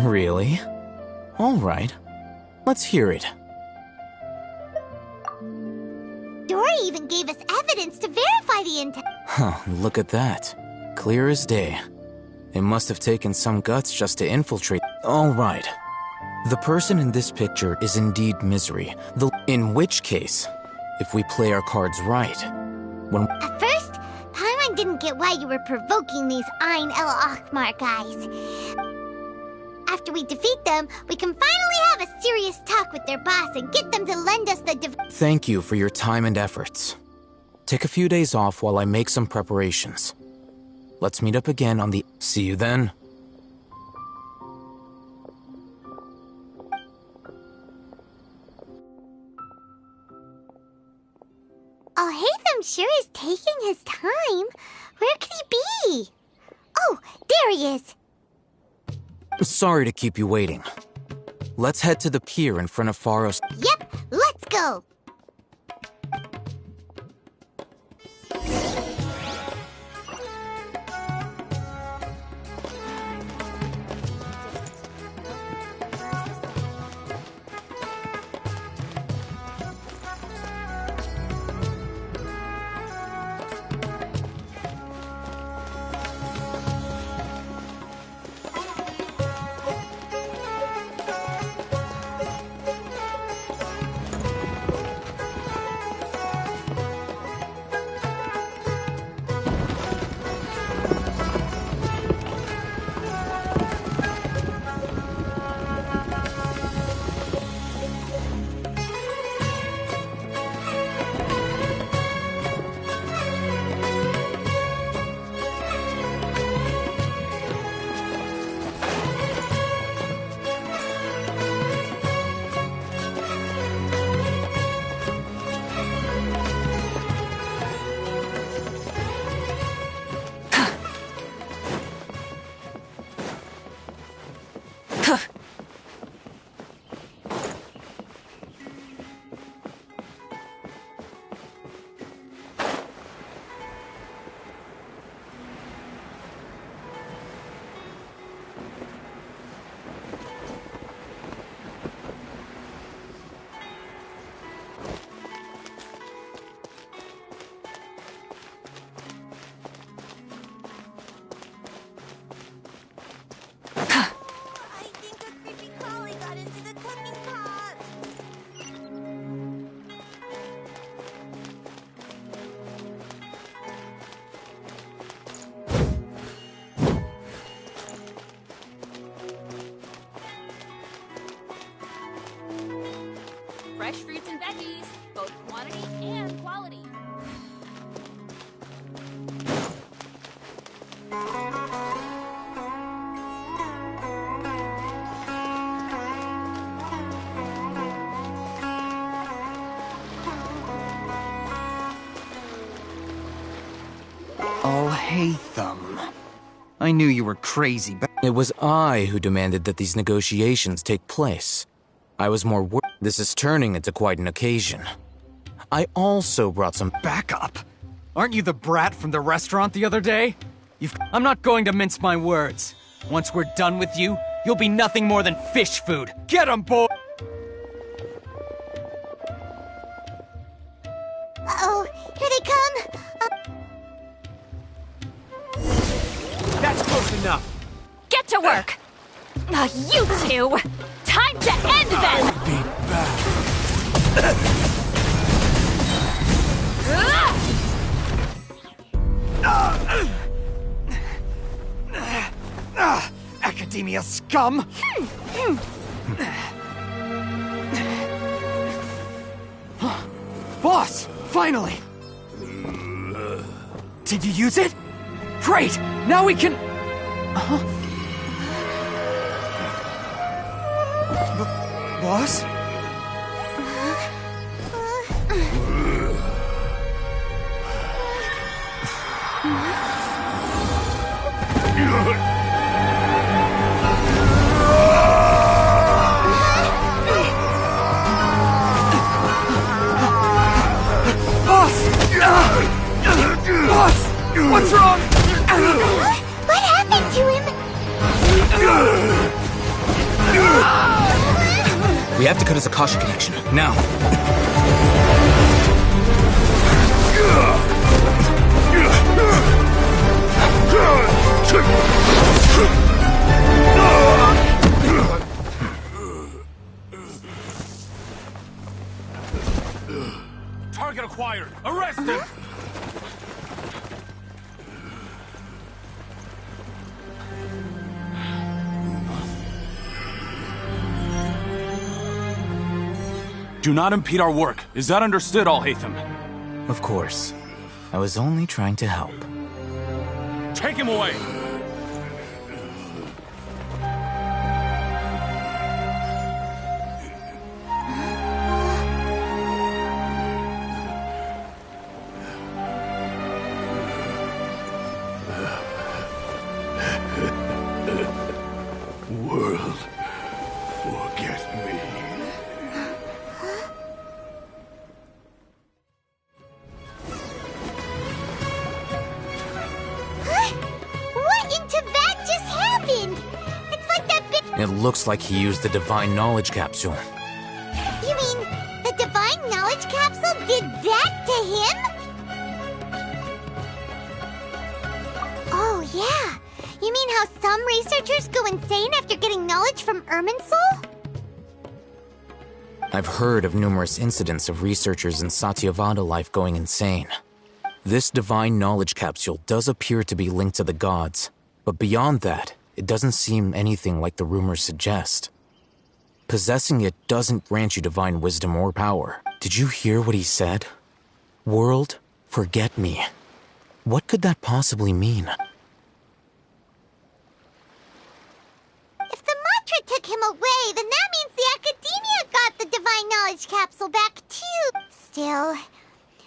Really? Alright. Let's hear it. Dory even gave us evidence to verify the intent. Huh, look at that. Clear as day. It must have taken some guts just to infiltrate. Alright. The person in this picture is indeed Misery. In which case, if we play our cards right, At first, Paimon didn't get why you were provoking these Ein El Achmar guys. After we defeat them, we can finally have a serious talk with their boss and get them to lend us the Thank you for your time and efforts. Take a few days off while I make some preparations. Let's meet up again on the... See you then. Oh, Hatham sure is taking his time. Where could he be? Oh, there he is. Sorry to keep you waiting. Let's head to the pier in front of Faros. Yep, let's go. Fresh fruits and veggies, both quantity and quality. Oh, Hatham. I knew you were crazy, but... It was I who demanded that these negotiations take place. I was more worried. This is turning into quite an occasion. I also brought some Backup? Aren't you the brat from the restaurant the other day? I'm not going to mince my words. Once we're done with you, you'll be nothing more than fish food. Get 'em, boy! Uh-oh, here they come. That's close enough. Get to work! You two! Time to end them! Be back. Academia scum! Boss! Finally! Did you use it? Great! Now we can... Boss? Boss! What's wrong? What happened to him? We have to cut his Akasha connection, now. Target acquired! Arrest him! Do not impede our work. Is that understood, Al-Haytham? Of course. I was only trying to help. Take him away! World, forget me. What into that just happened? It's like that big... It looks like he used the Divine Knowledge Capsule. You mean the Divine Knowledge Capsule did that to him? Oh, yeah. You mean how some researchers go insane after getting knowledge from Irminsul? I've heard of numerous incidents of researchers in Satyavada life going insane. This Divine Knowledge Capsule does appear to be linked to the gods, but beyond that, it doesn't seem anything like the rumors suggest. Possessing it doesn't grant you divine wisdom or power. Did you hear what he said? World, forget me. What could that possibly mean? If the mantra took him away, then that means the Academia got the Divine Knowledge Capsule back too. Still,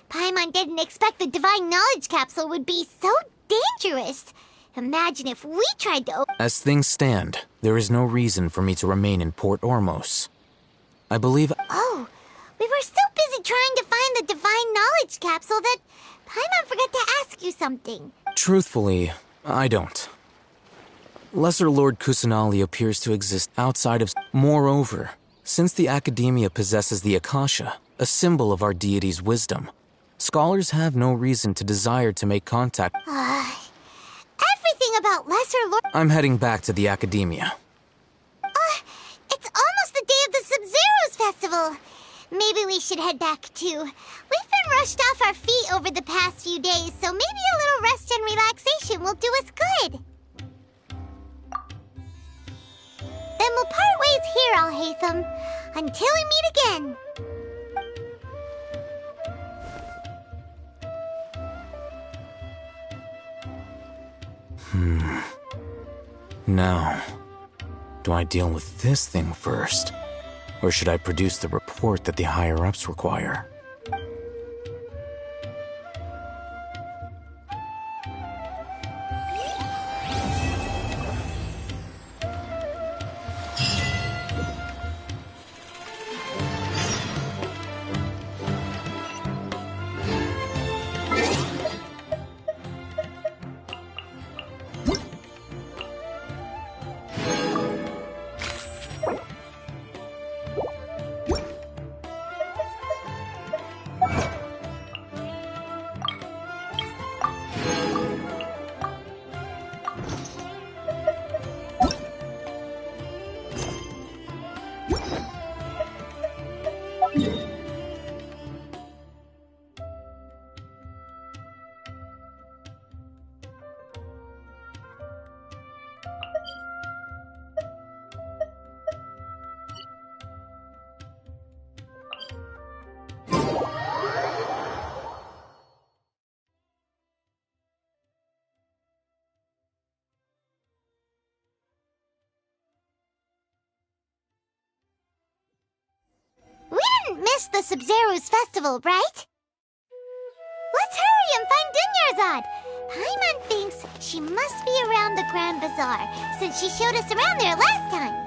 Paimon didn't expect the Divine Knowledge Capsule would be so dangerous. Imagine if we tried to As things stand, there is no reason for me to remain in Port Ormos. I believe... Oh, we were so busy trying to find the Divine Knowledge Capsule that Paimon forgot to ask you something. Truthfully, I don't. Lesser Lord Kusanali appears to exist outside of... Moreover, since the Academia possesses the Akasha, a symbol of our deity's wisdom, scholars have no reason to desire to make contact. Everything about Lesser Lord... I'm heading back to the Academia. It's almost the day of the Sub-Zeros Festival. Maybe we should head back too. We've been rushed off our feet over the past few days, so maybe a little rest and relaxation will do us good. Then we'll part ways here, Al-Haytham, until we meet again. Now, do I deal with this thing first? Or should I produce the report that the higher-ups require? Miss the Sub-Zeros Festival, right? Let's hurry and find Dunyarzad. Paimon thinks she must be around the Grand Bazaar, since she showed us around there last time.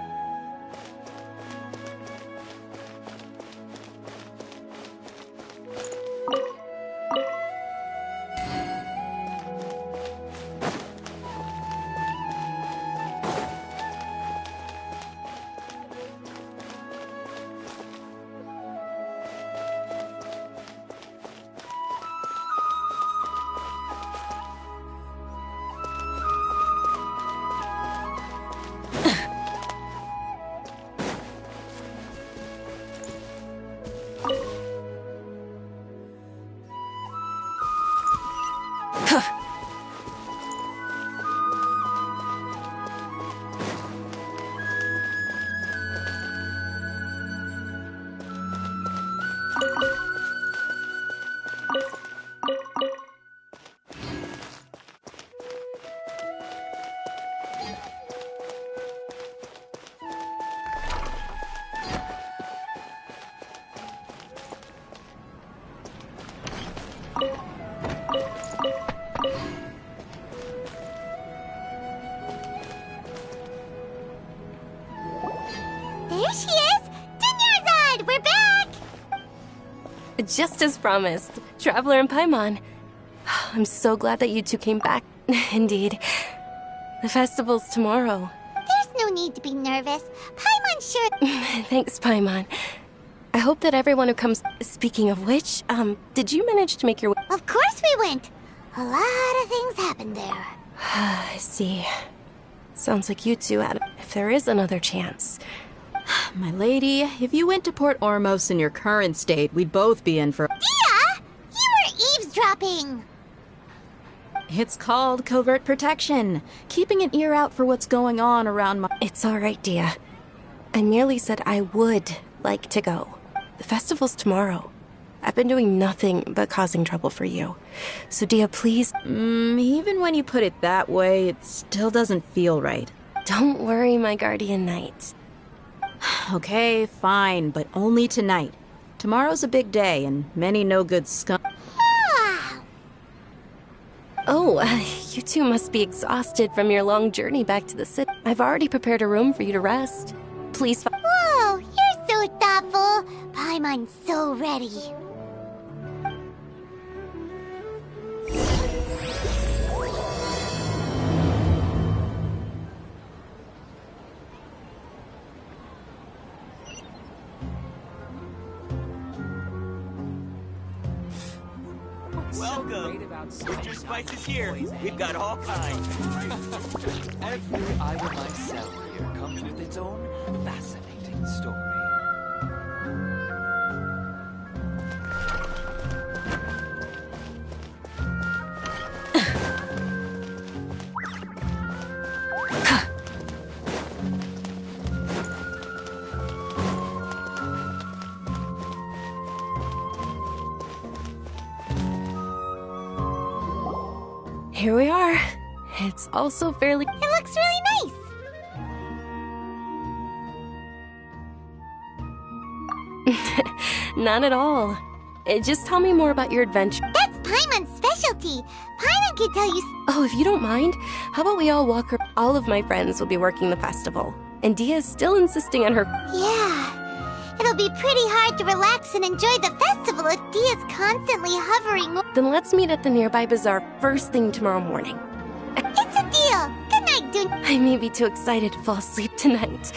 Here she is! Dunyarzad! We're back! Just as promised, Traveler and Paimon. I'm so glad that you two came back. Indeed. The festival's tomorrow. There's no need to be nervous. Paimon's sure... Thanks, Paimon. I hope that everyone who comes... Speaking of which, did you manage to make your way? Of course we went! A lot of things happened there. I see. Sounds like you two had... If there is another chance... My lady, if you went to Port Ormos in your current state, we'd both be in for... Dia! You were eavesdropping! It's called covert protection. Keeping an ear out for what's going on around my... It's all right, Dia. I merely said I would like to go. The festival's tomorrow. I've been doing nothing but causing trouble for you. So, Dia, please... even when you put it that way, it still doesn't feel right. Don't worry, my guardian knight. Okay, fine, but only tonight. Tomorrow's a big day, and many no-good scum... Oh, you two must be exhausted from your long journey back to the city. I've already prepared a room for you to rest. Please... Whoa, you're so thoughtful. Paimon's so ready. Welcome! Winter Spice is here. We've got all kinds. Every item I sell here comes with its own fascinating story. Here we are. It's also fairly... It looks really nice. Not at all. Just tell me more about your adventure. That's Paimon's specialty. Paimon can tell you... Oh, if you don't mind, how about we all walk her... All of my friends will be working the festival. And Dia's still insisting on her... Yeah. It'll be pretty hard to relax and enjoy the festival if Dia's constantly hovering... Then let's meet at the nearby bazaar first thing tomorrow morning. It's a deal. Good night, Dun... I may be too excited to fall asleep tonight.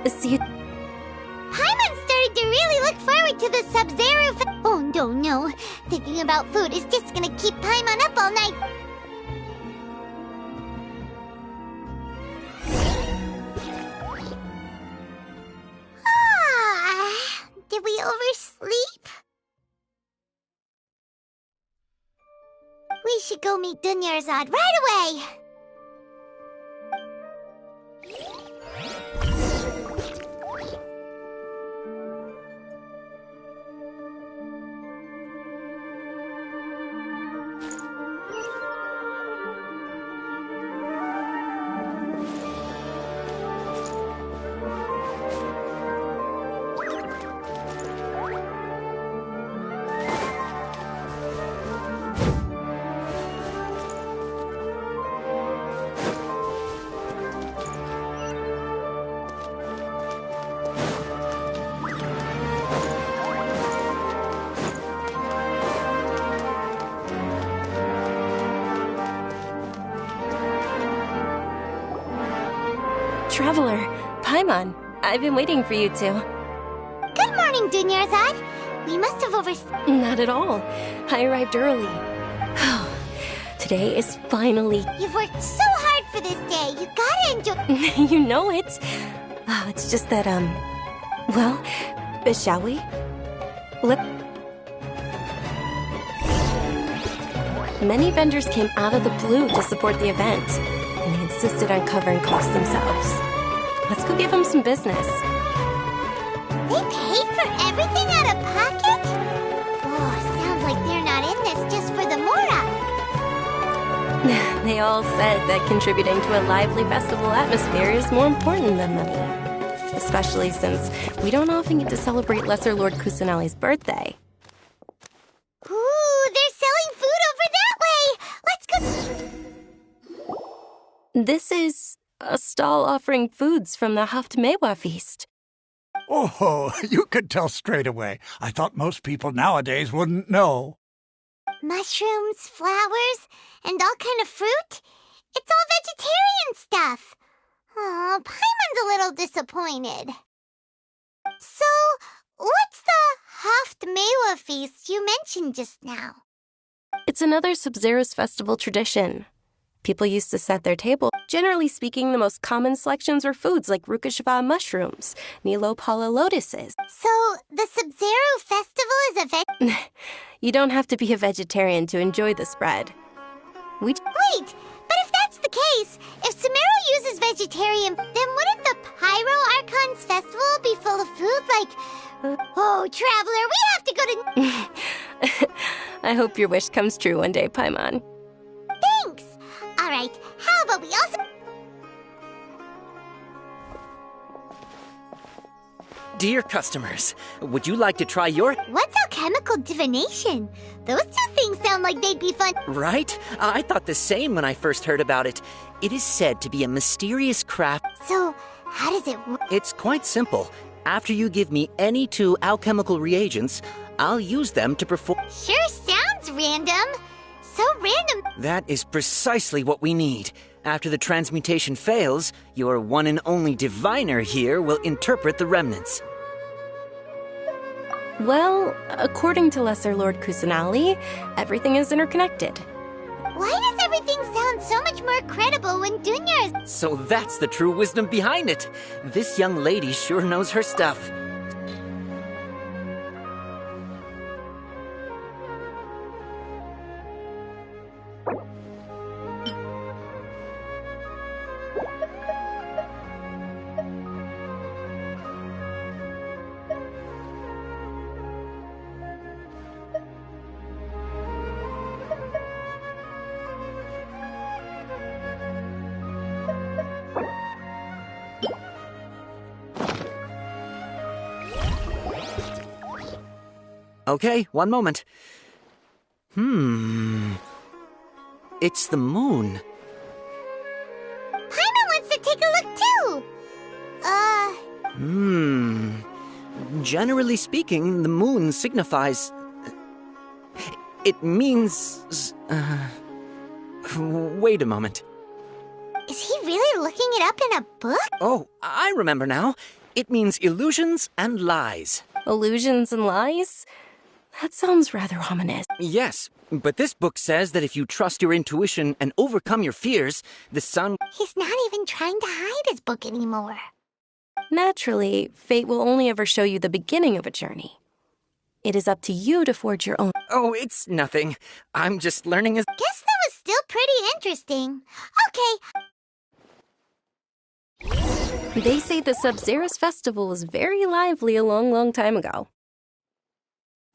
See you... Paimon started to really look forward to the Sub-Zero... Oh, no. Thinking about food is just gonna keep Paimon up all night. Did we oversleep? We should go meet Dunyarzad right away! Traveler, Paimon, I've been waiting for you two. Good morning, Dunyarzad. We must have overslept. Not at all. I arrived early. Today is finally... You've worked so hard for this day. You gotta enjoy... You know it. Oh, it's just that, well, shall we? Many vendors came out of the blue to support the event, and they insisted on covering costs themselves. Let's go give them some business. They paid for everything out of pocket? Oh, sounds like they're not in this just for the Mora. They all said that contributing to a lively festival atmosphere is more important than money. Especially since we don't often get to celebrate Lesser Lord Kusanali's birthday. Ooh, they're selling food over that way! Let's go... This is a stall offering foods from the Haft Mewa feast. Oh, you could tell straight away. I thought most people nowadays wouldn't know. Mushrooms, flowers, and all kind of fruit? It's all vegetarian stuff. Oh, Paimon's a little disappointed. So, what's the Haft-Mewa feast you mentioned just now? It's another Sub-Zero's festival tradition. People used to set their table. Generally speaking, the most common selections were foods like Rukashva mushrooms, Nilopala lotuses. So, the Sub-Zero festival is a You don't have to be a vegetarian to enjoy the spread. Wait, but if that's the case, if Samara uses vegetarian, then wouldn't the Pyro Archon's festival be full of food like... Oh, Traveler, we have to go to... I hope your wish comes true one day, Paimon. Thanks! Alright, how about we also... Dear customers, would you like to try your... What's alchemical divination? Those two things sound like they'd be fun. Right? I thought the same when I first heard about it. It is said to be a mysterious craft. So, how does it work? It's quite simple. After you give me any 2 alchemical reagents, I'll use them to perform... Sure sounds random. So random. That is precisely what we need. After the transmutation fails, your one and only diviner here will interpret the remnants. Well, according to Lesser Lord Kusanali, everything is interconnected. Why does everything sound so much more credible when Dunya is... So that's the true wisdom behind it. This young lady sure knows her stuff. Okay, one moment. It's the moon. Paimon wants to take a look too. Generally speaking, the moon signifies... It means... Wait a moment. Is he really looking it up in a book? Oh, I remember now. It means illusions and lies. Illusions and lies? That sounds rather ominous. Yes, but this book says that if you trust your intuition and overcome your fears, the sun... He's not even trying to hide his book anymore. Naturally, fate will only ever show you the beginning of a journey. It is up to you to forge your own... Oh, it's nothing. I'm just learning as... Guess that was still pretty interesting. Okay. They say the Sub-Zero's festival was very lively a long, long time ago.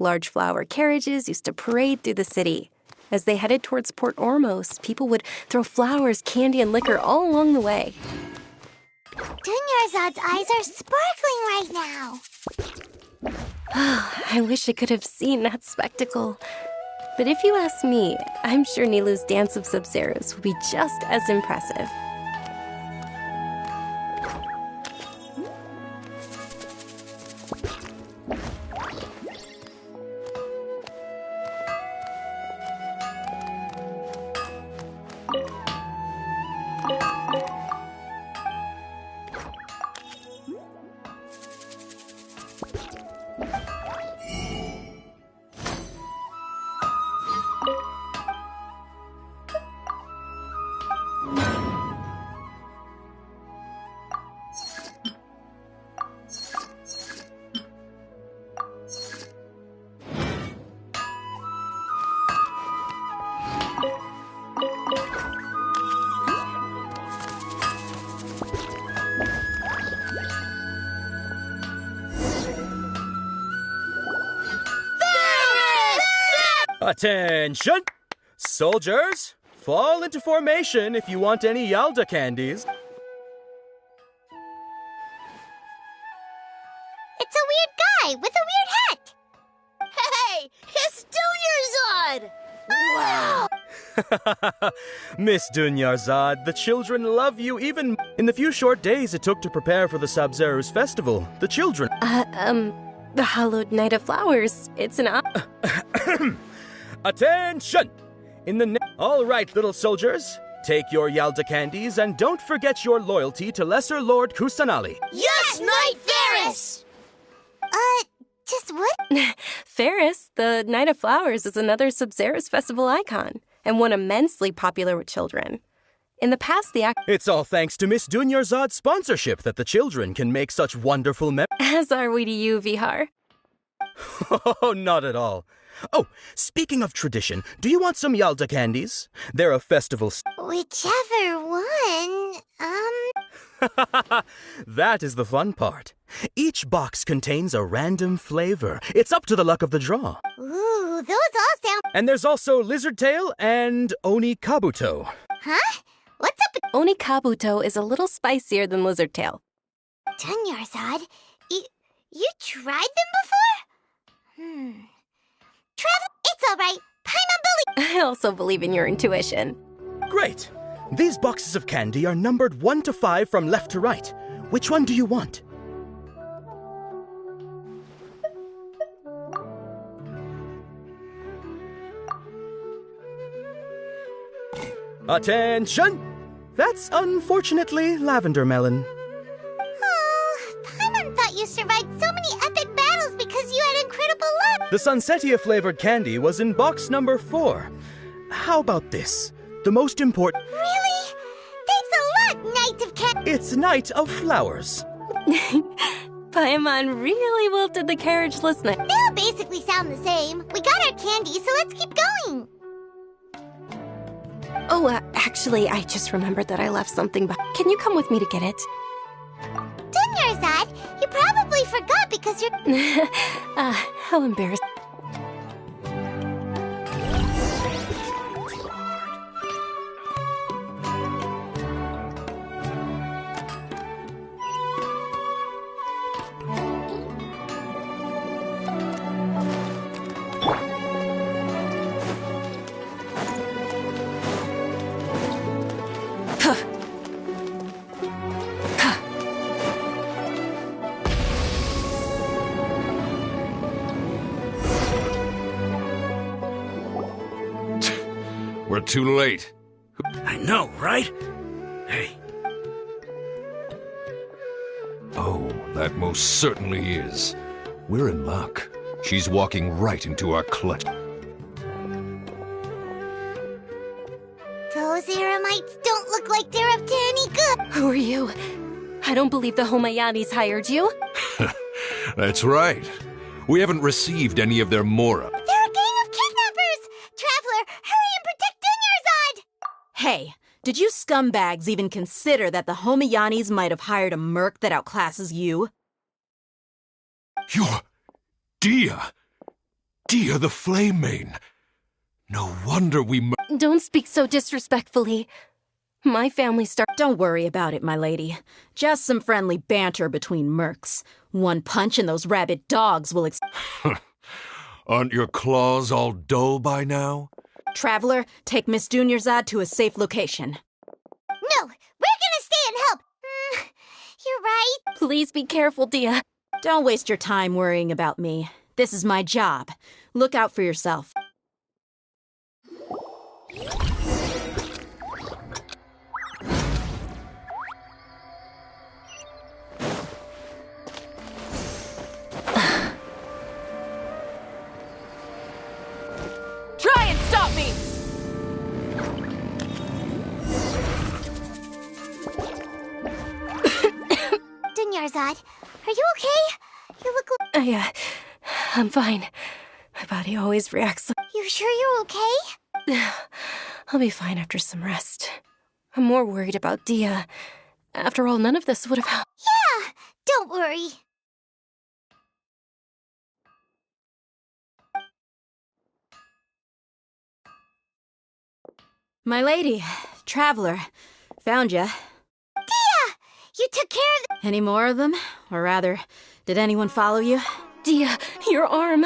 Large flower carriages used to parade through the city. As they headed towards Port Ormos, people would throw flowers, candy, and liquor all along the way. Dunyarzad's eyes are sparkling right now. I wish I could have seen that spectacle. But if you ask me, I'm sure Nilu's dance of Sub-Zeros will be just as impressive. Attention! Soldiers, fall into formation if you want any Yalda candies. It's a weird guy with a weird hat. Hey, it's Dunyarzad! Wow! Miss Dunyarzad, the children love you even... In the few short days it took to prepare for the Sabzeruz festival, the children... The hallowed night of flowers. It's an... Attention! All right, little soldiers. Take your Yalda candies and don't forget your loyalty to Lesser Lord Kusanali. Yes, Knight Ferris! Just what? Ferris, the Night of Flowers, is another Sabzeruz festival icon, and one immensely popular with children. In the past, It's all thanks to Miss Dunyarzad's sponsorship that the children can make such wonderful As are we to you, Vihar. Oh, not at all. Oh, speaking of tradition, do you want some Yalda candies? They're a festival... Whichever one, That is the fun part. Each box contains a random flavor. It's up to the luck of the draw. Ooh, those all sound... And there's also Lizard Tail and Oni Kabuto. Huh? What's up with... Oni Kabuto is a little spicier than Lizard Tail. Dunyarzad, you tried them before? Travel, it's all right. Paimon believe... I also believe in your intuition. Great. These boxes of candy are numbered 1 to 5 from left to right. Which one do you want? Attention! That's unfortunately lavender melon. Oh, Paimon thought you survived so many epic battles because you had incredible luck. The Sunsetia-flavored candy was in box number 4. How about this? The most important... Really? Thanks a lot, Knight of Candy. It's Night of Flowers. Paimon really wilted the carriage last night. They all basically sound the same. We got our candy, so let's keep going. Oh, actually, I just remembered that I left something behind. Can you come with me to get it? Dunyarzad, you probably forgot because you're... How embarrassing. We're too late. I know, right? Hey. Oh, that most certainly is. We're in luck. She's walking right into our clutch. Those Eremites don't look like they're up to any good. Who are you? I don't believe the Homayanis hired you. That's right. We haven't received any of their mora. They're a gang of kidnappers! Traveler, hurry and protect Dunyarzad! Hey, did you scumbags even consider that the Homayanis might have hired a merc that outclasses you? You're... Dia! Dia the Flame Mane! No wonder we... Don't speak so disrespectfully. My family Don't worry about it, my lady. Just some friendly banter between mercs. One punch and those rabid dogs will Aren't your claws all dull by now? Traveler, take Miss Dunyarzad to a safe location. No, we're gonna stay and help. You're right. Please be careful, Dia. Don't waste your time worrying about me. This is my job. Look out for yourself. Try and stop me! Dunyarzad, are you okay? You look I'm fine. My body always reacts. You sure you're okay? I'll be fine after some rest. I'm more worried about Dia. After all, none of this would have... Yeah, don't worry. My lady, Traveler, found ya. Dia! You took care of Any more of them? Or rather, did anyone follow you? Dia, your arm.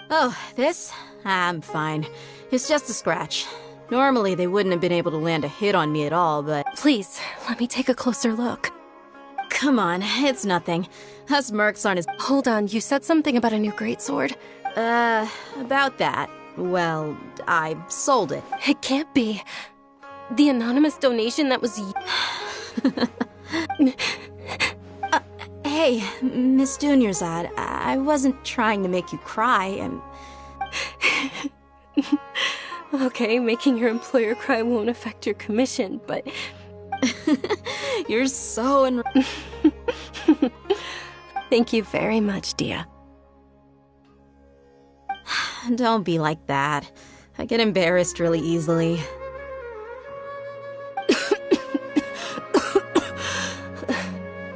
Oh, this? I'm fine. It's just a scratch. Normally, they wouldn't have been able to land a hit on me at all, but... Please, let me take a closer look. Come on, it's nothing. Us mercs aren't as... Hold on, you said something about a new greatsword? About that. Well, I sold it. It can't be. The anonymous donation that was... Hey, Miss Dunyarzad, I wasn't trying to make you cry, and... Okay, making your employer cry won't affect your commission, but... You're so Thank you very much, Dia. Don't be like that. I get embarrassed really easily.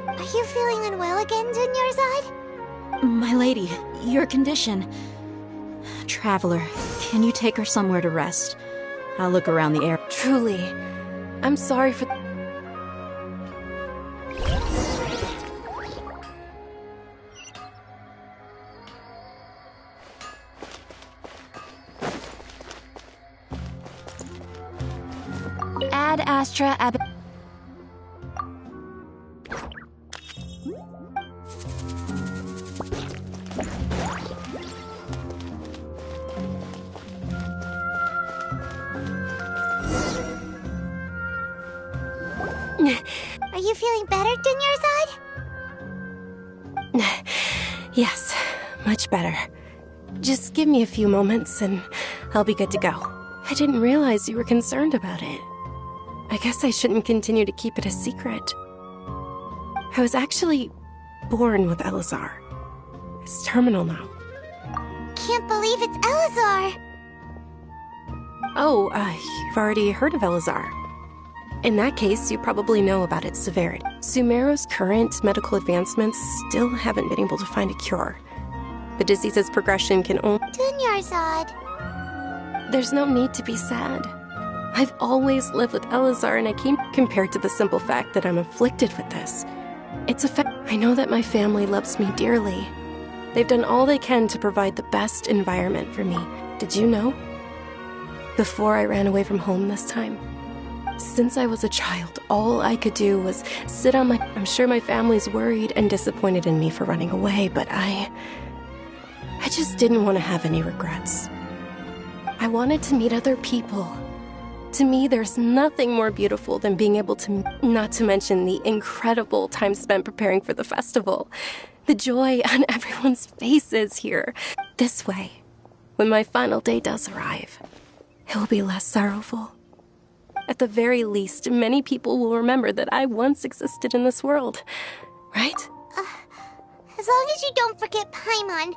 Are you feeling unwell again, Dunyarzad? My lady, your condition. Traveler, can you take her somewhere to rest? I'll look around the area. Truly, I'm sorry for... Ad Astra Ab... Are you feeling better, Dunyarzad? Yes, much better. Just give me a few moments and I'll be good to go. I didn't realize you were concerned about it. I guess I shouldn't continue to keep it a secret. I was actually born with Elazar. It's terminal now. Can't believe it's Elazar! Oh, you've already heard of Elazar. In that case, you probably know about its severity. Sumeru's current medical advancements still haven't been able to find a cure. The disease's progression can only... Dunyarzad. There's no need to be sad. I've always lived with Elazar, and I came compared to the simple fact that I'm afflicted with this. It's a fact. I know that my family loves me dearly. They've done all they can to provide the best environment for me. Did you know? Before I ran away from home this time. Since I was a child, all I could do was sit on my... I'm sure my family's worried and disappointed in me for running away, but I just didn't want to have any regrets. I wanted to meet other people. To me, there's nothing more beautiful than being able to... Not to mention the incredible time spent preparing for the festival. The joy on everyone's faces here. This way, when my final day does arrive, it will be less sorrowful. At the very least, many people will remember that I once existed in this world. Right? As long as you don't forget Paimon.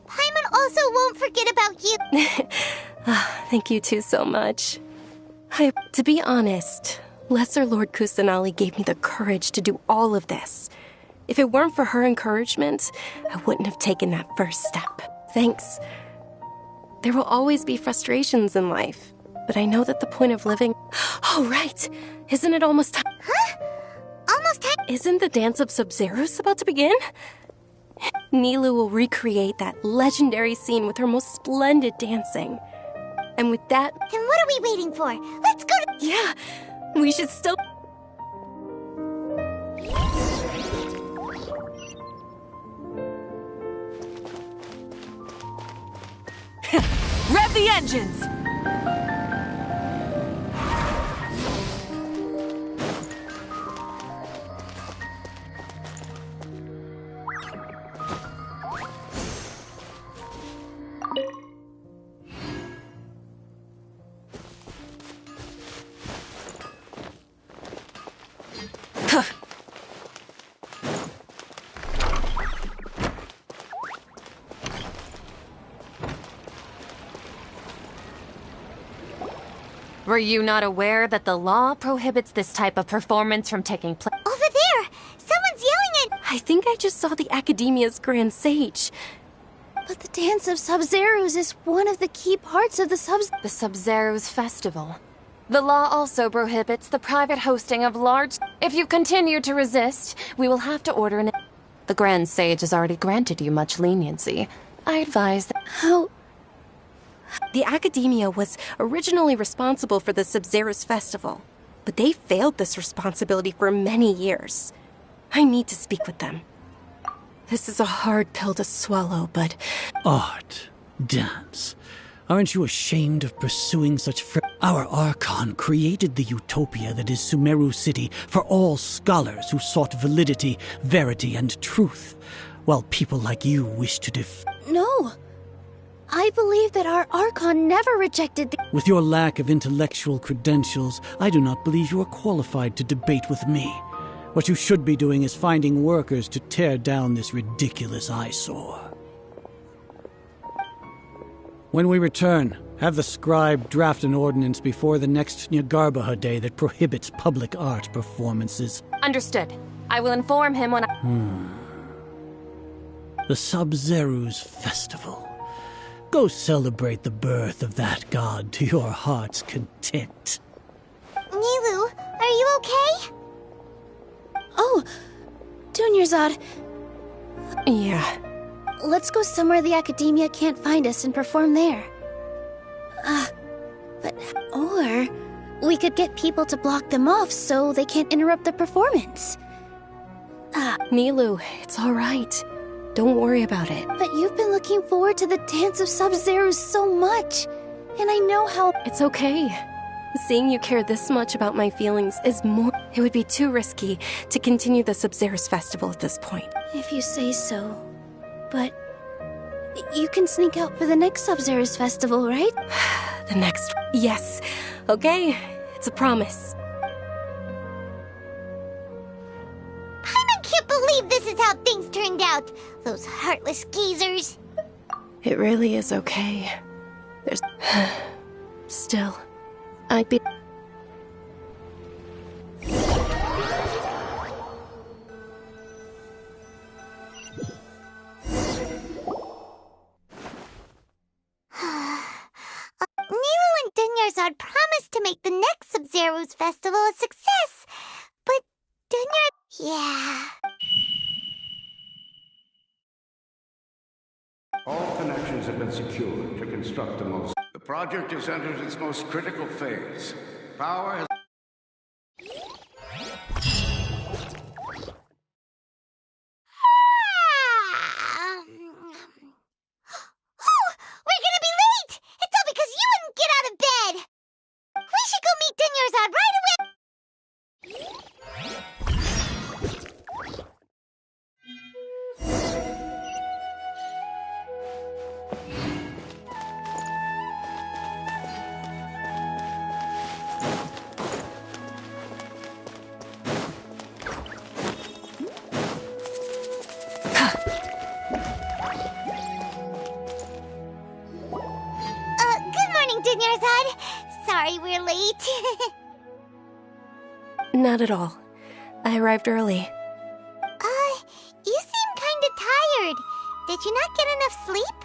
Paimon also won't forget about you. Thank you two so much. To be honest, Lesser Lord Kusanali gave me the courage to do all of this. If it weren't for her encouragement, I wouldn't have taken that first step. Thanks. There will always be frustrations in life, but I know that the point of living... Oh, right! Isn't it almost time? Huh? Almost time? Isn't the dance of Sub-Zeros about to begin? Nilu will recreate that legendary scene with her most splendid dancing. And with that... Then what are we waiting for? Let's go to... Yeah, we should still... Rev the engines! Were you not aware that the law prohibits this type of performance from taking place? Over there! Someone's yelling at... I think I just saw the Academia's Grand Sage. But the Dance of Sub-Zeros is one of the key parts of the Sub-Zeros Festival. The law also prohibits the private hosting of large... If you continue to resist, we will have to order an... The Grand Sage has already granted you much leniency. I advise that... The Academia was originally responsible for the Sub-Zero's festival, but they failed this responsibility for many years. I need to speak with them. This is a hard pill to swallow, but... Art. Dance. Aren't you ashamed of pursuing such Our Archon created the utopia that is Sumeru City for all scholars who sought validity, verity, and truth, while people like you wish to No. I believe that our Archon never rejected the... With your lack of intellectual credentials, I do not believe you are qualified to debate with me. What you should be doing is finding workers to tear down this ridiculous eyesore. When we return, have the scribe draft an ordinance before the next Nyagarbha day that prohibits public art performances. Understood. I will inform him when I... The Sub-Zero's festival. Go celebrate the birth of that god to your heart's content. Nilou, are you okay? Oh, Dunyarzad. Yeah. Let's go somewhere the Academia can't find us and perform there. Or we could get people to block them off so they can't interrupt the performance. Nilou, it's all right. Don't worry about it. But you've been looking forward to the Dance of Sub-Zero so much, and I know how... It's okay. Seeing you care this much about my feelings is more... It would be too risky to continue the Sub-Zero's festival at this point. If you say so. But you can sneak out for the next Sub-Zero's festival, right? The next... Yes. Okay. It's a promise. I can't believe this is how things turned out. Those heartless geezers. It really is okay. There's... Still, I'd be... Nilou and Dunyarzad promised to make the next Sub-Zero's festival a success, but Yeah. All connections have been secured to construct the most... The project has entered its most critical phase. Power has... We're gonna be late! It's all because you wouldn't get out of bed! We should go meet Dunyarzad right away! Good morning, Dunyarzad. Sorry we're late. Not at all. I arrived early. You seem kinda tired. Did you not get enough sleep?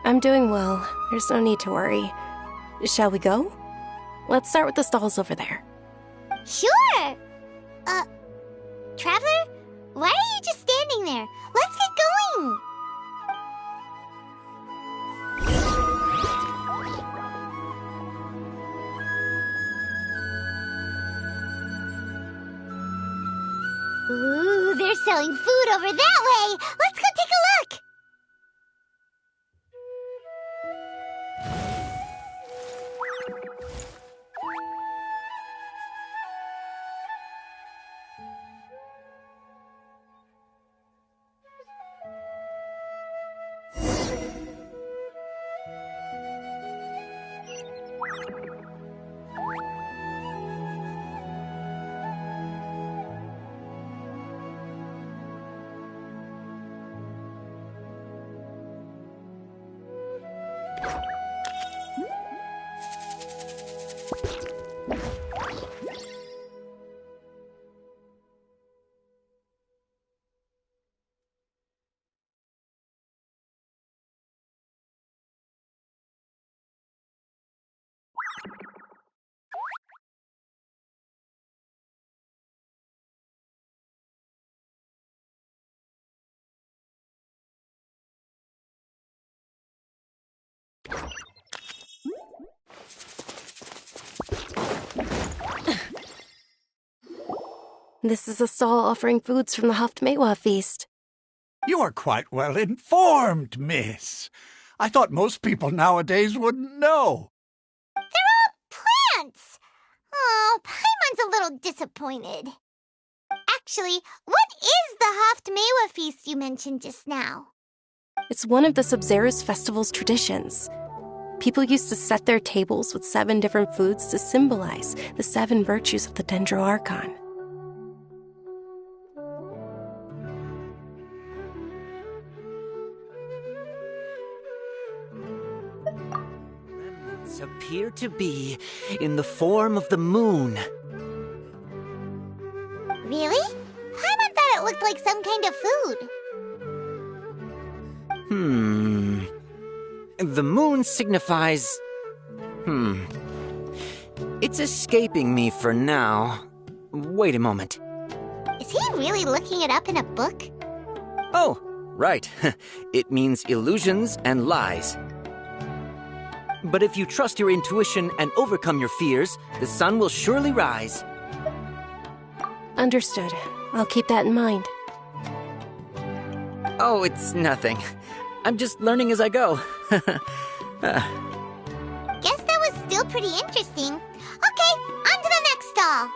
I'm doing well. There's no need to worry. Shall we go? Let's start with the stalls over there. Sure! Traveler? Why are you just standing there? Let's get going! Ooh, they're selling food over that way! Let's go take a look! This is a stall offering foods from the Haftmewa feast. You are quite well informed, miss. I thought most people nowadays wouldn't know. They're all plants! Oh, Paimon's a little disappointed. Actually, what is the Haftmewa feast you mentioned just now? It's one of the Sub-Zero's festival's traditions. People used to set their tables with 7 different foods to symbolize the 7 virtues of the Dendroarchon. Remnants appear to be in the form of the moon. Really? Paimon thought it looked like some kind of food. The moon signifies... It's escaping me for now. Wait a moment. Is he really looking it up in a book? Oh, right. It means illusions and lies. But if you trust your intuition and overcome your fears, the sun will surely rise. Understood. I'll keep that in mind. Oh, it's nothing. I'm just learning as I go. Guess that was still pretty interesting. Okay, on to the next stall.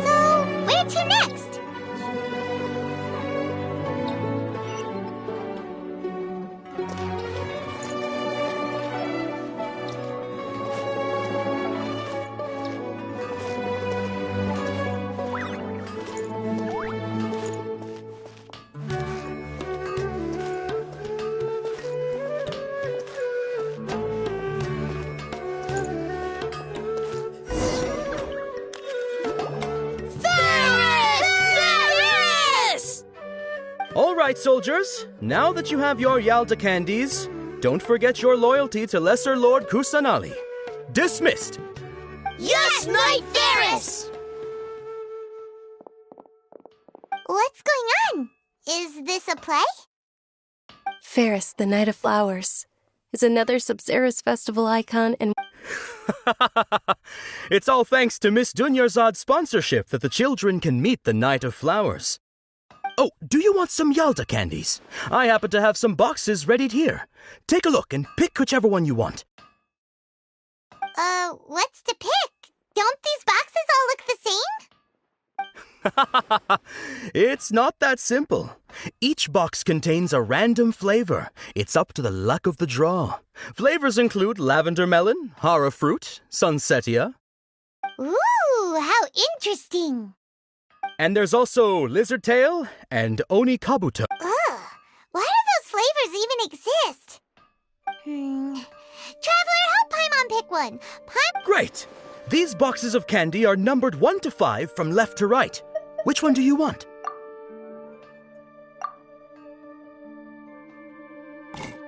So, where to next? All right, soldiers. Now that you have your Yalda candies, don't forget your loyalty to Lesser Lord Kusanali. Dismissed. Yes, Knight Ferris! What's going on? Is this a play? Ferris, the Knight of Flowers, is another Sub-Zero's festival icon and... It's all thanks to Miss Dunyarzad's sponsorship that the children can meet the Knight of Flowers. Oh, do you want some Yalda candies? I happen to have some boxes ready here. Take a look and pick whichever one you want. What's to pick? Don't these boxes all look the same? It's not that simple. Each box contains a random flavor. It's up to the luck of the draw. Flavors include lavender melon, hara fruit, sunsetia. Ooh, how interesting. And there's also lizard tail and oni kabuto. Ugh, why do those flavors even exist? Traveler, help Paimon pick one. Great! These boxes of candy are numbered 1 to 5 from left to right. Which one do you want?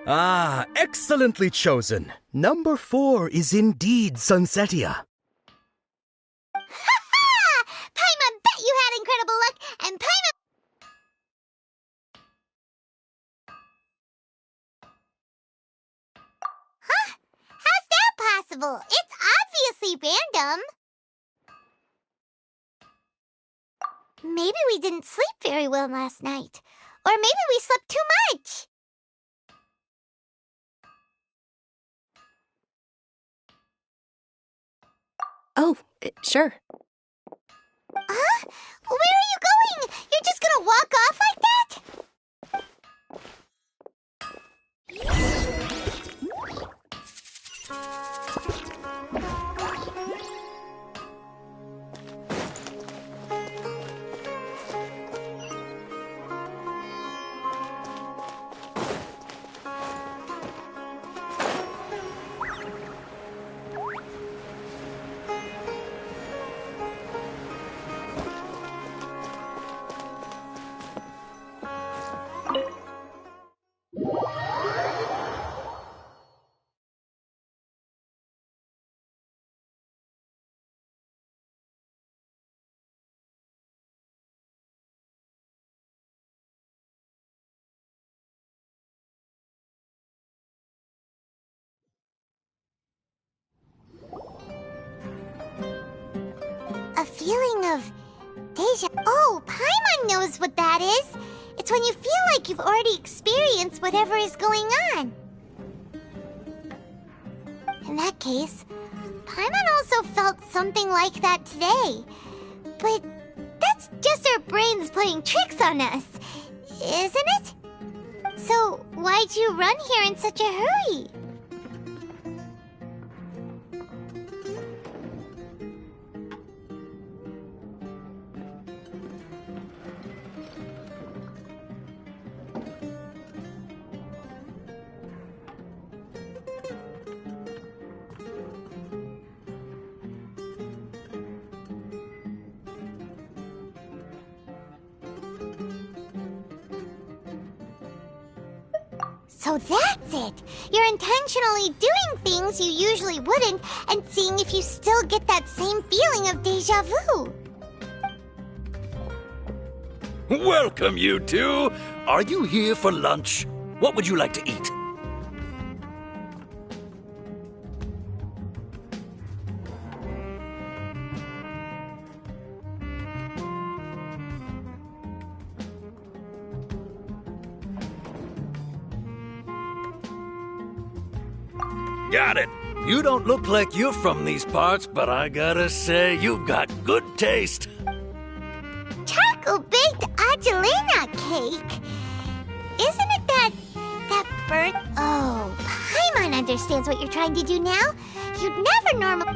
Ah, excellently chosen. Number 4 is indeed Sunsetia. Paimon bet you had incredible luck, and Paimon... Huh? How's that possible? It's obviously random. Maybe we didn't sleep very well last night. Or maybe we slept too much. Oh, sure. Huh? Where are you going? You're just gonna walk off like feeling of deja... Oh, Paimon knows what that is. It's when you feel like you've already experienced whatever is going on. In that case, Paimon also felt something like that today. But that's just our brains playing tricks on us, isn't it? So why'd you run here in such a hurry? So that's it! You're intentionally doing things you usually wouldn't and seeing if you still get that same feeling of deja vu. Welcome, you two! Are you here for lunch? What would you like to eat? Got it. You don't look like you're from these parts, but I gotta say, you've got good taste. Charcoal-baked Angelina cake? Isn't it that burnt... Oh, Paimon understands what you're trying to do now. You'd never normally...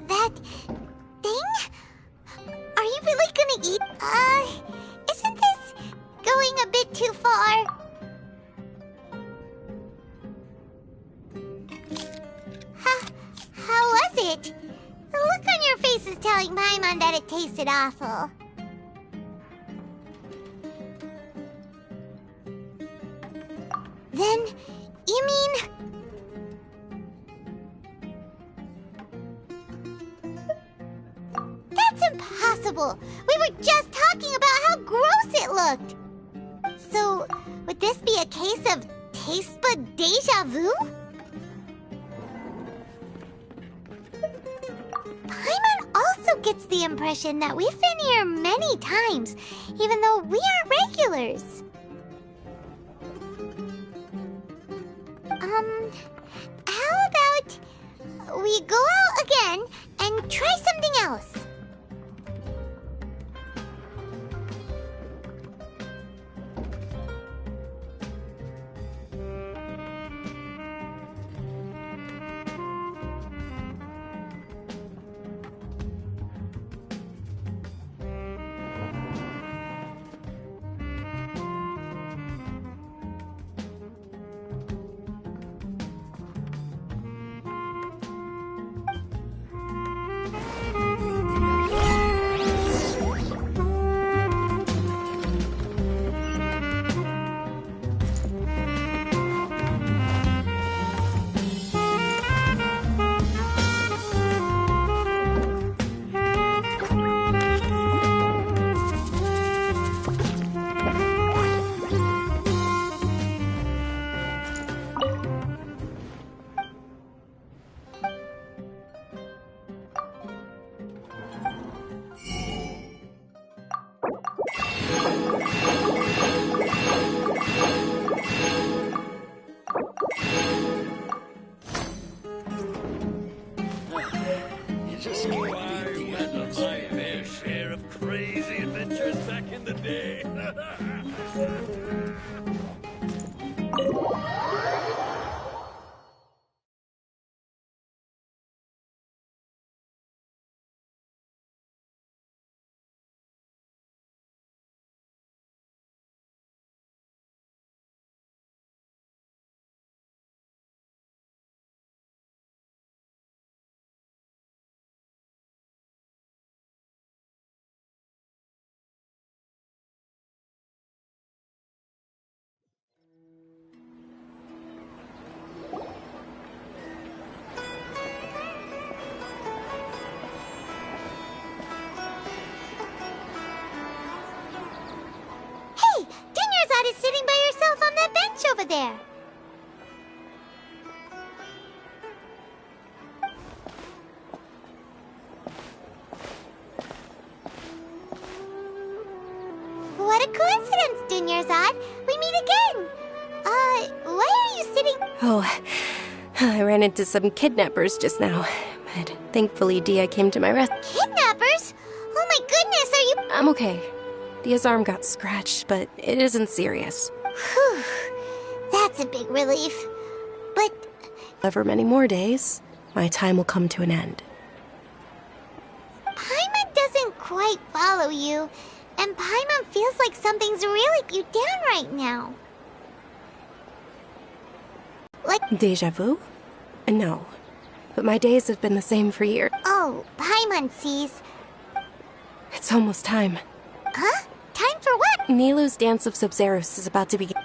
That thing? Are you really gonna eat? Isn't this going a bit too far? How was it? The look on your face is telling Paimon that it tasted awful. Then, you mean... That's impossible! We were just talking about how gross it looked! So, would this be a case of taste bud deja vu? Paimon also gets the impression that we've been here many times, even though we aren't regulars. How about we go out again and try something else? Is sitting by yourself on that bench over there. Oh, I ran into some kidnappers just now, but thankfully Dia came to my rescue. Kidnappers? Oh my goodness, are you... I'm okay. Dia's arm got scratched, but it isn't serious. Whew. That's a big relief. But... However many more days, my time will come to an end. Paimon doesn't quite follow you, and Paimon feels like something's really you down right now. Like... Deja vu? No. But my days have been the same for years. Oh, Paimon sees. It's almost time. Huh? Time for what? Nilou's Dance of Sub-Zeros is about to begin.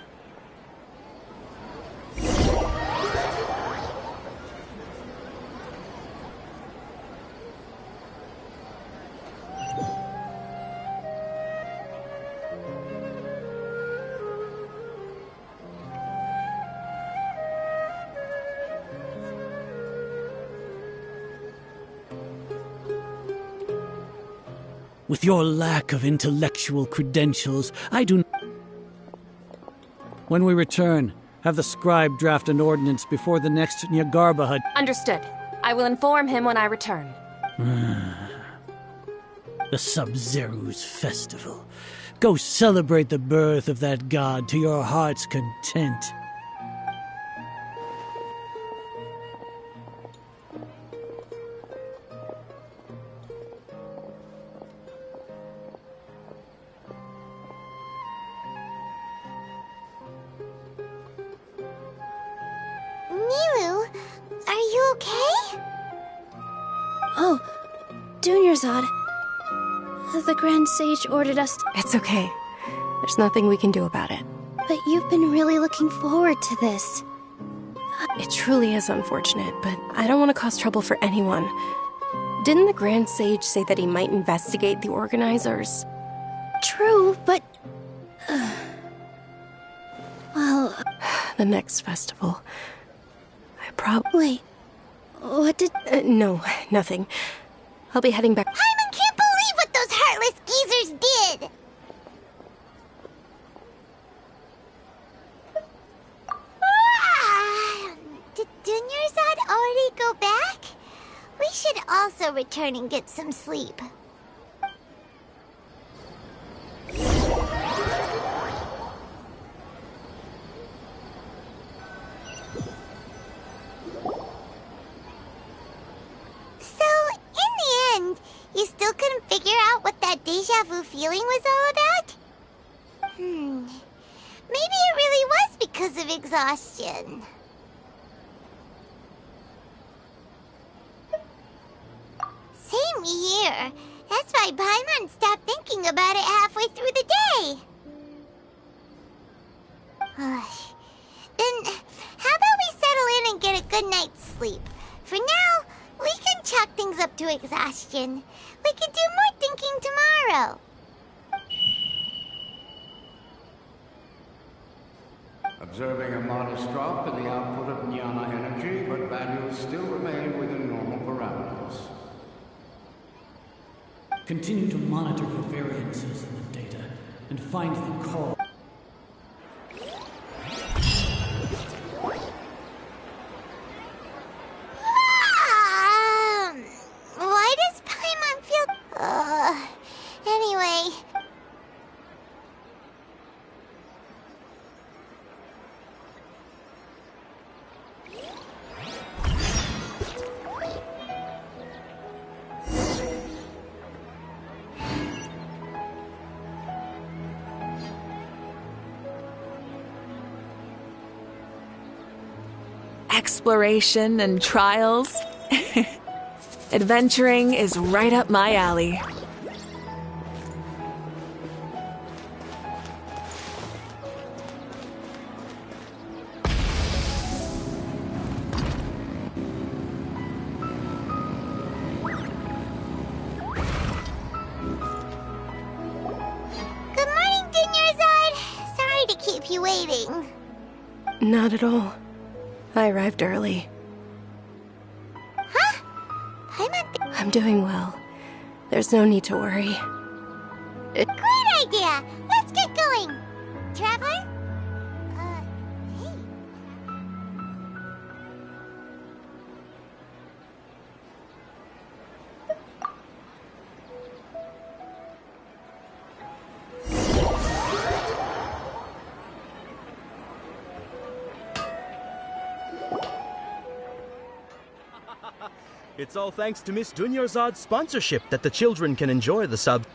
With your lack of intellectual credentials, I do... When we return, have the scribe draft an ordinance before the next Nyagarba Hut. Understood. I will inform him when I return. The Sub-Zero's festival. Go celebrate the birth of that god to your heart's content. Nilou, are you okay? Oh, Dunyarzad. The Grand Sage ordered us to... It's okay. There's nothing we can do about it. But you've been really looking forward to this. It truly is unfortunate, but I don't want to cause trouble for anyone. Didn't the Grand Sage say that he might investigate the organizers? True, but... well... The next festival. I Wait, what did... no, nothing. I'll be heading back... Paimon can't believe what those heartless geezers did! Did Dunyarzad already go back? We should also return and get some sleep. You still couldn't figure out what that deja vu feeling was all about? Maybe it really was because of exhaustion. Same here. That's why Paimon stopped thinking about it halfway through the day. Then, how about we settle in and get a good night's sleep? For now, we can chalk things up to exhaustion. We can do more thinking tomorrow. Observing a modest drop in the output of Jnana energy, but values still remain within normal parameters. Continue to monitor the variances in the data and find the cause. Why does Paimon feel... anyway... Exploration and trials. Adventuring is right up my alley. Good morning, Dunyarzad. Sorry to keep you waiting. Not at all. I arrived early. Huh? I'm doing well. There's no need to worry. Great idea! Let's get going! Traveler? Hey. It's all thanks to Miss Dunyarzad's sponsorship that the children can enjoy the sub.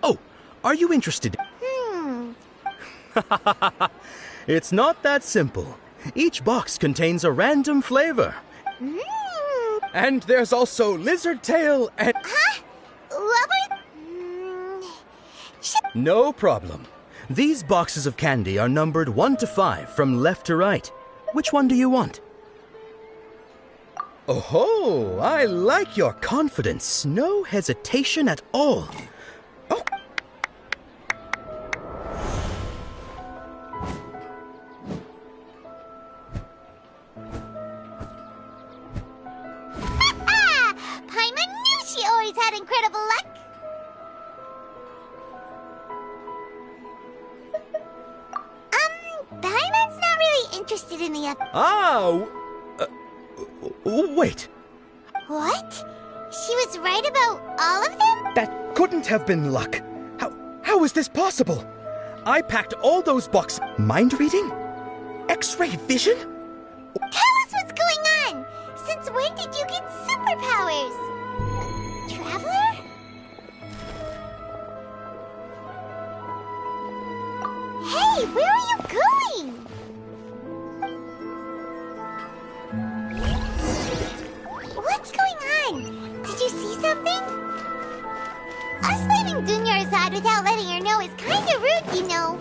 Oh, are you interested? It's not that simple. Each box contains a random flavor. And there's also lizard tail and... Huh? What were... No problem. These boxes of candy are numbered 1 to 5 from left to right. Which one do you want? Oh, I like your confidence. No hesitation at all. Oh. Paimon knew she always had incredible luck. Paimon's not really interested in the... Wait. What? She was right about all of them? That couldn't have been luck. How is this possible? I packed all those boxes. Mind reading? X-ray vision? Tell us what's going on! Since when did you get superpowers? Traveler? Hey, where are you going? What's going on? Did you see something? Us leaving Dunyarzad without letting her know is kinda rude, you know.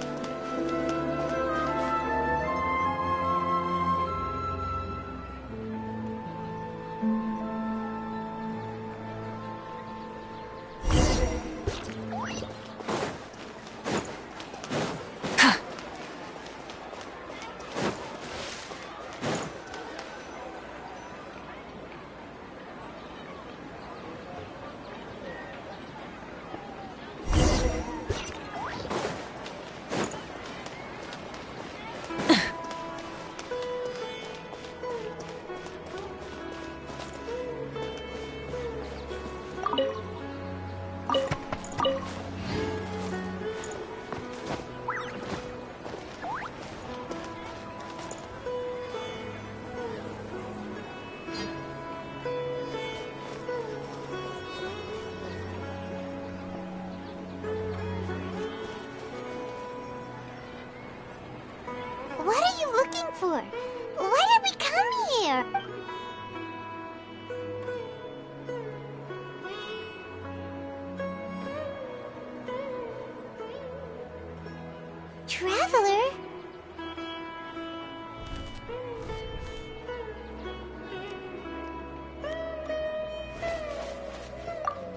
What are you looking for? Why did we come here? Traveler?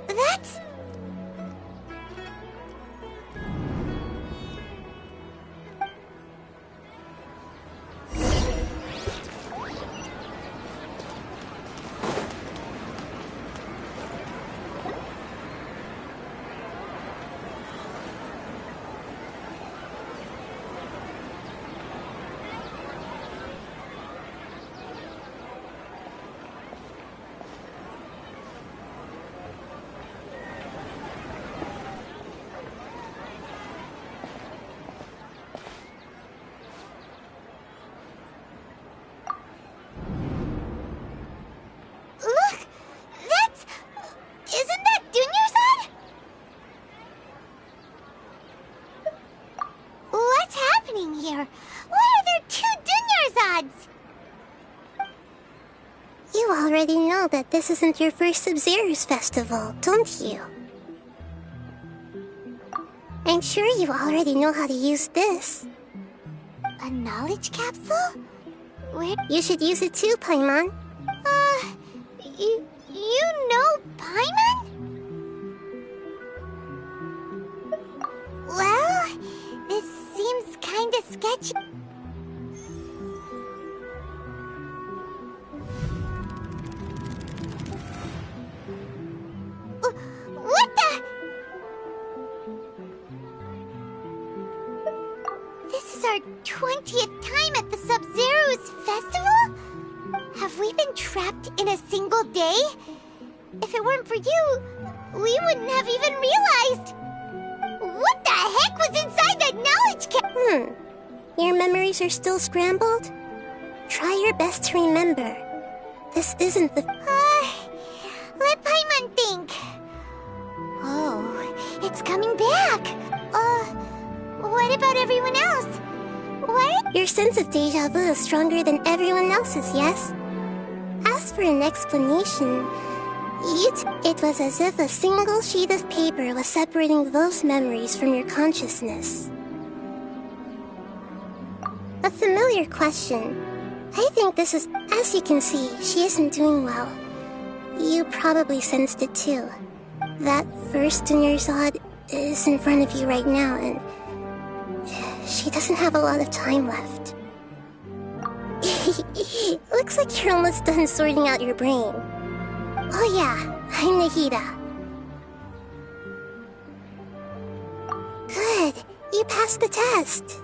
That's... Look! That's... Isn't that Dunyarzad? What's happening here? Why are there 2 Dunyarzads? You already know that this isn't your first Sub-Zero's festival, don't you? I'm sure you already know how to use this. A knowledge capsule? Where... You should use it too, Paimon. You know Paimon? Well, this seems kinda sketchy. What the? This is our 20th time at the Sub-Zero's festival? Have we been trapped in a single day? If it weren't for you, we wouldn't have even realized. What the heck was inside that knowledge cap? Your memories are still scrambled? Try your best to remember. This isn't the... Let Paimon think. Oh, it's coming back. What about everyone else? What? Your sense of deja vu is stronger than everyone else's, yes? As for an explanation, it was as if a single sheet of paper was separating those memories from your consciousness. A familiar question. I think this is... As you can see, she isn't doing well. You probably sensed it too. That first Dunyarzad is in front of you right now, and she doesn't have a lot of time left. Looks like you're almost done sorting out your brain. Oh yeah, I'm Nahida. Good, you passed the test.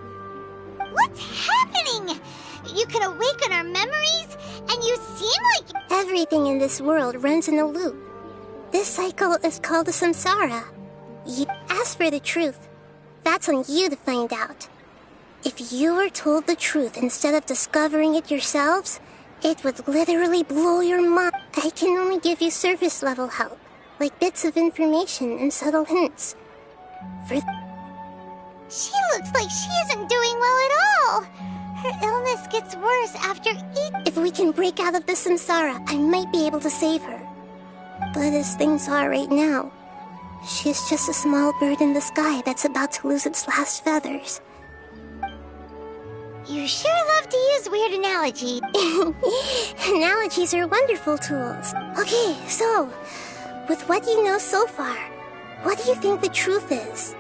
What's happening? You can awaken our memories, and you seem like... Everything in this world runs in a loop. This cycle is called a samsara. As for the truth, that's on you to find out. If you were told the truth instead of discovering it yourselves, it would literally blow your mind. I can only give you surface level help, like bits of information and subtle hints. She looks like she isn't doing well at all. Her illness gets worse after If we can break out of the samsara, I might be able to save her. But as things are right now, she's just a small bird in the sky that's about to lose its last feathers. You sure love to use weird analogies. Analogies are wonderful tools. Okay, so, with what you know so far, what do you think the truth is?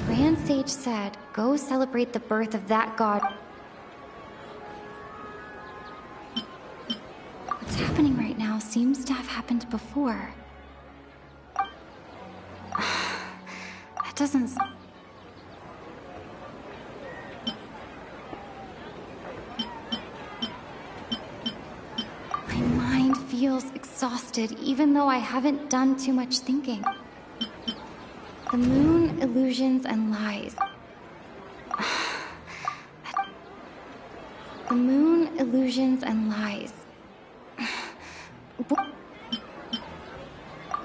Grand Sage said, go celebrate the birth of that god. What's happening right now seems to have happened before. That doesn't... My mind feels exhausted, even though I haven't done too much thinking. The moon, illusions, and lies. The moon, illusions, and lies.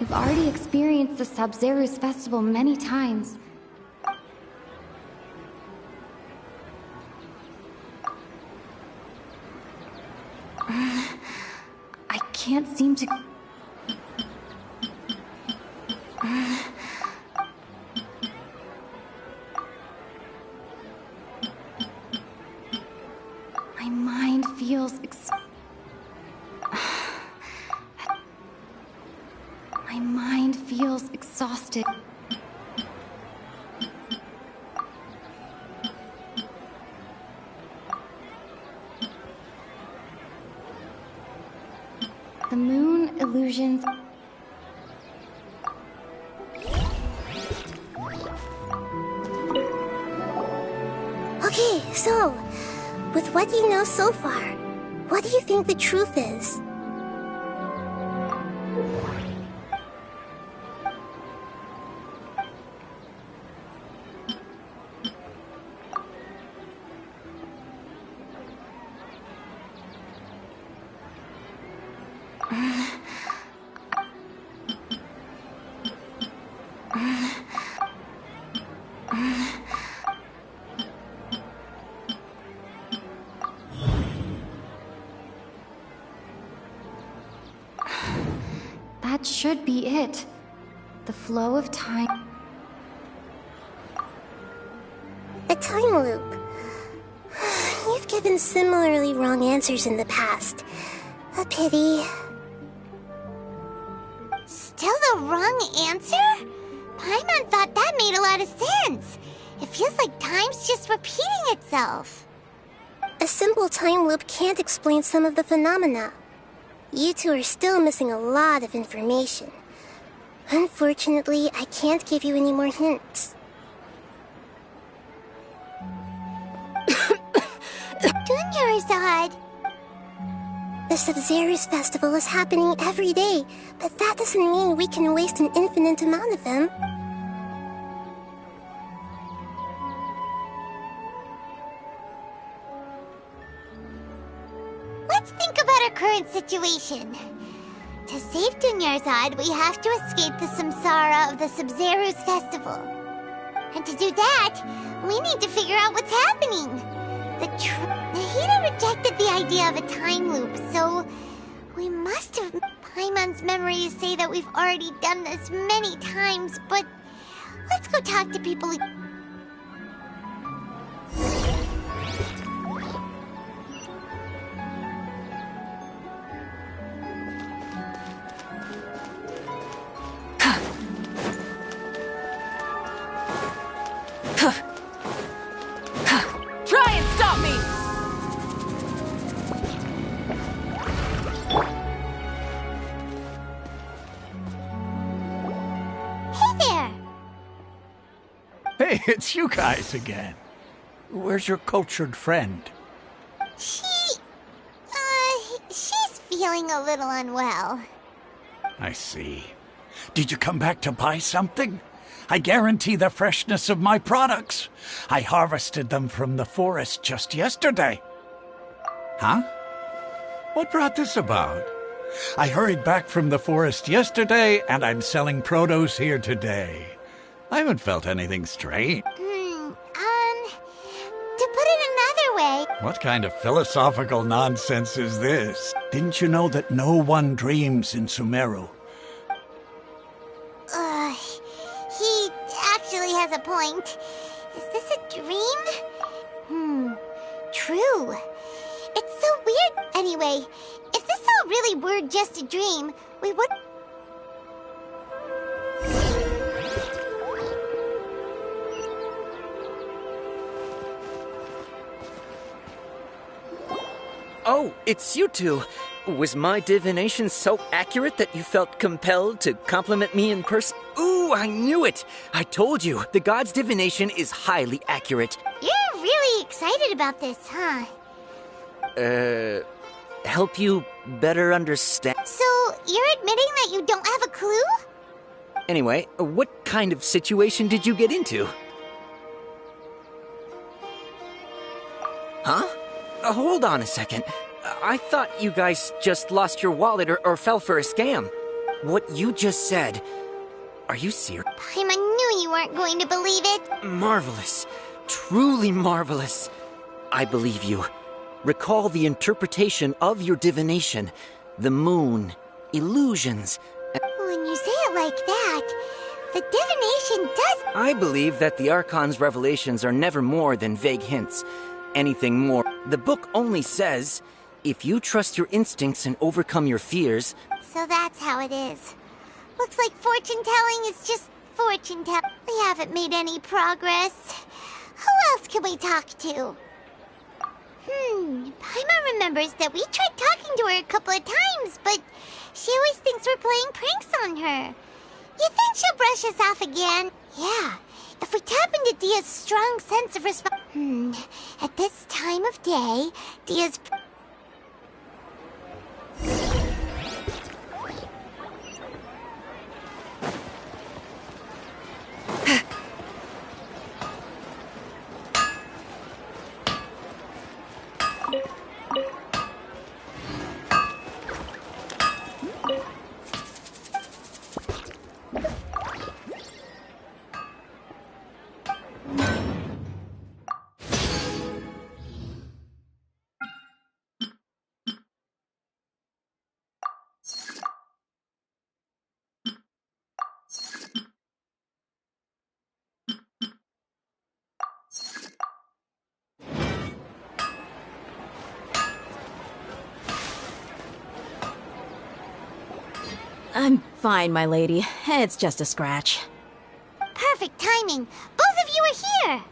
We've already experienced the Sub-Zero's festival many times. I can't seem to... My mind feels My mind feels exhausted. The moon, illusions... Okay, so, with what you know so far, what do you think the truth is? That should be it. The flow of time. A time loop. You've given similarly wrong answers in the past. A pity. Still the wrong answer? Paimon thought that made a lot of sense. It feels like time's just repeating itself. A simple time loop can't explain some of the phenomena. You two are still missing a lot of information. Unfortunately, I can't give you any more hints. Dunyarzad! The Sub-Zero's festival is happening every day, but that doesn't mean we can waste an infinite amount of them. Let's think about our current situation. To save Dunyarzad, we have to escape the samsara of the Sub-Zero's festival. And to do that, we need to figure out what's happening. Nahida rejected the idea of a time loop, so we must have... Paimon's memories say that we've already done this many times, but let's go talk to people. Try and stop me! Hey there! Hey, it's you guys again. Where's your cultured friend? She's feeling a little unwell. I see. Did you come back to buy something? I guarantee the freshness of my products. I harvested them from the forest just yesterday. Huh? What brought this about? I hurried back from the forest yesterday, and I'm selling produce here today. I haven't felt anything strange. To put it another way... What kind of philosophical nonsense is this? Didn't you know that no one dreams in Sumeru? He actually has a point. Is this a dream? True. It's so weird. Anyway, if this all really were just a dream, we would... Oh, it's you two. Was my divination so accurate that you felt compelled to compliment me in person? Ooh, I knew it! I told you, the god's divination is highly accurate. You're really excited about this, huh? Help you better understand? So, you're admitting that you don't have a clue? Anyway, what kind of situation did you get into? Huh? Hold on a second. I thought you guys just lost your wallet or fell for a scam. What you just said... Are you serious? Paimon knew you weren't going to believe it. Marvelous. Truly marvelous. I believe you. Recall the interpretation of your divination. The moon. Illusions. When you say it like that, the divination does... I believe that the Archon's revelations are never more than vague hints. Anything more. The book only says, if you trust your instincts and overcome your fears... So that's how it is. Looks like fortune-telling is just fortune-telling. We haven't made any progress. Who else can we talk to? Paimon remembers that we tried talking to her a couple of times, but she always thinks we're playing pranks on her. You think she'll brush us off again? Yeah. If we tap into Dia's strong sense of at this time of day, Dia's... I'm fine, my lady. It's just a scratch. Perfect timing. Both of you are here.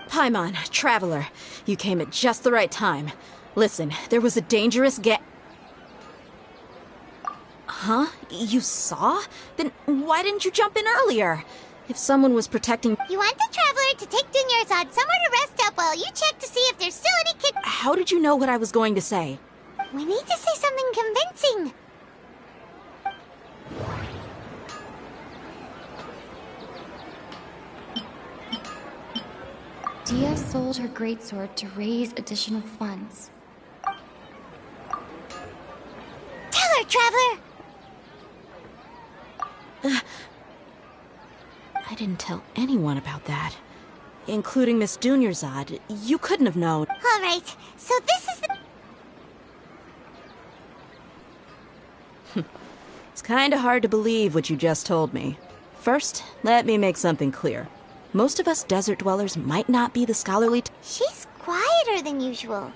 Paimon, Traveler, you came at just the right time. Listen, there was a dangerous Huh? You saw? Then why didn't you jump in earlier? If someone was protecting... You want the Traveler to take Dunyarzad somewhere to rest up while you check to see if there's still any kid... How did you know what I was going to say? We need to say something convincing. Dia sold her greatsword to raise additional funds. Tell her, Traveler! I didn't tell anyone about that. Including Miss Dunyarzad. You couldn't have known. All right, so this is the... It's kinda hard to believe what you just told me. First, let me make something clear. Most of us desert dwellers might not be the scholarly... She's quieter than usual.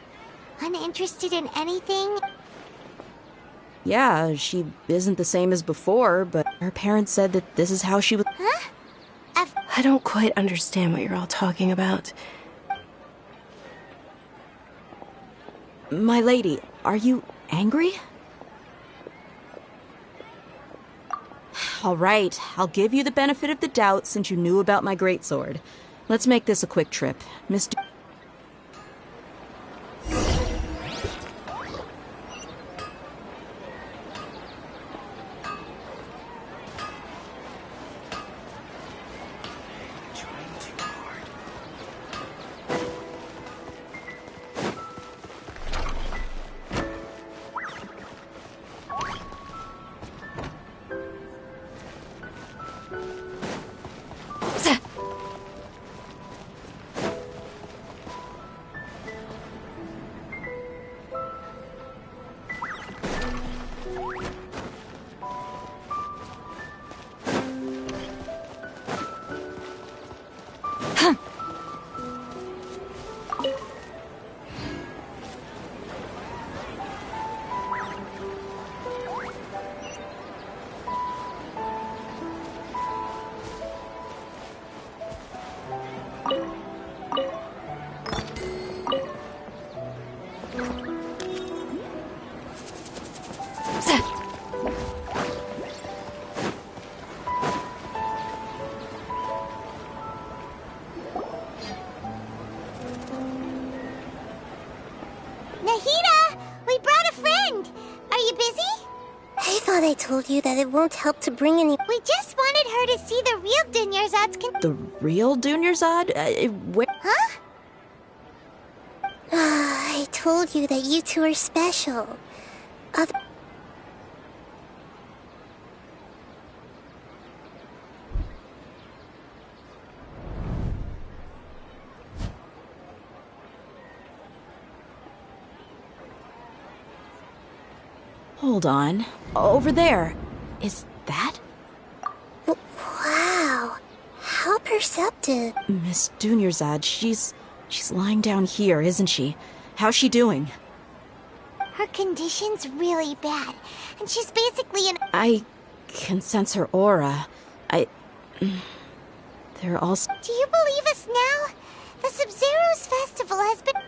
Uninterested in anything. Yeah, she isn't the same as before, but her parents said that this is how she was... Huh? I don't quite understand what you're all talking about. My lady, are you angry? All right, I'll give you the benefit of the doubt since you knew about my greatsword. Let's make this a quick trip. Miss... I told you that it won't help to bring any... We just wanted her to see the real Dunyarzad's The real Dunyarzad? Where... Huh? I told you that you two are special. Hold on. Over there. Is that? Wow. How perceptive. Miss Dunyarzad, she's lying down here, isn't she? How's she doing? Her condition's really bad, and she's basically an... I can sense her aura. They're all... Do you believe us now? The Sub-Zero's festival has been...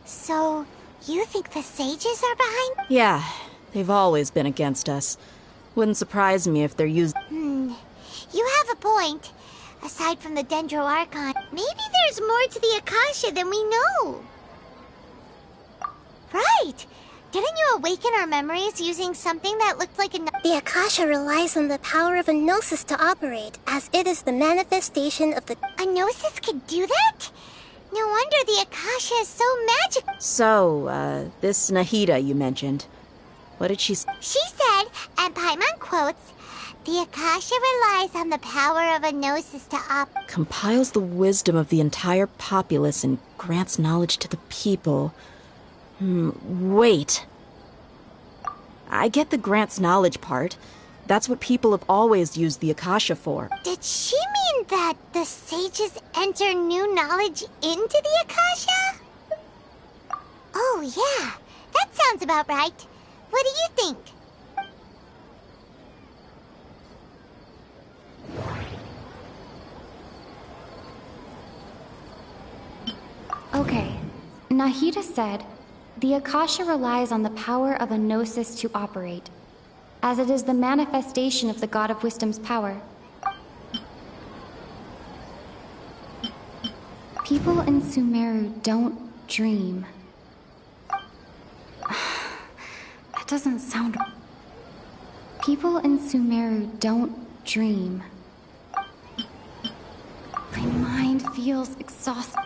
So... You think the sages are behind? Yeah, they've always been against us. Wouldn't surprise me if they're used... You have a point. Aside from the Dendro Archon, maybe there's more to the Akasha than we know. Right! Didn't you awaken our memories using something that looked like a... The Akasha relies on the power of a Gnosis to operate, as it is the manifestation of the... A Gnosis could do that? No wonder the Akasha is so magical. So, this Nahida you mentioned. What did she say? She said, and Paimon quotes, the Akasha relies on the power of a Gnosis to compiles the wisdom of the entire populace and grants knowledge to the people. Wait. I get the grants knowledge part. That's what people have always used the Akasha for. Did she mean that the sages enter new knowledge into the Akasha? Oh, yeah. That sounds about right. What do you think? Okay. Nahida said, The Akasha relies on the power of a gnosis to operate, as it is the manifestation of the God of Wisdom's power. People in Sumeru don't dream. That doesn't sound... People in Sumeru don't dream. My mind feels exhausted.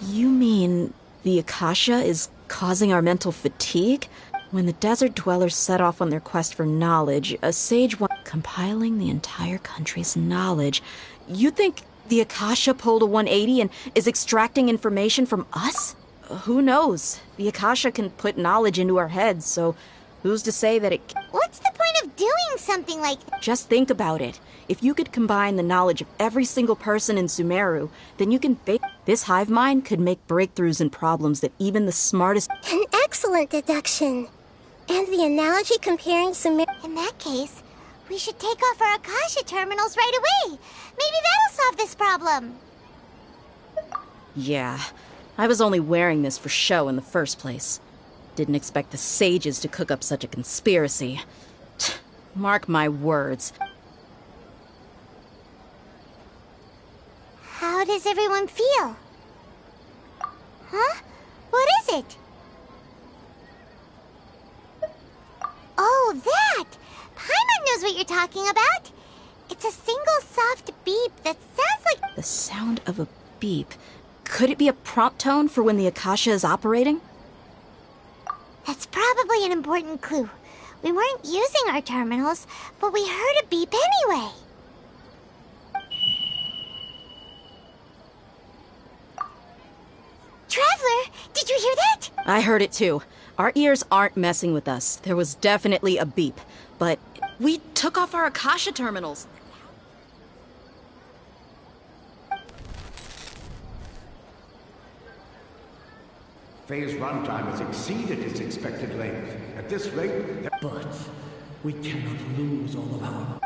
You mean the Akasha is causing our mental fatigue? When the desert dwellers set off on their quest for knowledge, a sage compiling the entire country's knowledge. You think the Akasha pulled a 180 and is extracting information from us? Who knows? The Akasha can put knowledge into our heads, so who's to say that it... What's the point of doing something like that? Just think about it. If you could combine the knowledge of every single person in Sumeru, then you can... This hive mind could make breakthroughs in problems that even the smartest... An excellent deduction. And the analogy comparing Sumeru... In that case, we should take off our Akasha terminals right away. Maybe that'll solve this problem. Yeah, I was only wearing this for show in the first place. Didn't expect the sages to cook up such a conspiracy. Mark my words. How does everyone feel? Huh? What is it? Oh, that! Paimon knows what you're talking about. It's a single soft beep that sounds like... The sound of a beep. Could it be a prompt tone for when the Akasha is operating? That's probably an important clue. We weren't using our terminals, but we heard a beep anyway. Traveler, did you hear that? I heard it too. Our ears aren't messing with us. There was definitely a beep, but we took off our Akasha terminals. Phase runtime has exceeded its expected length. At this rate... But we cannot lose all of our...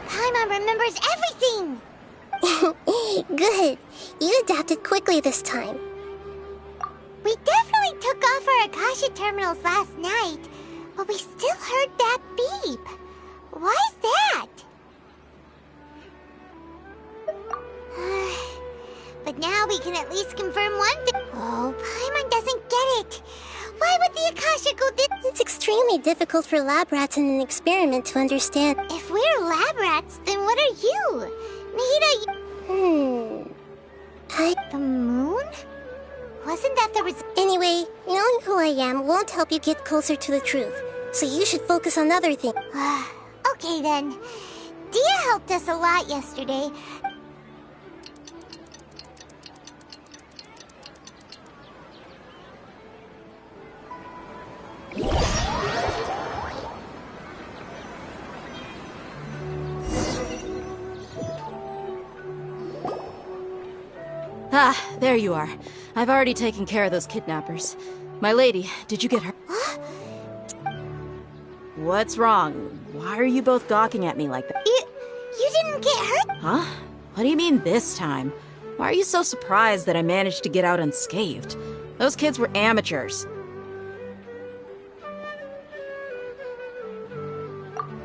Paimon remembers everything! Good. You adapted quickly this time. We definitely took off our Akasha terminals last night, but we still heard that beep. Why is that? But now we can at least confirm one thing. Oh, Paimon doesn't get it. Why would the Akasha go this? It's extremely difficult for lab rats in an experiment to understand. If we're lab rats, then what are you? Nahida, The moon? Wasn't that the Anyway, knowing who I am won't help you get closer to the truth. So you should focus on other things. Okay then. Dia helped us a lot yesterday. Ah, there you are. I've already taken care of those kidnappers. My lady, did you get her? What's wrong? Why are you both gawking at me like that? You didn't get hurt? Huh? What do you mean this time? Why are you so surprised that I managed to get out unscathed? Those kids were amateurs.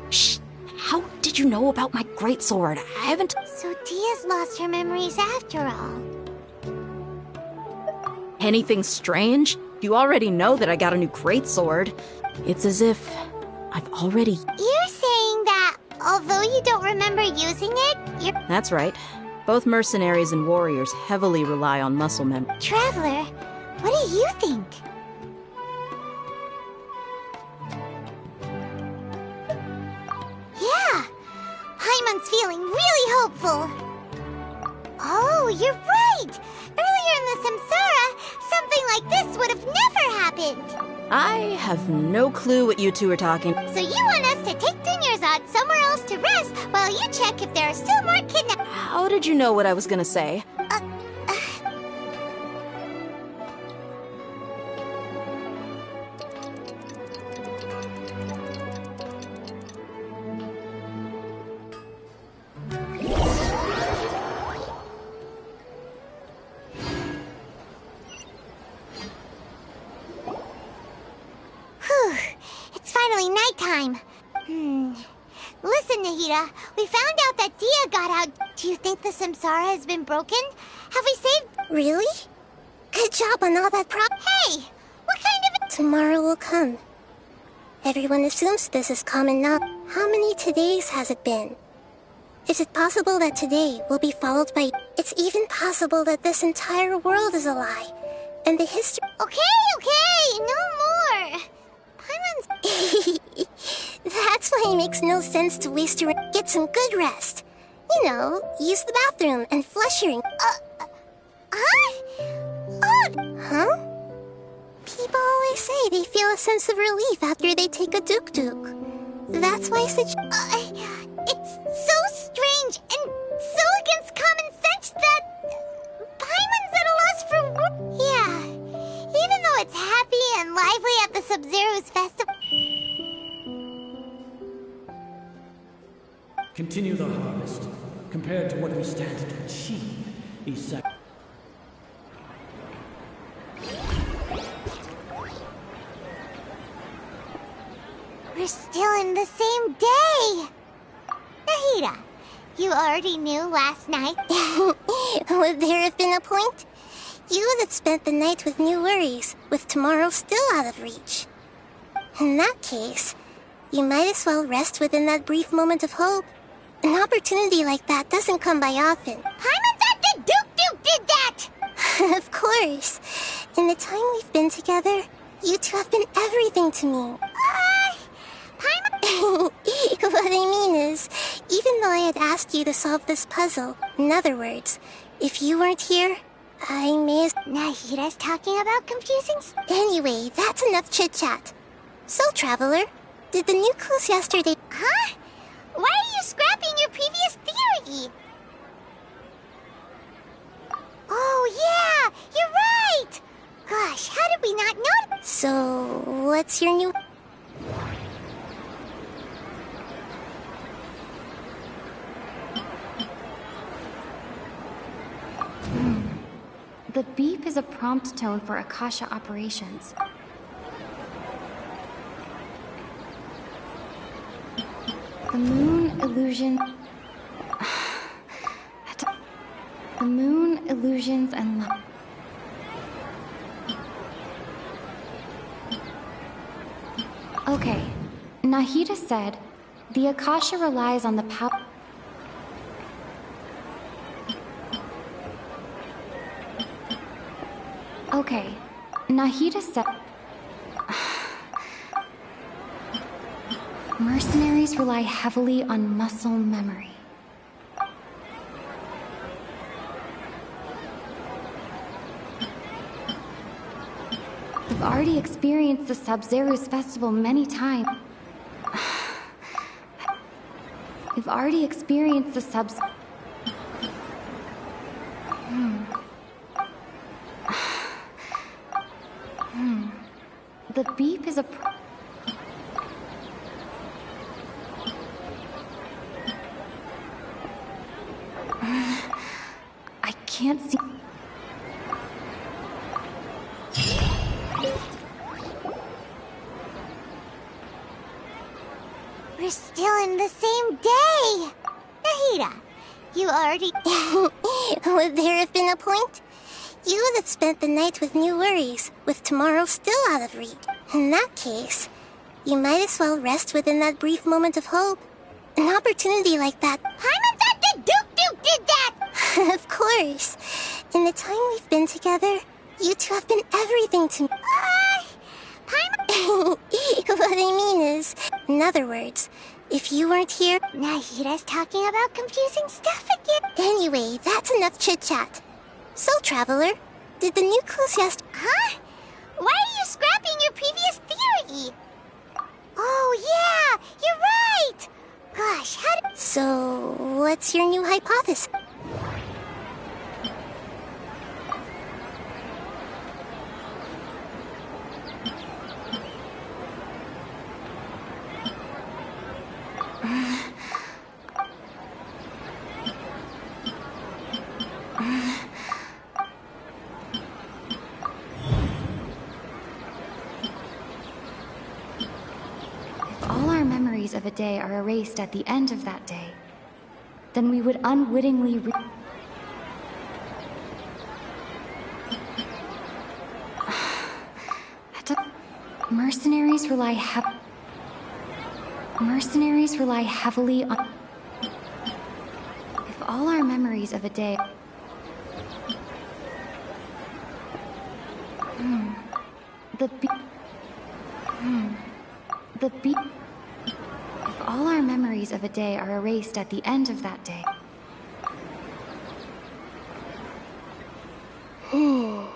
Shh! How did you know about my greatsword? I haven't... So Dia's lost her memories after all. Anything strange? You already know that I got a new greatsword. It's as if I've already... You're saying that although you don't remember using it, you're... That's right. Both mercenaries and warriors heavily rely on muscle memory. Traveler, what do you think? Yeah! Paimon's feeling really hopeful. Oh, you're right! Earlier in the Samsara, something like this would have never happened! I have no clue what you two are talking. So you want us to take Dunyarzad somewhere else to rest while you check if there are still more kidnapped? How did you know what I was gonna say? It's finally nighttime. Listen, Nahida, we found out that Dia got out. Do you think the Samsara has been broken? Have we saved... Really? Good job on all that Hey! What kind of... Tomorrow will come. Everyone assumes this is common now. How many todays has it been? Is it possible that today will be followed by... It's even possible that this entire world is a lie. And the history... Okay, no more! Paimon's... That's why it makes no sense to waste your... Get some good rest. You know, use the bathroom and flush your... Huh? People always say they feel a sense of relief after they take a duk-duk. That's why such... it's so strange and so against common sense that... Paimon's at a loss for... Yeah, even though it's happy and lively at the Sub-Zero's festival... Continue the harvest. Compared to what we stand to achieve, these We're still in the same day! Nahida, you already knew last night? Would there have been a point? You would have spent the night with new worries, with tomorrow still out of reach. In that case, you might as well rest within that brief moment of hope. An opportunity like that doesn't come by often. Paimon's at the Duke did that! Of course. In the time we've been together, you two have been everything to me. Paimon... What I mean is, even though I had asked you to solve this puzzle, in other words, if you weren't here, I may as... Nahida's talking about confusing... Anyway, that's enough chit-chat. So, Traveler, did the new clues yesterday... Huh? Why are you scrapping your previous theory? Oh, yeah! You're right! Gosh, how did we not know? So, what's your new... The beep is a prompt tone for Akasha operations. The moon illusion... The moon illusions and love. Okay, Nahida said, the Akasha relies on the power... Okay, Nahida said... Mercenaries rely heavily on muscle memory. We've already experienced the Sub-Zero's festival many times. We've already experienced the Subs... The beep is a... I can't see... We're still in the same day! Nahida, you already... Would there have been a point? You would have spent the night with new worries, with tomorrow still out of reach. In that case, you might as well rest within that brief moment of hope. An opportunity like that... Paimon's at the Duke did that! Of course. In the time we've been together, you two have been everything to me. Paimon... What I mean is, in other words, if you weren't here... Nahida's talking about confusing stuff again. Anyway, that's enough chit-chat. So, Traveler, did the new clues yesterday... Huh? Why are you scrapping scrapping your previous theory. Oh, yeah, you're right. Gosh, how did... So, what's your new hypothesis? Of a day are erased at the end of that day, then we would unwittingly Mercenaries rely heavily on... If all our memories of a day... If all our memories of a day are erased at the end of that day... Oh!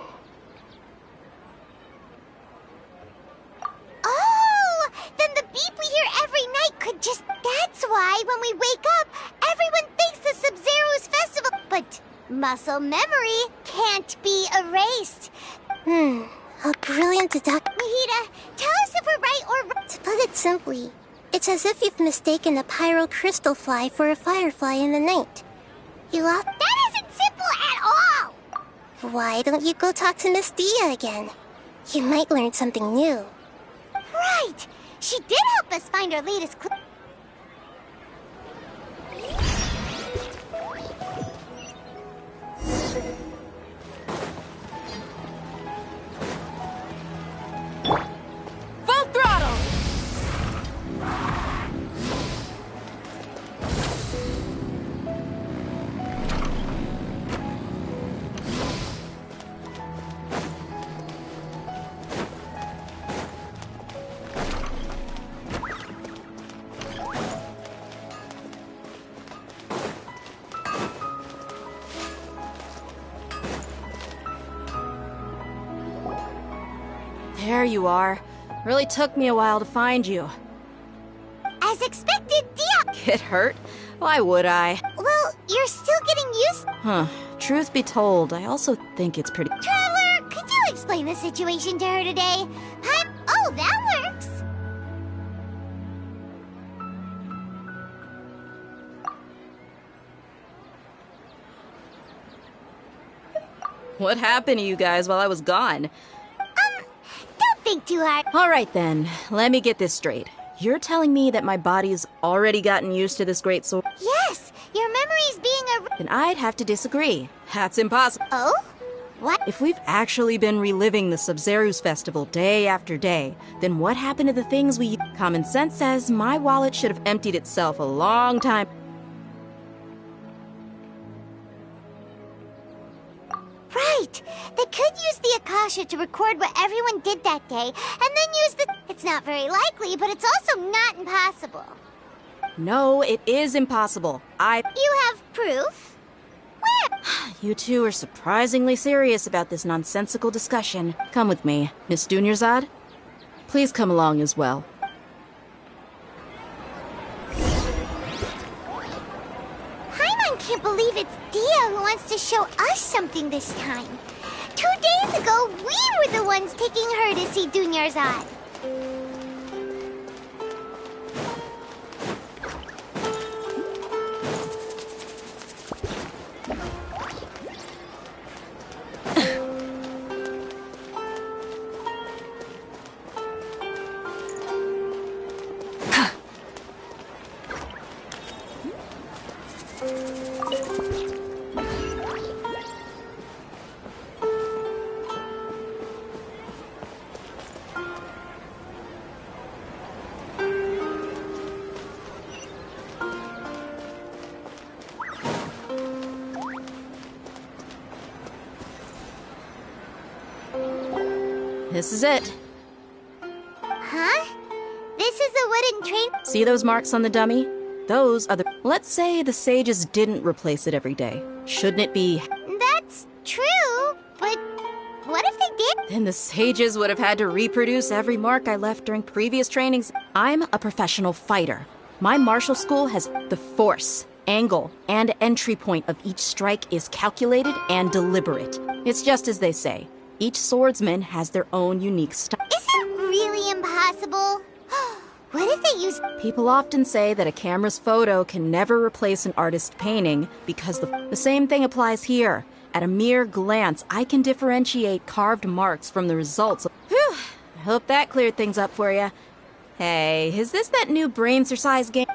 Then the beep we hear every night could just... That's why when we wake up, everyone thinks the Sub-Zero's festival... But muscle memory can't be erased. A brilliant deduction. Mahita, tell us if we're right or wrong. To put it simply, it's as if you've mistaken a pyro-crystal fly for a firefly in the night. You lost... That isn't simple at all! Why don't you go talk to Miss Dia again? You might learn something new. Right! She did help us find our latest clue. Full throttle! There you are. Really took me a while to find you. As expected, Dia... Get hurt? Why would I? Well, you're still getting used... Truth be told, I also think it's pretty... Traveler, could you explain the situation to her today? Oh, that works! What happened to you guys while I was gone? Don't think too hard. Alright then, let me get this straight. You're telling me that my body's already gotten used to this great sword? Yes, your memory's being Then I'd have to disagree. That's impossible. Oh? What? If we've actually been reliving the Sub-Zero's festival day after day, then what happened to the things we... Common sense says my wallet should have emptied itself a long time... Right! They could use the Akasha to record what everyone did that day, and then use the... It's not very likely, but it's also not impossible. No, it is impossible. You have proof? Where? You two are surprisingly serious about this nonsensical discussion. Come with me. Miss Dunyarzad, please come along as well. Paimon can't believe it's Dia who wants to show us something this time. 2 days ago, we were the ones taking her to see Dunyarzad. This is it. Huh? This is a wooden train? See those marks on the dummy? Those are the... Let's say the sages didn't replace it every day. Shouldn't it be... That's true, but what if they did? then the sages would have had to reproduce every mark I left during previous trainings. I'm a professional fighter. My martial school has the force, angle, and entry point of each strike is calculated and deliberate. It's just as they say. Each swordsman has their own unique style. Is it really impossible? What if they use... People often say that a camera's photo can never replace an artist's painting because the same thing applies here. At a mere glance, I can differentiate carved marks from the results. Whew, I hope that cleared things up for you. Hey, is this that new brain-exercise game?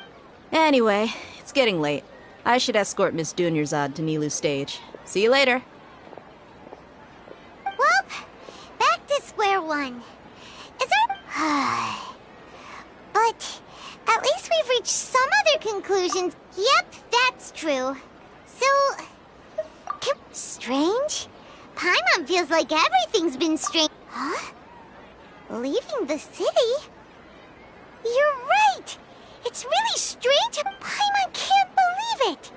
Anyway, it's getting late. I should escort Miss Dunyarzad to Nilu's stage. See you later. Well, back to square one. Is there... But at least we've reached some other conclusions. Yep, that's true. So... Strange? Paimon feels like everything's been strange. Huh? Leaving the city? You're right! It's really strange. Paimon can't believe it.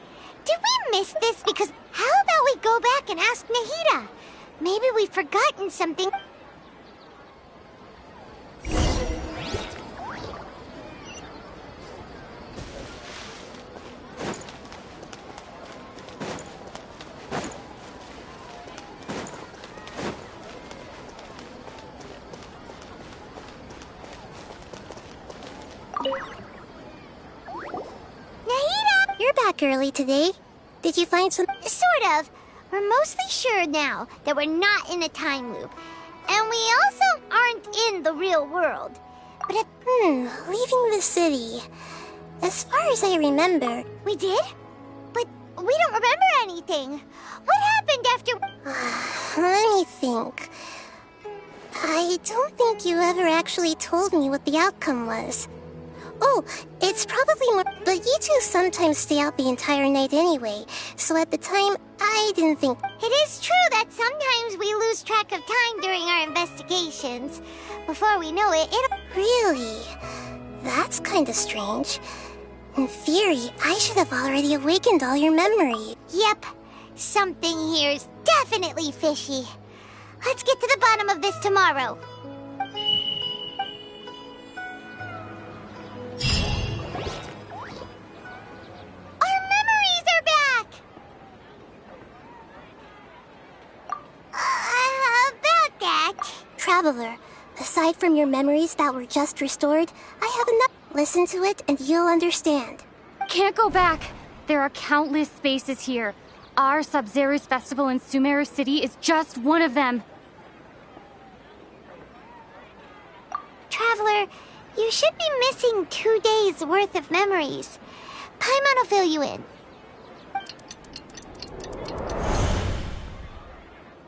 Did we miss this? Because how about we go back and ask Nahida? Maybe we've forgotten something. Nahida! You're back early today. Did you find some... Sort of. We're mostly sure now that we're not in a time loop. And we also aren't in the real world. But leaving the city. As far as I remember... We did? But we don't remember anything. What happened after... Let me think. I don't think you ever actually told me what the outcome was. Oh, it's probably more... But you two sometimes stay out the entire night anyway, so at the time, I didn't think... It is true that sometimes we lose track of time during our investigations. Before we know it, it'll... Really? That's kinda strange. In theory, I should have already awakened all your memories. Yep. Something here's definitely fishy. Let's get to the bottom of this tomorrow. Our memories are back! About that... Traveler, aside from your memories that were just restored, I have enough. Listen to it and you'll understand. Can't go back. There are countless spaces here. Our Sub-Zero's festival in Sumeru City is just one of them. Traveler, you should be missing 2 days' worth of memories. Paimon will fill you in.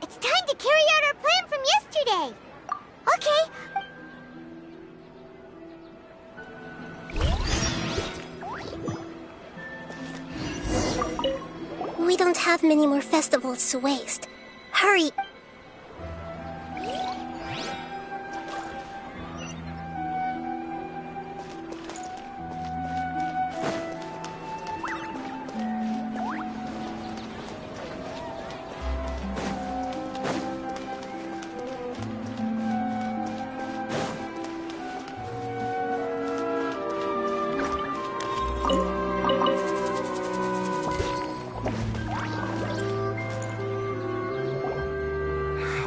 It's time to carry out our plan from yesterday. Okay. We don't have many more festivals to waste. Hurry!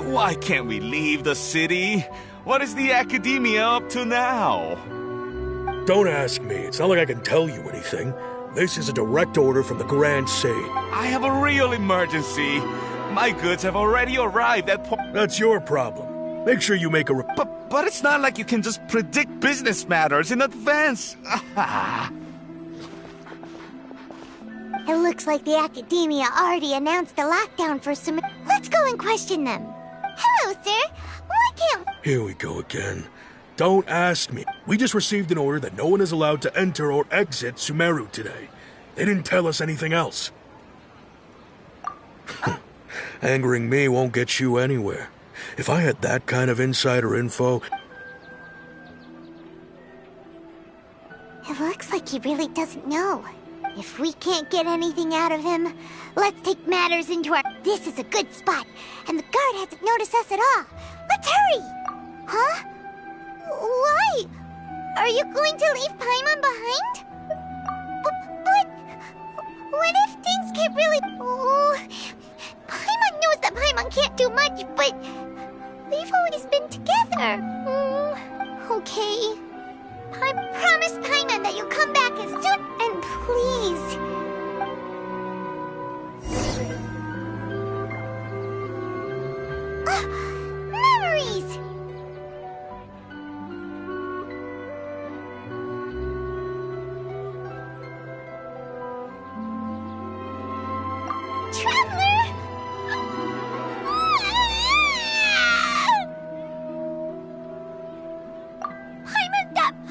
Why can't we leave the city? What is the academia up to now? Don't ask me. It's not like I can tell you anything. This is a direct order from the Grand Sage. I have a real emergency. My goods have already arrived at That's your problem. Make sure you make a... But it's not like you can just predict business matters in advance. It looks like the academia already announced a lockdown for some... Let's go and question them. Hello, sir. Why can't... Here we go again. Don't ask me. We just received an order that no one is allowed to enter or exit Sumeru today. They didn't tell us anything else. Angering me won't get you anywhere. If I had that kind of insider info... It looks like he really doesn't know. If we can't get anything out of him, let's take matters into our... This is a good spot, and the guard hasn't noticed us at all. Let's Let's hurry! Huh? Why? Are you going to leave Paimon behind? But what if things get really... Oh, Paimon knows that Paimon can't do much, but we've always been together. Okay. Promise Paimon that you'll come back as soon... And please... Memories! Traveler!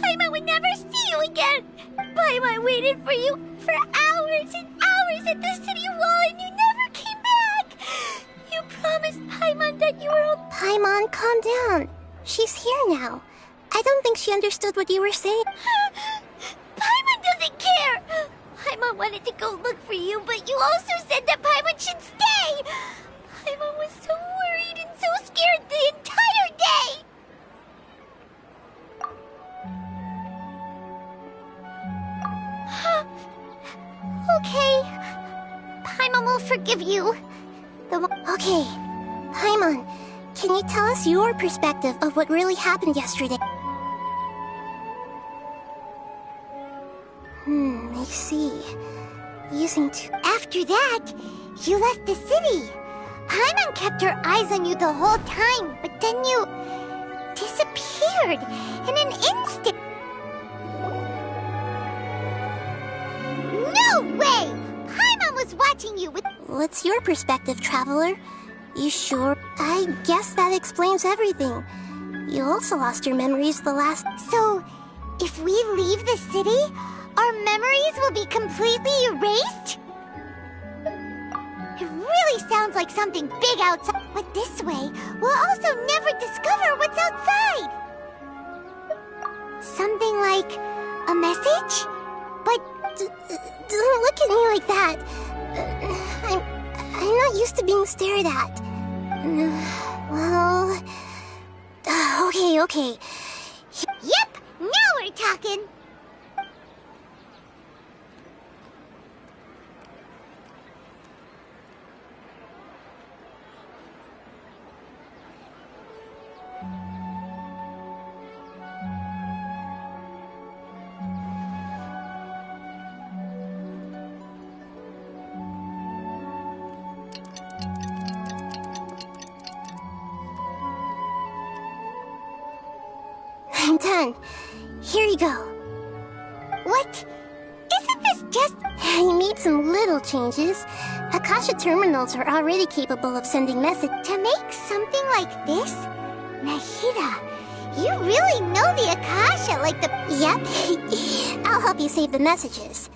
Paimon would never see you again! Paimon waited for you for hours and hours at the city wall and you never came back! You promised Paimon that you were... Paimon, calm down. She's here now. I don't think she understood what you were saying. Paimon doesn't care! Paimon wanted to go look for you, but you also said that Paimon should stay! Paimon was so worried and so scared the entire day! Okay. Paimon will forgive you. Okay. Paimon, can you tell us your perspective of what really happened yesterday? I see. After that, you left the city. Paimon kept her eyes on you the whole time, but then you... disappeared in an instant. No way! Paimon was watching you with... What's your perspective, Traveler? You sure? I guess that explains everything. You also lost your memories the last... So, if we leave the city, our memories will be completely erased? It really sounds like something big outside. But this way, we'll also never discover what's outside. Something like a message? But... Don't look at me like that. I'm not used to being stared at. Well... Okay. Yep, now we're talking. I'm done. Here you go. What? Isn't this just... I made some little changes. Akasha terminals are already capable of sending messages. To make something like this? Nahida, you really know the Akasha like the... Yep. I'll help you save the messages.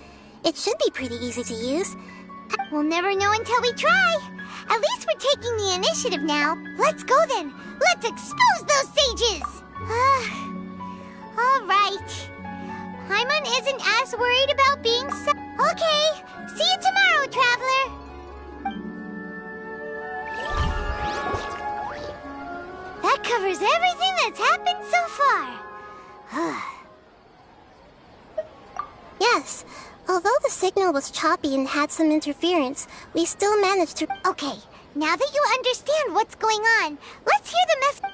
It should be pretty easy to use. We'll never know until we try. At least we're taking the initiative now. Let's go then. Let's expose those sages. All right. Paimon isn't as worried about being Okay. See you tomorrow, Traveler. That covers everything that's happened so far. Yes. Although the signal was choppy and had some interference, we still managed to... Okay. Now that you understand what's going on, let's hear the message.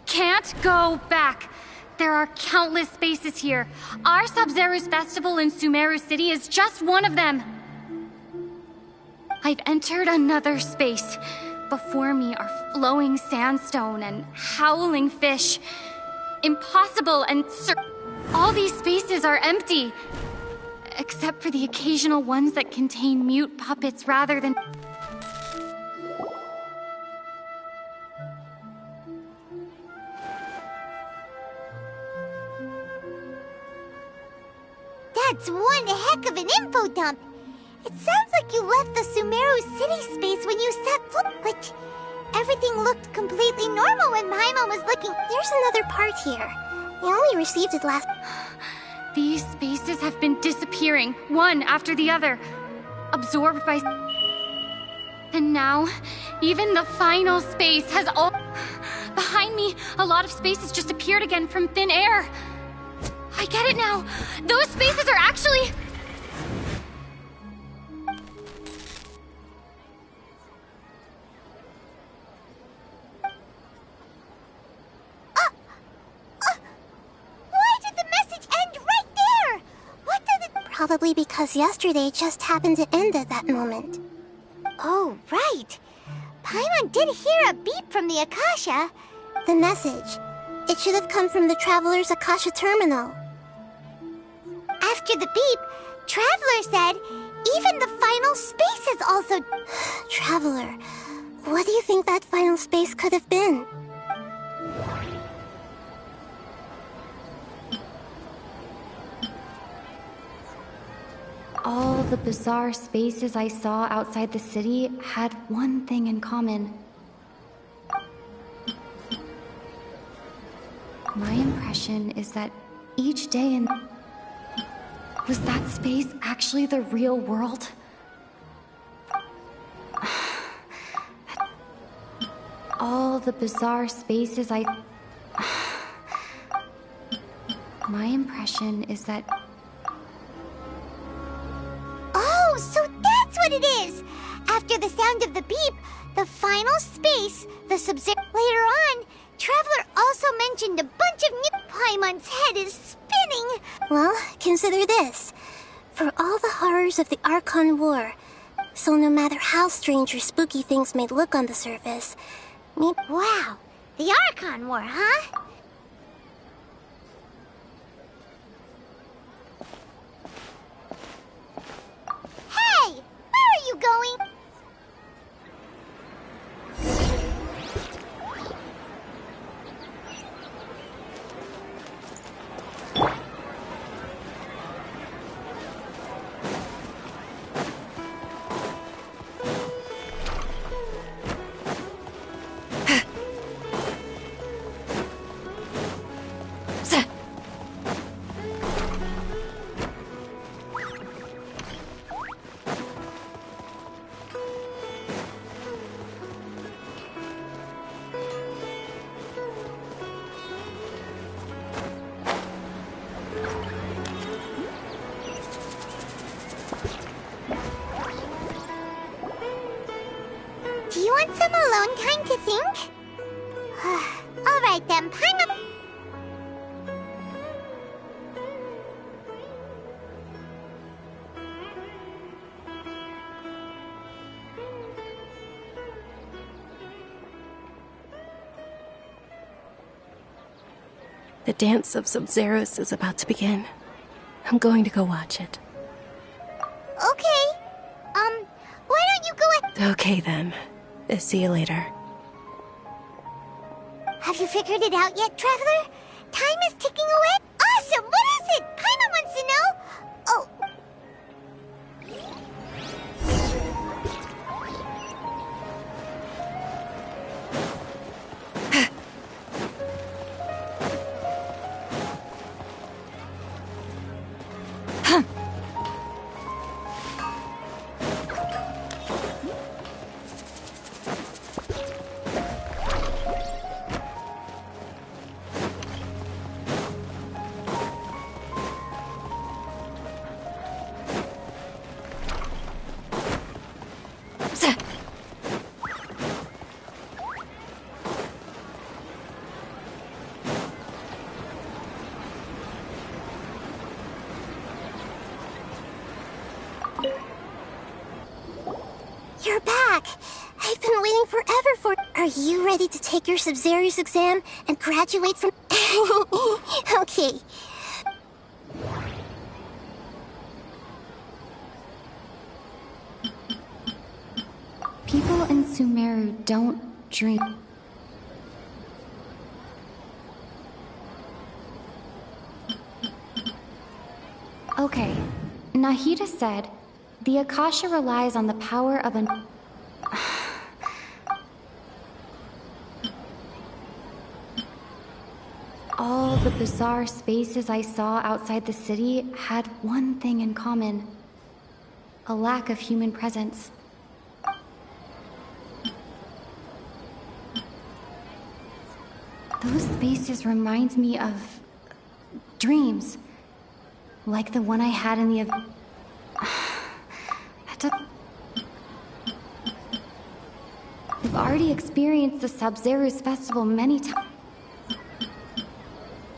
Can't go back. There are countless spaces here. Our Sub-Zero's festival in Sumeru City is just one of them. I've entered another space. Before me are flowing sandstone and howling fish. Impossible and all these spaces are empty. Except for the occasional ones that contain mute puppets rather than... That's one heck of an info dump. It sounds like you left the Sumeru City space when you set foot, but everything looked completely normal when Paimon was looking. There's another part here. We only received it last... These spaces have been disappearing, one after the other, absorbed by... And now, even the final space has all... Behind me, a lot of spaces just appeared again from thin air. I get it now. Those spaces are actually... Why did the message end right there? What did it... Probably because yesterday just happened to end at that moment. Oh, right. Paimon did hear a beep from the Akasha. The message. It should have come from the Traveler's Akasha terminal. After the beep, Traveler said, even the final space is also... Traveler, what do you think that final space could have been? All the bizarre spaces I saw outside the city had one thing in common. My impression is that each day in... Was that space actually the real world? All the bizarre spaces I... My impression is that... Oh, so that's what it is! After the sound of the beep, the final space, the Sub-Zero... Later on, Traveler also mentioned a bunch of new... Paimon's head is spinning! Well, consider this. For all the horrors of the Archon War, so no matter how strange or spooky things may look on the surface, Wow, the Archon War, huh? Hey! Where are you going? Do you want some alone time to think? Alright then, Paimon... The dance of Sub-Zeros is about to begin. I'm going to go watch it. Okay. Why don't you go Okay then. See you later. Have you figured it out yet, Traveler? Time is ticking away. Awesome! What is it? Paimon wants to know. Oh. You're back! I've been waiting forever for... Are you ready to take your Sub-Zero's exam and graduate from... Okay. People in Sumeru don't dream. Okay, Nahida said, the Akasha relies on the power of an... All the bizarre spaces I saw outside the city had one thing in common: a lack of human presence. Those spaces remind me of dreams, like the one I had in the We've already experienced the Sub-Zero's festival many times.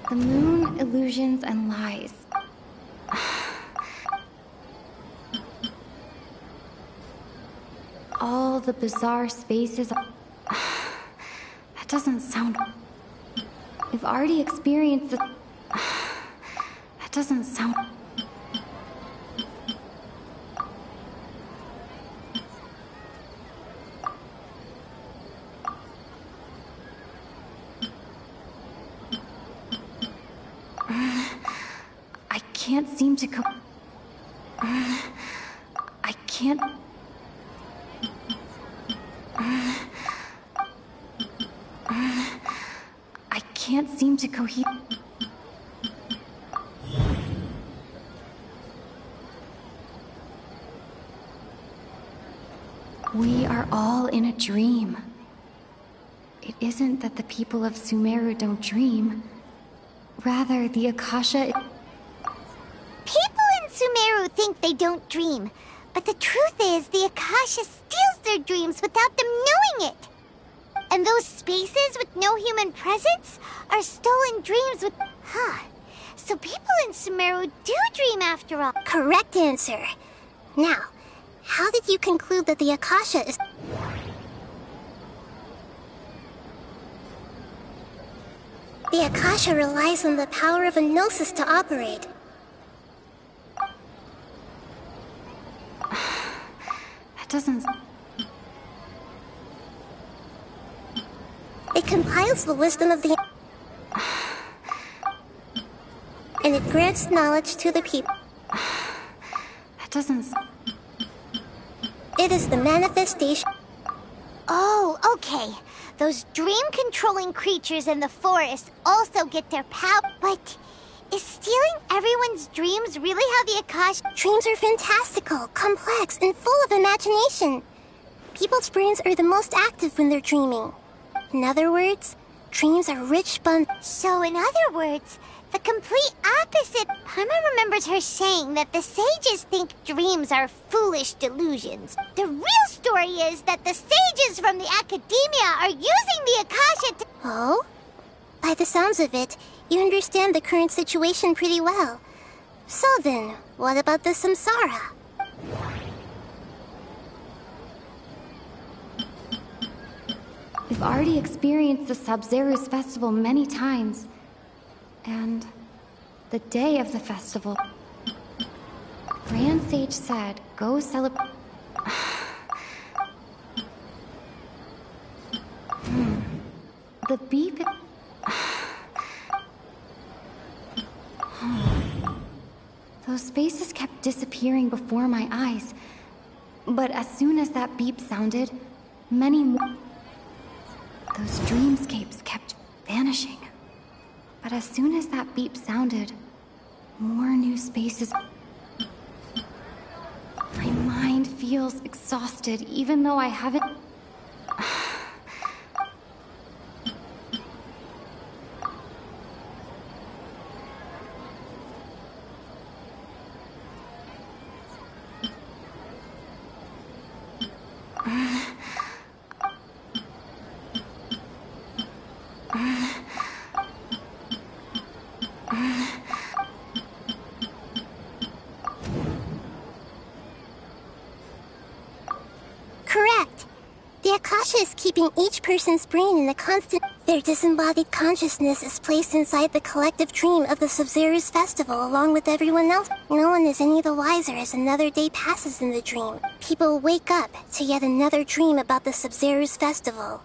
The moon, illusions, and lies. All the bizarre spaces. That doesn't sound. We've already experienced the. That doesn't sound. I can't seem to go. I can't. I can't seem to cohere. We are all in a dream. It isn't that the people of Sumeru don't dream. Rather, the Akasha... People in Sumeru think they don't dream, but the truth is the Akasha steals their dreams without them knowing it. And those spaces with no human presence are stolen dreams with... So people in Sumeru do dream after all. Correct answer. Now, how did you conclude that the Akasha is... The Akasha relies on the power of a gnosis to operate. That doesn't... It compiles the wisdom of the... And it grants knowledge to the people. That doesn't... It is the manifestation... Oh, okay. Those dream-controlling creatures in the forest also get their power. But is stealing everyone's dreams really how the Akasha... Dreams are fantastical, complex, and full of imagination. People's brains are the most active when they're dreaming. In other words, dreams are rich bundles. So in other words, the complete opposite. Paimon remembers her saying that the sages think dreams are foolish delusions. The real story is that the sages from the academia are using the Akasha to... Oh? By the sounds of it, you understand the current situation pretty well. So then, what about the samsara? We've already experienced the Sub-Zero's festival many times. And the day of the festival, Grand Sage said, go celebrate. The beep. Those spaces kept disappearing before my eyes. But as soon as that beep sounded, many more. Those dreamscapes kept vanishing. But as soon as that beep sounded, more new spaces... My mind feels exhausted, even though I haven't... Correct. The Akasha is keeping each person's brain in a constant... Their disembodied consciousness is placed inside the collective dream of the Sub-Zero's festival along with everyone else. No one is any the wiser as another day passes in the dream. People wake up to yet another dream about the Sub-Zero's festival.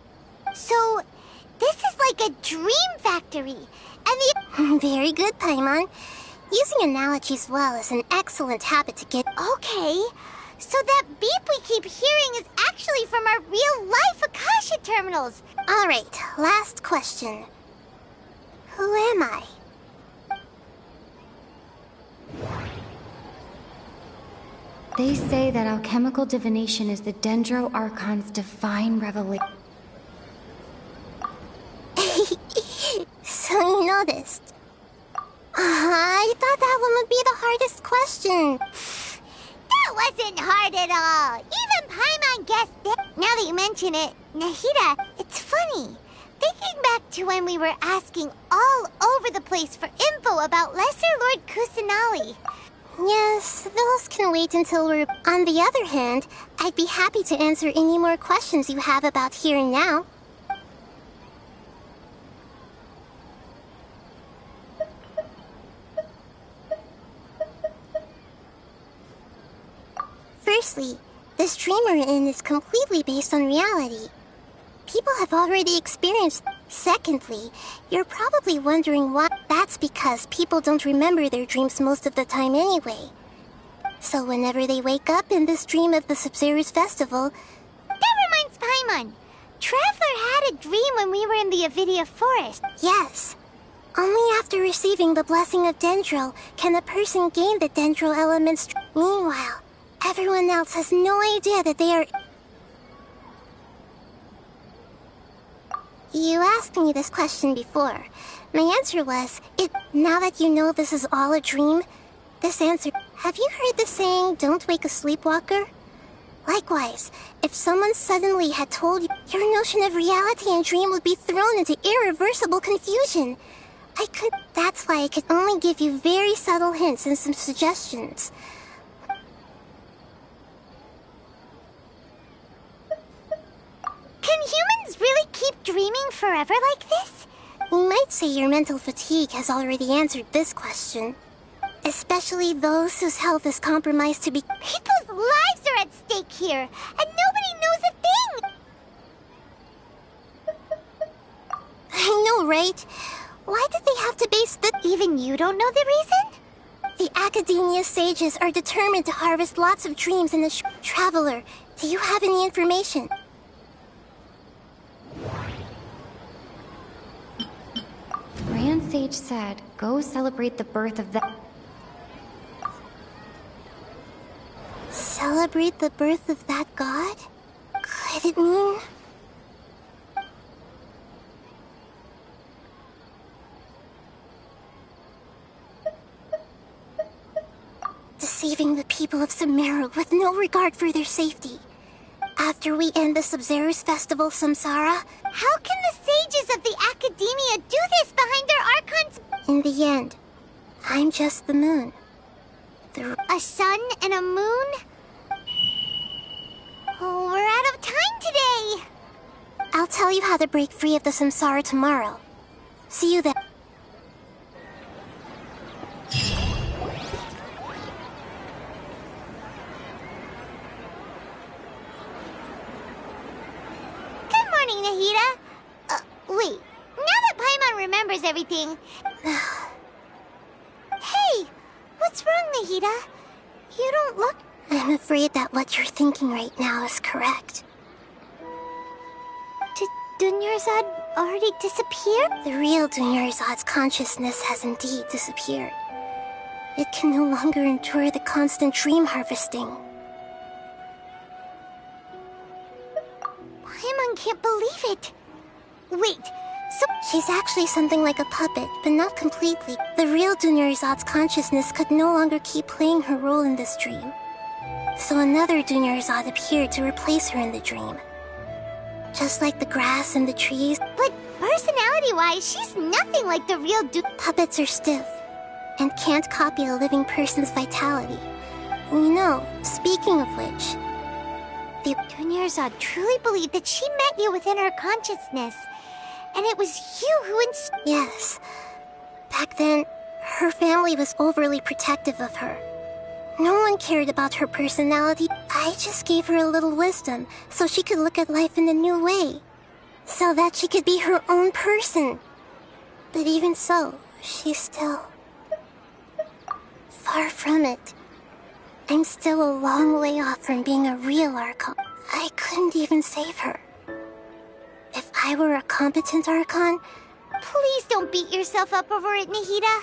So, this is like a dream factory, and the... Very good, Paimon. Using analogies well is an excellent habit to get... Okay, so that beep we keep hearing is actually from our real-life Akasha terminals. Alright, last question. Who am I? They say that alchemical divination is the Dendro Archon's divine revelation. So you noticed. I thought that one would be the hardest question. That wasn't hard at all. Even Paimon guessed it. Now that you mention it, Nahida, it's funny. Thinking back to when we were asking all over the place for info about Lesser Lord Kusanali. Yes, those can wait until we're... On the other hand, I'd be happy to answer any more questions you have about here and now. Firstly, this dream we're in is completely based on reality. People have already experienced. Secondly, you're probably wondering why. That's because people don't remember their dreams most of the time anyway. So whenever they wake up in this dream of the Sub-Zero's festival... That reminds Paimon. Traveler had a dream when we were in the Avidia Forest. Yes. Only after receiving the blessing of Dendro can a person gain the Dendro elements. Meanwhile, everyone else has no idea that they are... You asked me this question before. My answer was, now that you know this is all a dream, this answer... Have you heard the saying, don't wake a sleepwalker? Likewise, if someone suddenly had told you, your notion of reality and dream would be thrown into irreversible confusion. That's why I could only give you very subtle hints and some suggestions. Can humans really keep dreaming forever like this? You might say your mental fatigue has already answered this question. Especially those whose health is compromised to be... People's lives are at stake here, and nobody knows a thing! I know, right? Why did they have to base the... Even you don't know the reason? The Academia sages are determined to harvest lots of dreams in the Traveler, do you have any information? Grand Sage said, go celebrate the birth of the... Celebrate the birth of that god? Could it mean... Deceiving the people of Sumeru with no regard for their safety. After we end the Sub-Zero's festival, Samsara... How can the sages of the Academia do this behind their Archons? In the end, I'm just the moon. A sun and a moon? Oh, we're out of time today! I'll tell you how to break free of the Samsara tomorrow. See you then. Good morning, Nahida. Wait. Now that Paimon remembers everything... Hey! What's wrong, Nahida? You don't look... I'm afraid that what you're thinking right now is correct. Did Dunyarzad already disappear? The real Dunyarzad's consciousness has indeed disappeared. It can no longer endure the constant dream harvesting. Paimon can't believe it. Wait, so... She's actually something like a puppet, but not completely. The real Dunyarzad's consciousness could no longer keep playing her role in this dream. So another Dunyarzad appeared to replace her in the dream. Just like the grass and the trees. But personality-wise, she's nothing like the real Puppets are stiff, and can't copy a living person's vitality. You know, speaking of which... The Dunyarzad truly believed that she met you within her consciousness. And it was you who Yes. Back then, her family was overly protective of her. No one cared about her personality. I just gave her a little wisdom so she could look at life in a new way. So that she could be her own person. But even so, she's still... far from it. I'm still a long way off from being a real Archon. I couldn't even save her. If I were a competent Archon... Please don't beat yourself up over it, Nahida.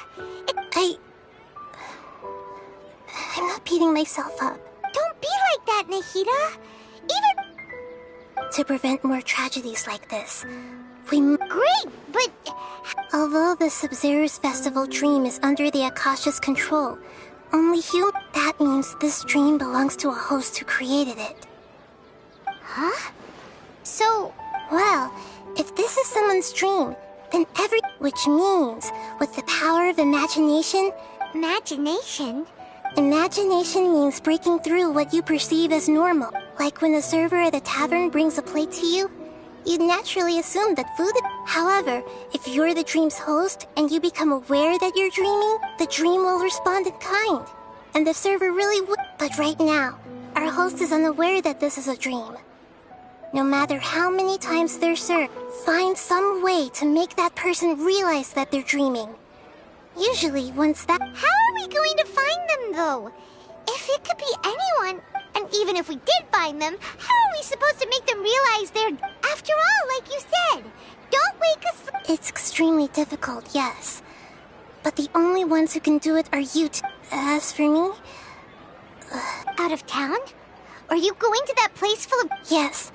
I'm not beating myself up. Don't like that, Nahida. Even to prevent more tragedies like this, we great, but although the Sub-Zero's festival dream is under the Akasha's control, only that means this dream belongs to a host who created it. Huh? So, well, if this is someone's dream, then which means, with the power of imagination... Imagination? Imagination means breaking through what you perceive as normal. Like when the server at the tavern brings a plate to you, you'd naturally assume that food... However, if you're the dream's host and you become aware that you're dreaming, the dream will respond in kind. And the server really would... But right now, our host is unaware that this is a dream. No matter how many times they're served, find some way to make that person realize that they're dreaming. Usually, once that... How are we going to find them, though? If it could be anyone, and even if we did find them, how are we supposed to make them realize they're... After all, like you said, don't wake us... It's extremely difficult, yes. But the only ones who can do it are you two. As for me... Out of town? Are you going to that place full of... Yes.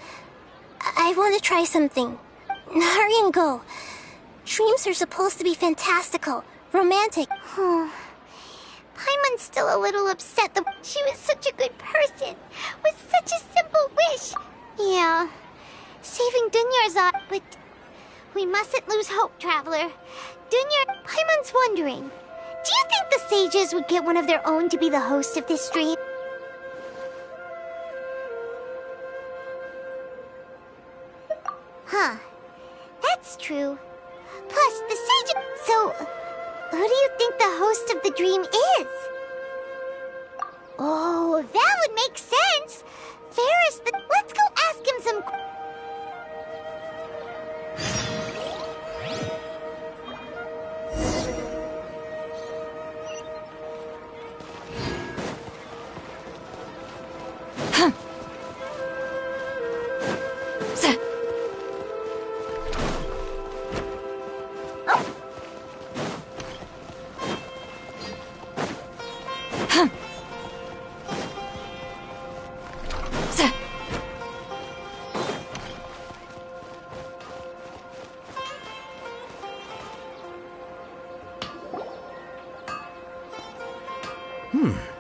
I want to try something. Hurry and go. Dreams are supposed to be fantastical, romantic. Paimon's still a little upset that she was such a good person, with such a simple wish. Yeah, saving Dunyarzad, but we mustn't lose hope, Traveler. Paimon's wondering, do you think the sages would get one of their own to be the host of this dream? Huh, that's true. Plus, the sage... So, who do you think the host of the dream is? Oh, that would make sense. Ferris, let's go ask him some...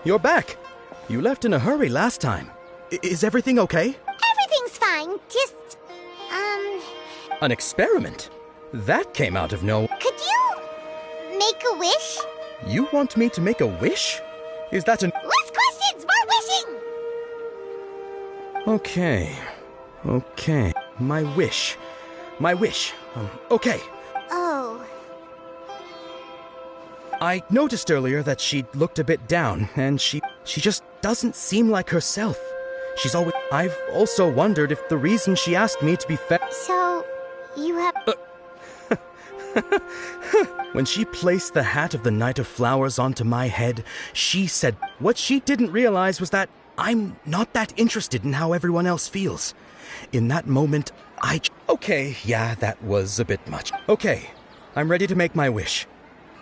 You're back. You left in a hurry last time. Is everything okay? Everything's fine, just... An experiment? That came out of nowhere. Could you... make a wish? You want me to make a wish? Is that an... Less questions! More wishing! Okay. My wish. Okay. Oh. I noticed earlier that she looked a bit down, and she just doesn't seem like herself. She's always... I've also wondered if the reason she asked me to be So, you have... When she placed the hat of the Knight of Flowers onto my head, she said... What she didn't realize was that I'm not that interested in how everyone else feels. In that moment, Okay, yeah, that was a bit much. Okay, I'm ready to make my wish.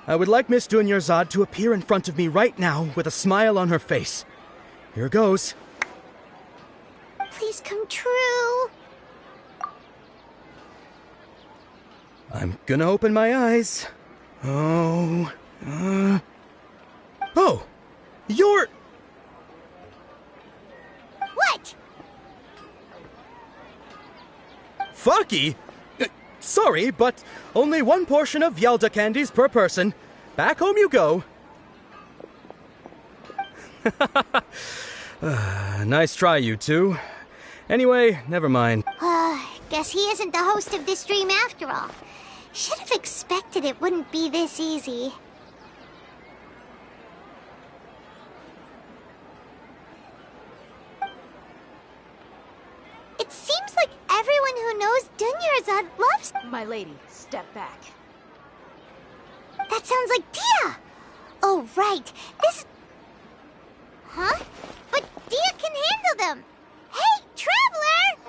I would like Miss Dunyarzad to appear in front of me right now with a smile on her face. Here goes. Please come true. I'm gonna open my eyes. Oh, you're... What? Faki? Sorry, but only one portion of Yalda candies per person. Back home you go. Nice try, you two. Anyway, never mind. Guess he isn't the host of this dream after all. Should have expected it wouldn't be this easy. It seems like everyone who knows Dunyarzad loves... My lady, step back. That sounds like Dia! Oh, right. This... Huh? But Dia can handle them! Hey, Traveler!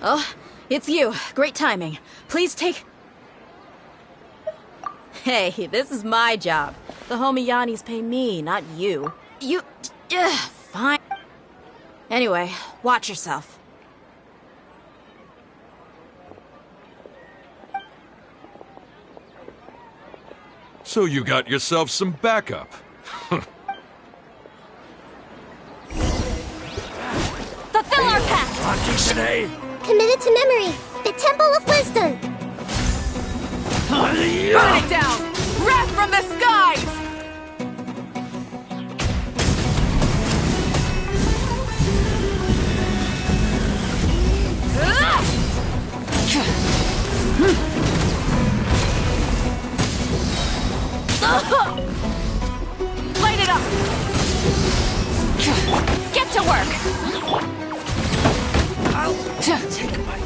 Oh, it's you. Great timing. Please take... Hey, this is my job. The homie Yannis pay me, not you. You... fine. Anyway, watch yourself. So you got yourself some backup. Fulfill our pact! Lucky today. Committed to memory. The Temple of Wisdom. Burn it down! Wrath from the skies! Light it up! Get to work! I'll take my...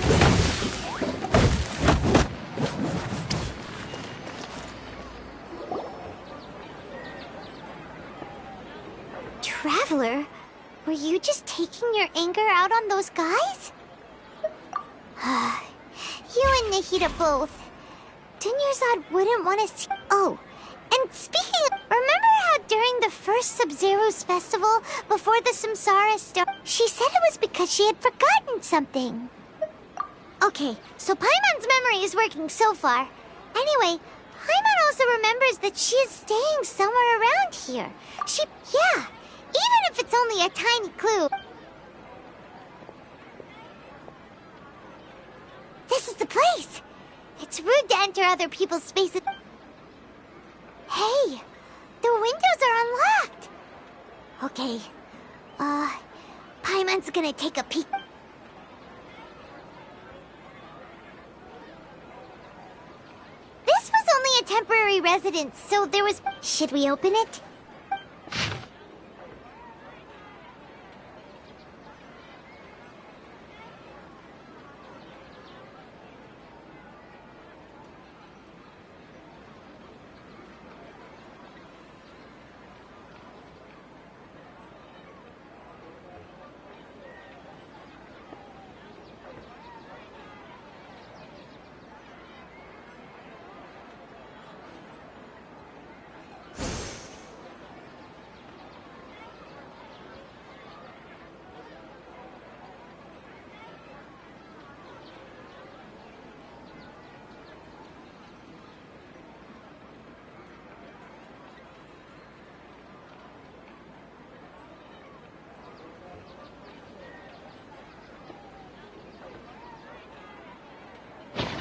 Traveler, were you just taking your anger out on those guys? You and Nahida both. Dunyarzad wouldn't want to see... Oh, and speaking of... Remember how during the first Sub-Zero's festival, before the Samsara started, she said it was because she had forgotten something? Okay, so Paimon's memory is working so far. Anyway, Paimon also remembers that she is staying somewhere around here. Yeah, even if it's only a tiny clue. This is the place! It's rude to enter other people's spaces. Hey! The windows are unlocked! Okay. Paimon's gonna take a peek. This was only a temporary residence, so there was... Should we open it?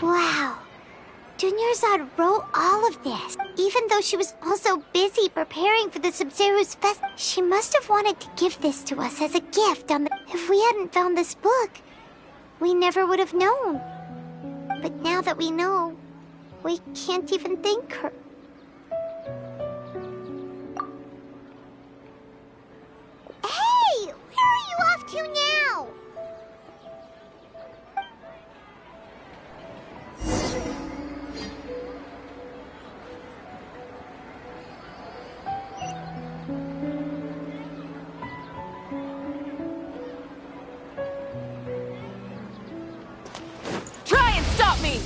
Wow. Dunyarzad wrote all of this, even though she was also busy preparing for the Sub-Zero's fest. She must have wanted to give this to us as a gift on the... If we hadn't found this book, we never would have known. But now that we know, we can't even thank her. Hey! Where are you off to now? Try and stop me!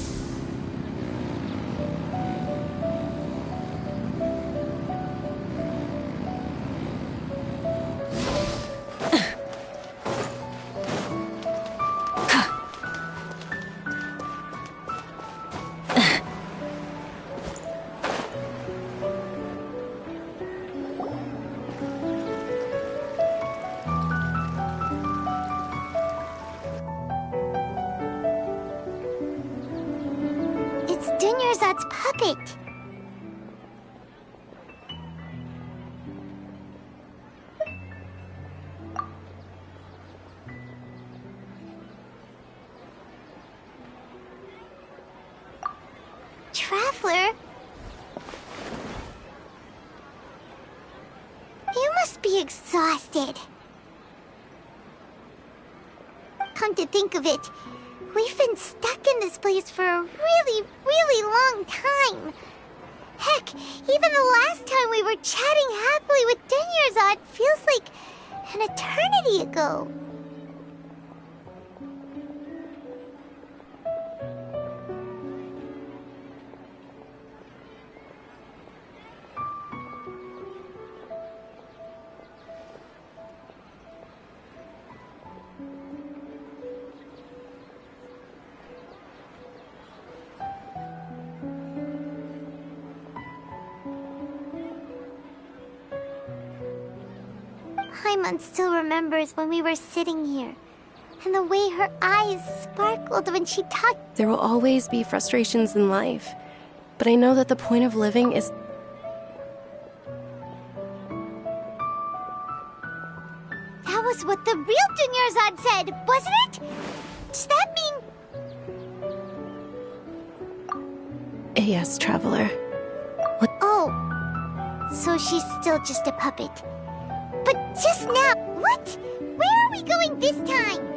It's Dunyarzad's puppet. Traveler? You must be exhausted. Come to think of it, we've been stuck in this place for a really, really long time. Heck, even the last time we were chatting happily with Dunyarzad feels like an eternity ago. Paimon still remembers when we were sitting here, and the way her eyes sparkled when she talked. There will always be frustrations in life, but I know that the point of living is... That was what the real Dunyarzad said, wasn't it? Does that mean... Yes, Traveler. What? Oh, so she's still just a puppet. But just now, what? Where are we going this time?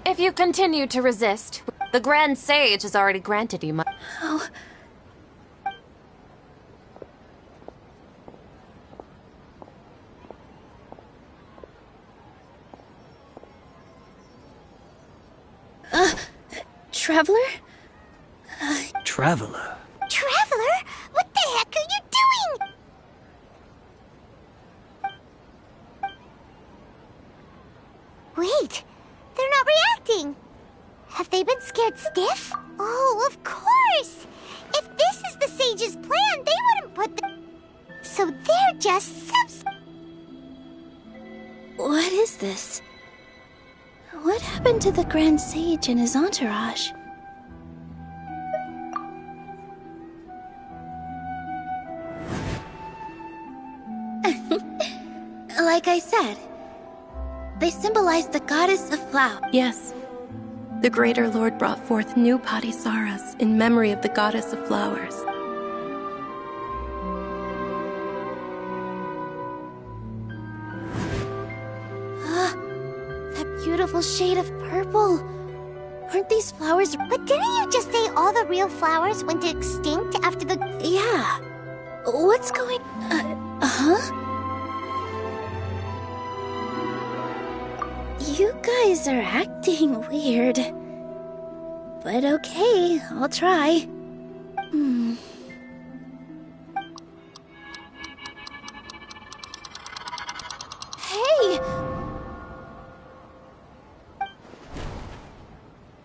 If you continue to resist, the Grand Sage has already granted you my... Oh. Traveler? Traveler? Traveler? What the heck are you doing? Wait, they're not reacting. Have they been scared stiff? Oh, of course! If this is the Sage's plan, they wouldn't put the... So they're just subs... What is this? What happened to the Grand Sage and his entourage? Like I said, they symbolize the goddess of flowers. Yes. The Greater Lord brought forth new Padisaras in memory of the goddess of flowers. That beautiful shade of purple. Aren't these flowers... But didn't you just say all the real flowers went extinct after the... Yeah. What's going... huh? You guys are acting weird. But okay, I'll try. Hey!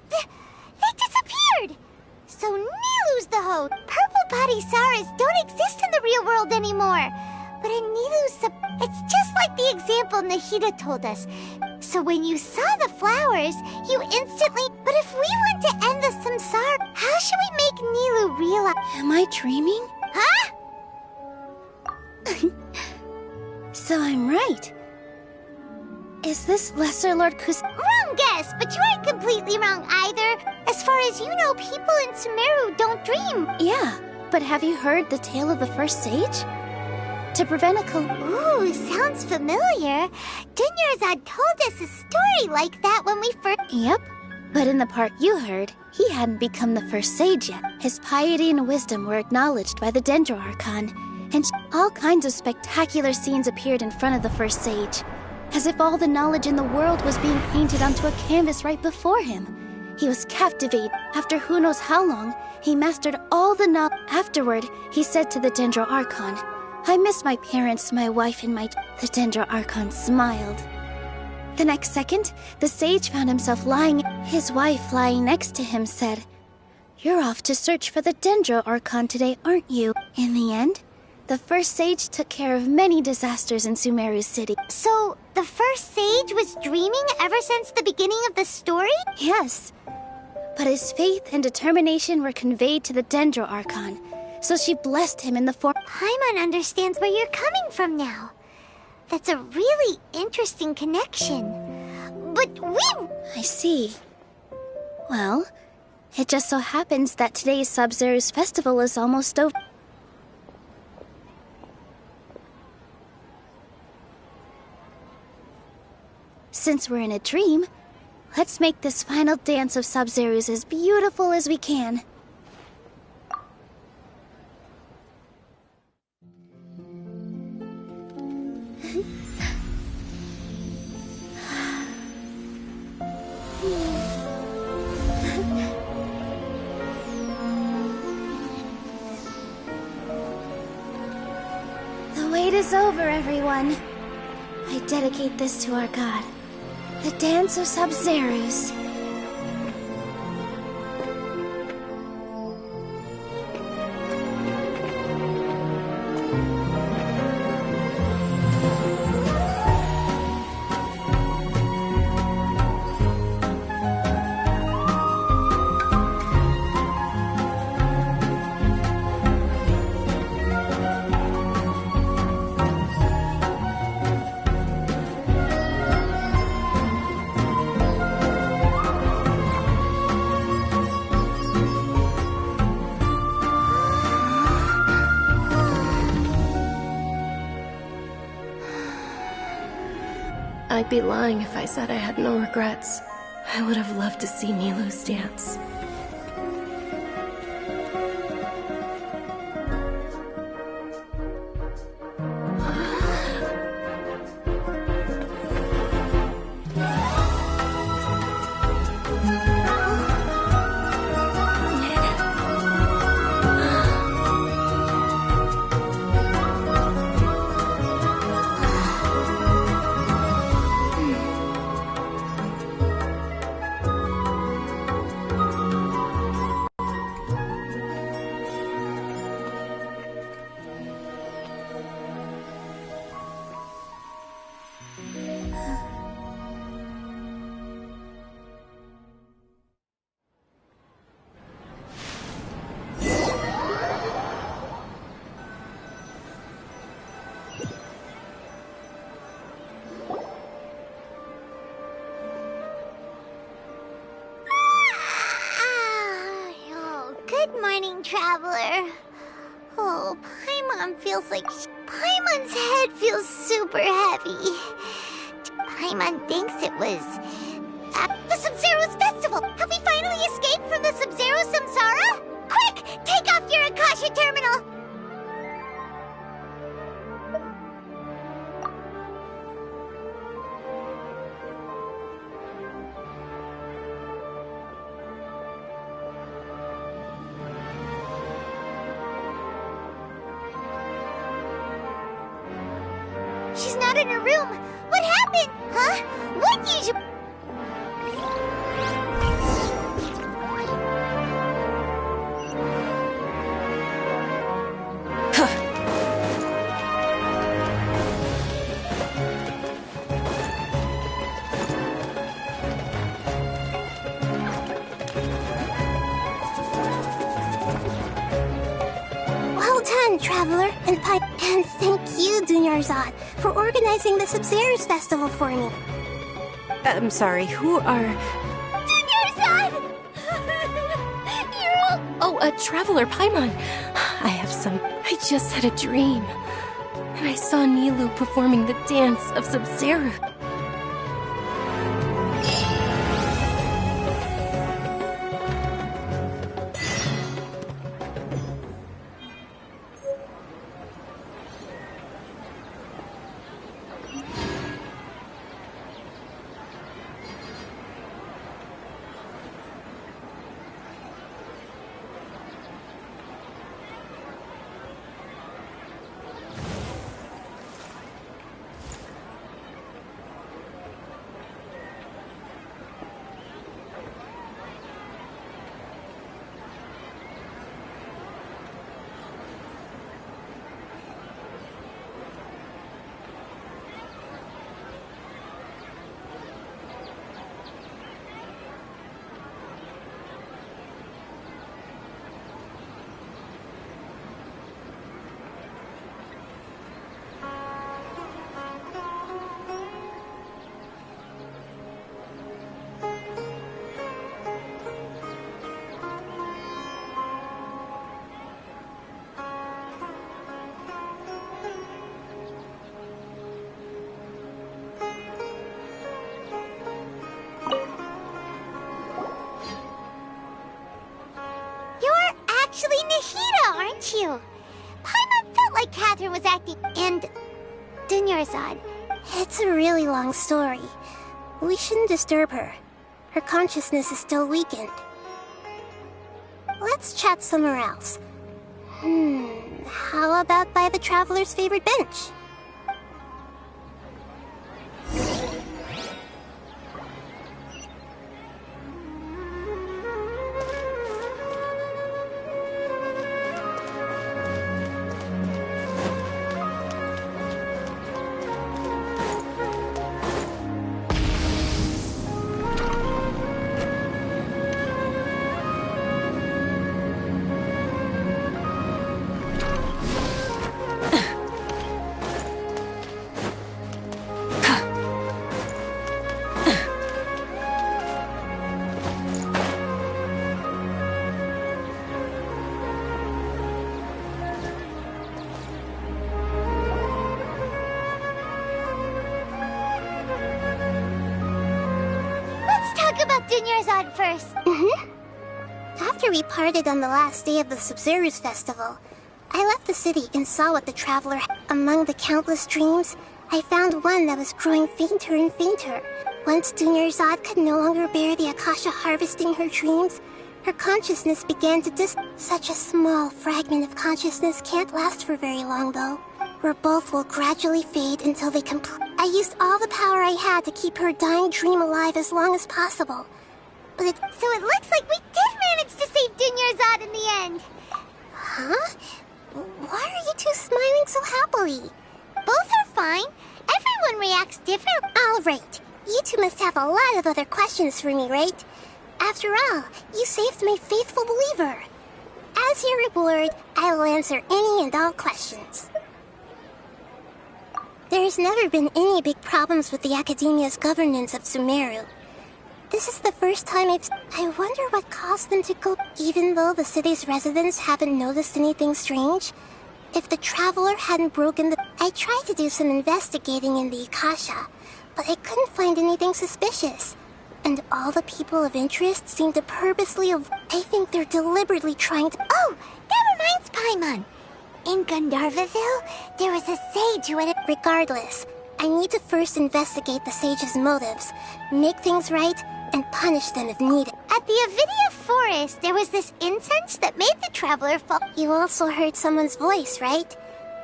They disappeared! So Nilu's the host. Purple Padisaras don't exist in the real world anymore. But in Nilu's... It's just like the example Nahida told us. So when you saw the flowers, you instantly... But if we want to end the samsara, how should we make Nilu realize... Am I dreaming? Huh? So I'm right. Is this Lesser Lord Kus... Wrong guess, but you aren't completely wrong either. As far as you know, people in Sumeru don't dream. Yeah, but have you heard the tale of the first sage? To prevent a Ooh, sounds familiar. Dunyarzad told us a story like that when we first... Yep, but in the part you heard, he hadn't become the first sage yet. His piety and wisdom were acknowledged by the Dendro Archon, and all kinds of spectacular scenes appeared in front of the first sage, as if all the knowledge in the world was being painted onto a canvas right before him. He was captivated. After who knows how long, he mastered all the knowledge. Afterward, he said to the Dendro Archon, I miss my parents, my wife, and my... The Dendro Archon smiled. The next second, the sage found himself lying... His wife, lying next to him, said, You're off to search for the Dendro Archon today, aren't you? In the end, the first sage took care of many disasters in Sumeru City. So, the first sage was dreaming ever since the beginning of the story? Yes. But his faith and determination were conveyed to the Dendro Archon, so she blessed him in the form... Paimon understands where you're coming from now. That's a really interesting connection. But I see. Well, it just so happens that today's Sub-Zero's festival is almost over. Since we're in a dream, let's make this final dance of Sub-Zero's as beautiful as we can. fight is over, everyone. I dedicate this to our god, the Dance of Sub-Zerus. I'd be lying if I said I had no regrets. I would have loved to see Nilou's dance. Good morning, traveler. Oh, Paimon feels like... Paimon's head feels super heavy. Paimon thinks it was... at the Sub-Zero's festival. Have we finally escaped from the Sub-Zero Samsara? Quick! Take off your Akasha terminal! She's not in her room. What happened? Huh? What usually... Well done, Traveler, and thank you, Dunyarzad, for organizing the Sub-Zero's festival for me. I'm sorry, who are... Dunyarzad! You're all... Oh, Traveler Paimon. I just had a dream. And I saw Nilou performing the dance of Sub-Zero. You. Paimon felt like Catherine was acting, and Dunyarzad. It's a really long story. We shouldn't disturb her. Her consciousness is still weakened. Let's chat somewhere else. How about by the Traveler's favorite bench? about Dunyarzad first. After we parted on the last day of the Sub-Zero's festival, I left the city and saw what the traveler had. Among the countless dreams, I found one that was growing fainter and fainter. Once Dunyarzad could no longer bear the Akasha harvesting her dreams, her consciousness began to Such a small fragment of consciousness can't last for very long, though. Where both will gradually fade until they I used all the power I had to keep her dying dream alive as long as possible. So it looks like we did manage to save Dunyarzad in the end. Huh? Why are you two smiling so happily? Both are fine. Everyone reacts differently. All right. You two must have a lot of other questions for me, right? After all, you saved my faithful believer. As your reward, I will answer any and all questions. There's never been any big problems with the Academia's governance of Sumeru. This is the first time I wonder what caused them to go. Even though the city's residents haven't noticed anything strange, if the traveler hadn't broken I tried to do some investigating in the Akasha, but I couldn't find anything suspicious. And all the people of interest seem to purposely I think they're deliberately trying to— Oh, that reminds Paimon. In Gandharvaville, there was a sage who had— Regardless, I need to first investigate the sage's motives, make things right, and punish them if needed. At the Avidia Forest, there was this incense that made the traveler fall. You also heard someone's voice, right?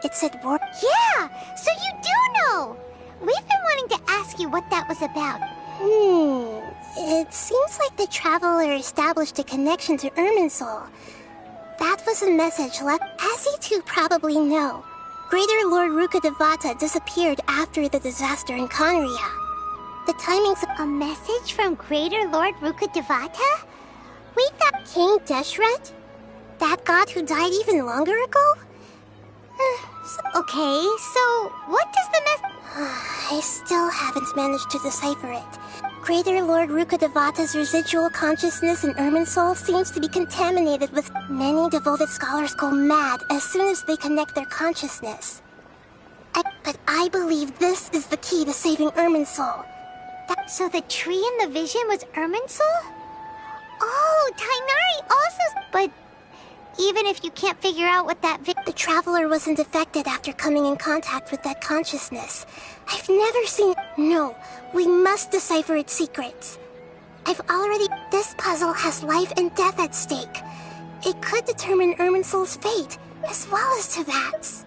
It said war. Yeah, so you do know. We've been wanting to ask you what that was about. It seems like the traveler established a connection to Irminsul. That was a message left. As you two probably know, Greater Lord Rukkhadevata disappeared after the disaster in Conria. The timings of— A message from Greater Lord Rukkhadevata? We thought— King Deshret? That god who died even longer ago? Okay, so what does the message— I still haven't managed to decipher it. Greater Lord Rukkhadevata's residual consciousness in Irminsul seems to be contaminated with— Many devoted scholars go mad as soon as they connect their consciousness. But I believe this is the key to saving Irminsul. So the tree in the vision was Irminsul? Oh, Tainari also— But even if you can't figure out what that— The traveler wasn't affected after coming in contact with that consciousness. I've never seen— No, we must decipher its secrets. This puzzle has life and death at stake. It could determine Irminsul's fate, as well as Tevat's.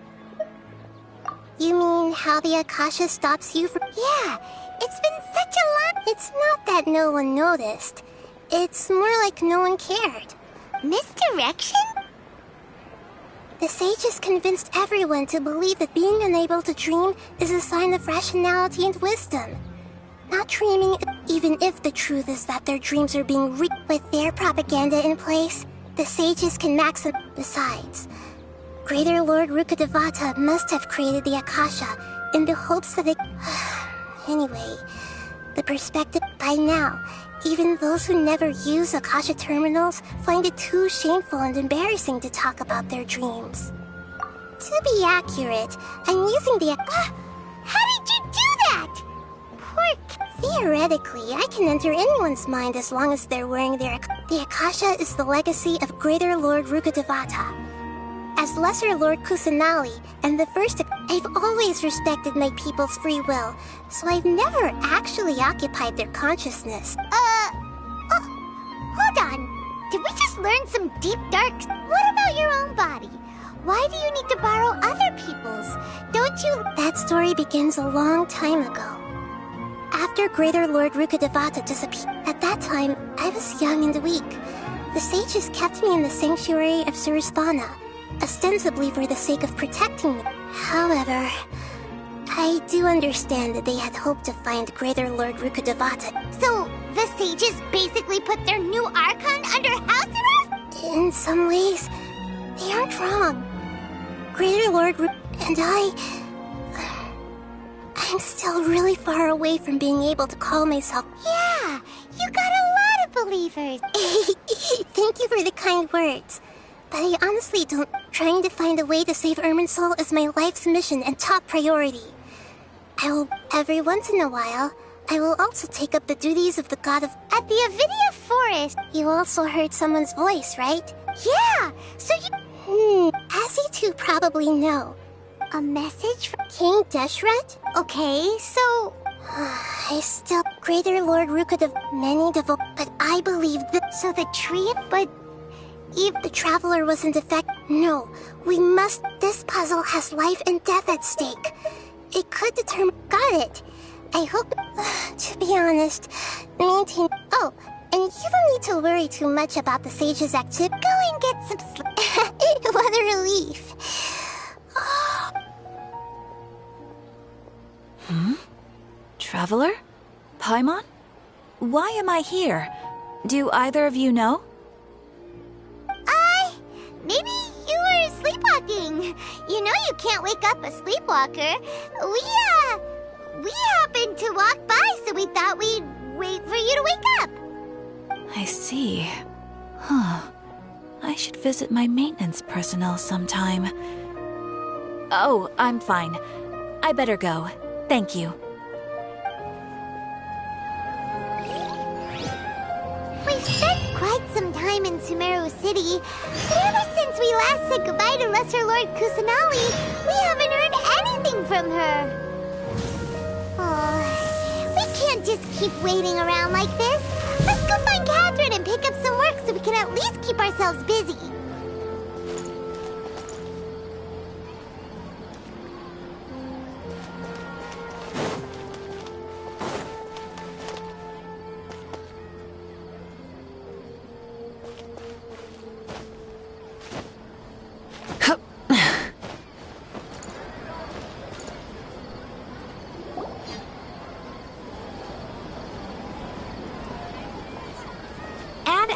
You mean how the Akasha stops you from— Yeah, it's been such a long— It's not that no one noticed. It's more like no one cared. Misdirection? The sages convinced everyone to believe that being unable to dream is a sign of rationality and wisdom. Not dreaming, even if the truth is that their dreams are being with their propaganda in place, the sages can maximize. Besides, Greater Lord Rukkhadevata must have created the Akasha in the hopes that it— Anyway, the perspective— By now, even those who never use Akasha terminals find it too shameful and embarrassing to talk about their dreams. To be accurate, I'm using the— How did you do that? Theoretically, I can enter anyone's mind as long as they're wearing their— The Akasha is the legacy of Greater Lord Rukkhadevata. As Lesser Lord Kusanali and the first— I've always respected my people's free will, so I've never actually occupied their consciousness. Hold on. Did we just learn some deep darks? What about your own body? Why do you need to borrow other people's? Don't you— That story begins a long time ago. After Greater Lord Rukkhadevata disappeared, at that time, I was young and weak. The sages kept me in the sanctuary of Suristhana, ostensibly for the sake of protecting me. However, I do understand that they had hoped to find Greater Lord Rukkhadevata. So, the sages basically put their new Archon under house arrest? In some ways, they aren't wrong. Greater Lord and I'm still really far away from being able to call myself— Yeah, you got a lot of believers. Thank you for the kind words. But I honestly don't— Trying to find a way to save Irminsul is my life's mission and top priority. Every once in a while, I will also take up the duties of the god of... At the Avidia Forest. You also heard someone's voice, right? Yeah, so you... As you two probably know, A message from King Deshret? Okay, so... I still... Greater Lord Rukid of many but I believe that... So the tree... But... If the traveler was in defect... No, we must... This puzzle has life and death at stake. It could determine... Got it. I hope... to be honest, maintain... Oh, and you don't need to worry too much about the sage's activity. Go and get some sleep. What a relief. Traveler? Paimon? Why am I here? Do either of you know? Maybe you were sleepwalking. You know you can't wake up a sleepwalker. We happened to walk by, so we thought we'd wait for you to wake up. I see. I should visit my maintenance personnel sometime. Oh, I'm fine. I better go. Thank you. We've spent quite some time in Sumeru City, but ever since we last said goodbye to Lesser Lord Kusanali, we haven't heard anything from her. Oh, we can't just keep waiting around like this. Let's go find Catherine and pick up some work so we can at least keep ourselves busy.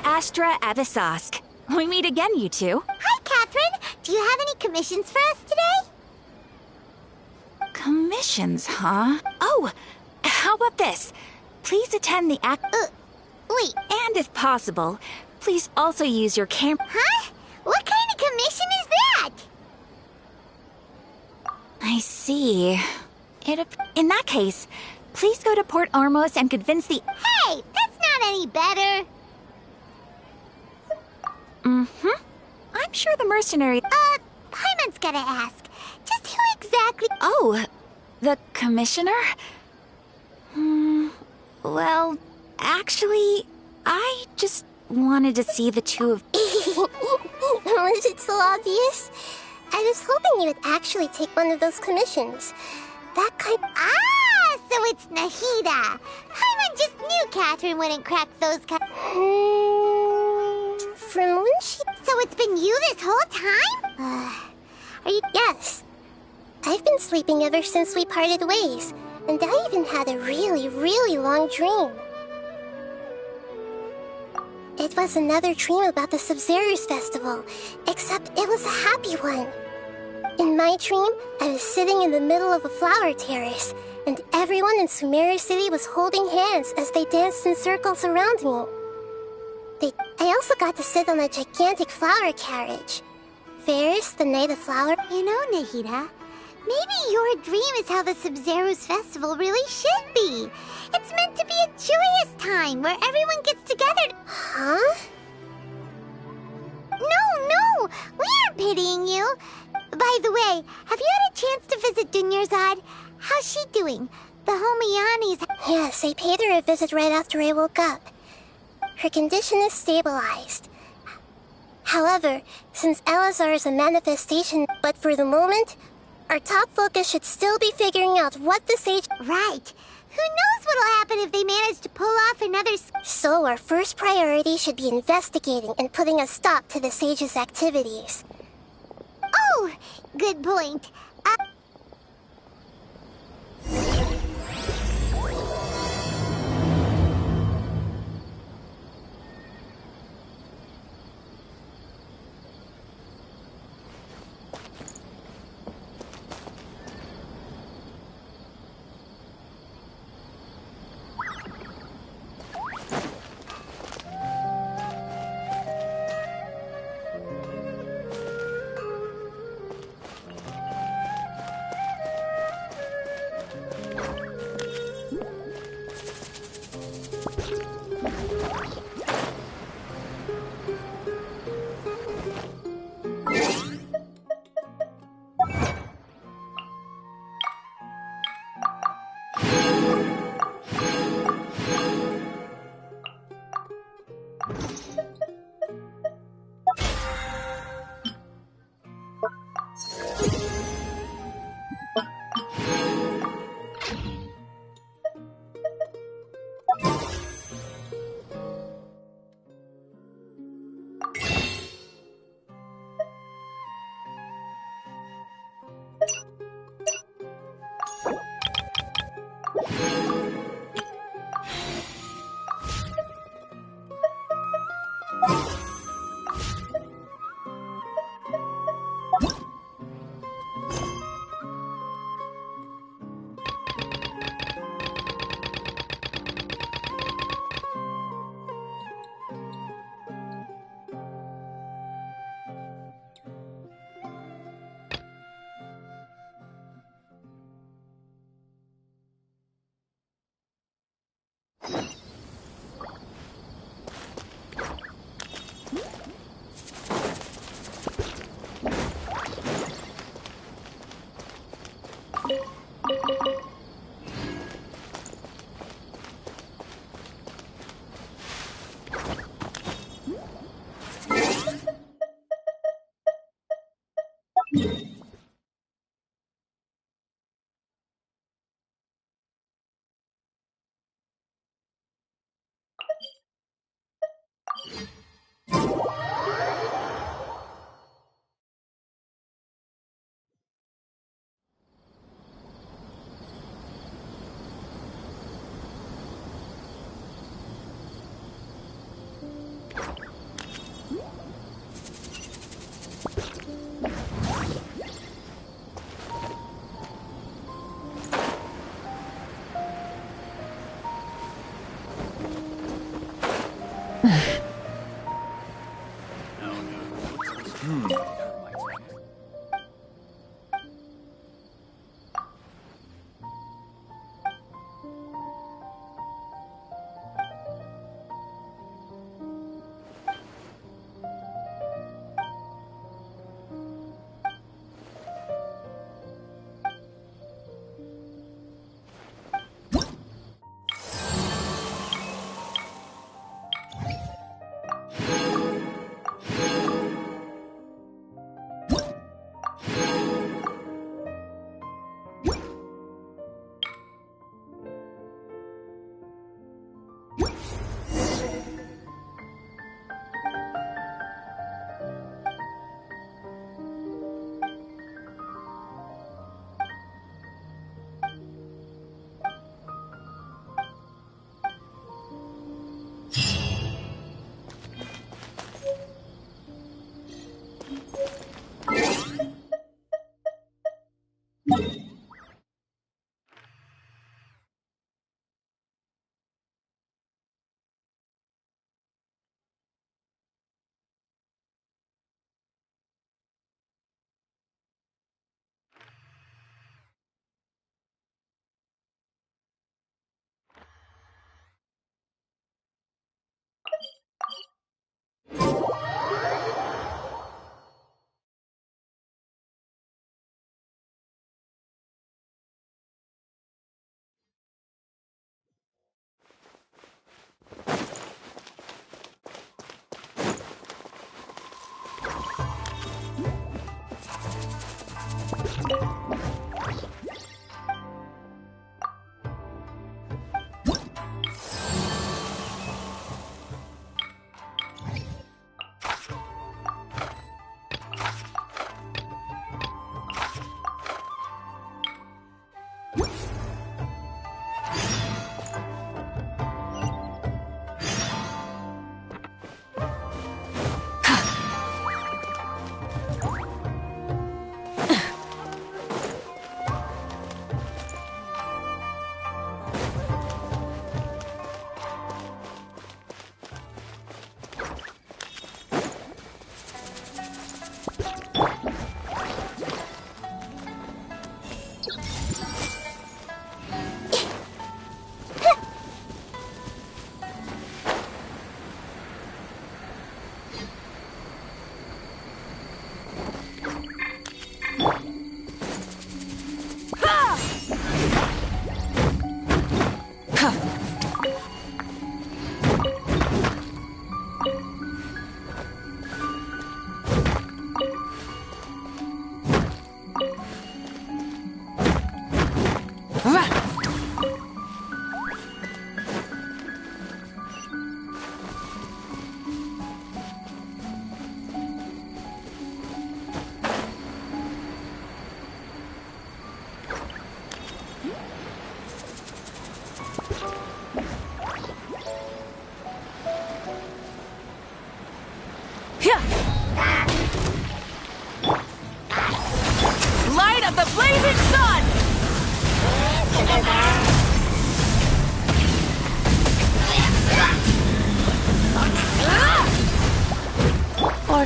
Astra Avisask. We meet again, you two. Hi, Catherine. Do you have any commissions for us today? Commissions, huh? Oh, how about this? Please attend the wait. And if possible, please also use your camera. Huh? What kind of commission is that? I see. In that case, please go to Port Ormos and convince the... Hey, that's not any better. I'm sure the mercenary... Paimon's gotta ask. Just who exactly... Oh, the commissioner? Well, actually, I just wanted to see the two of... Was it so obvious? I was hoping you would actually take one of those commissions. That kind... Ah, so it's Nahida. Paimon just knew Catherine wouldn't crack those From when she... So it's been you this whole time? Are you... Yes. I've been sleeping ever since we parted ways. And I even had a really, really long dream. It was another dream about the Sub-Zerus festival, except it was a happy one. In my dream, I was sitting in the middle of a flower terrace, and everyone in Sumeru City was holding hands as they danced in circles around me. I also got to sit on a gigantic flower carriage. Ferris, the night of flower... You know, Nahida, maybe your dream is how the Sub-Zerus festival really should be. It's meant to be a joyous time where everyone gets together. Huh? No, we aren't pitying you. By the way, have you had a chance to visit Dunyarzad? How's she doing? The Homayani's... Yes, I paid her a visit right after I woke up. Her condition is stabilized. However, since Elazar is a manifestation, but for the moment, our top focus should still be figuring out what the sage... Right. Who knows what'll happen if they manage to pull off another... So our first priority should be investigating and putting a stop to the sage's activities. Oh, good point.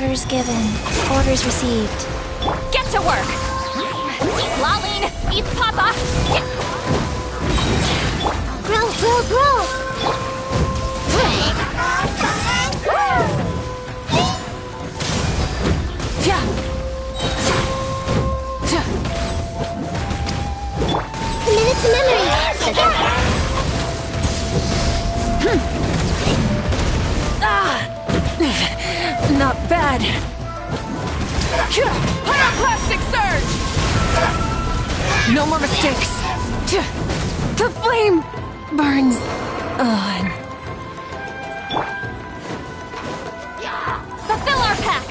Orders given. Orders received. Get to work! Eat Lolene! Eat Papa! Grow, grow, grow! Commit it to memory! Not bad. Pyroclastic surge! No more mistakes. The flame burns on. Fulfill our pact!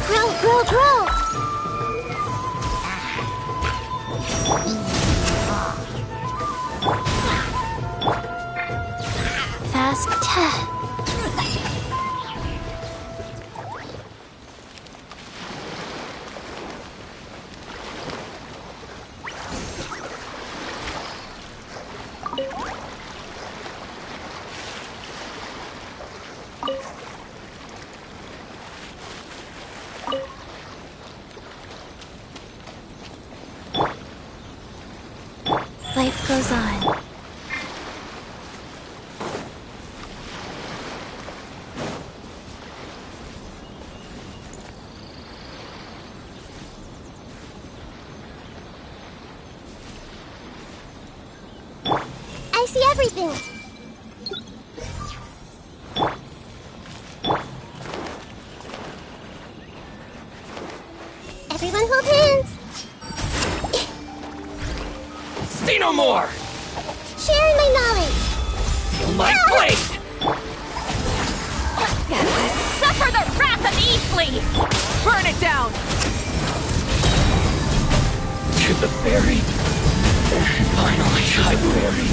Grow, grow, grow! Fast. Life goes on. I see everything! Everyone hold hands! See no more! Sharing my knowledge! Feel my blade! Suffer the wrath of Eastleigh! Burn it down! To the berry. Finally, I bury.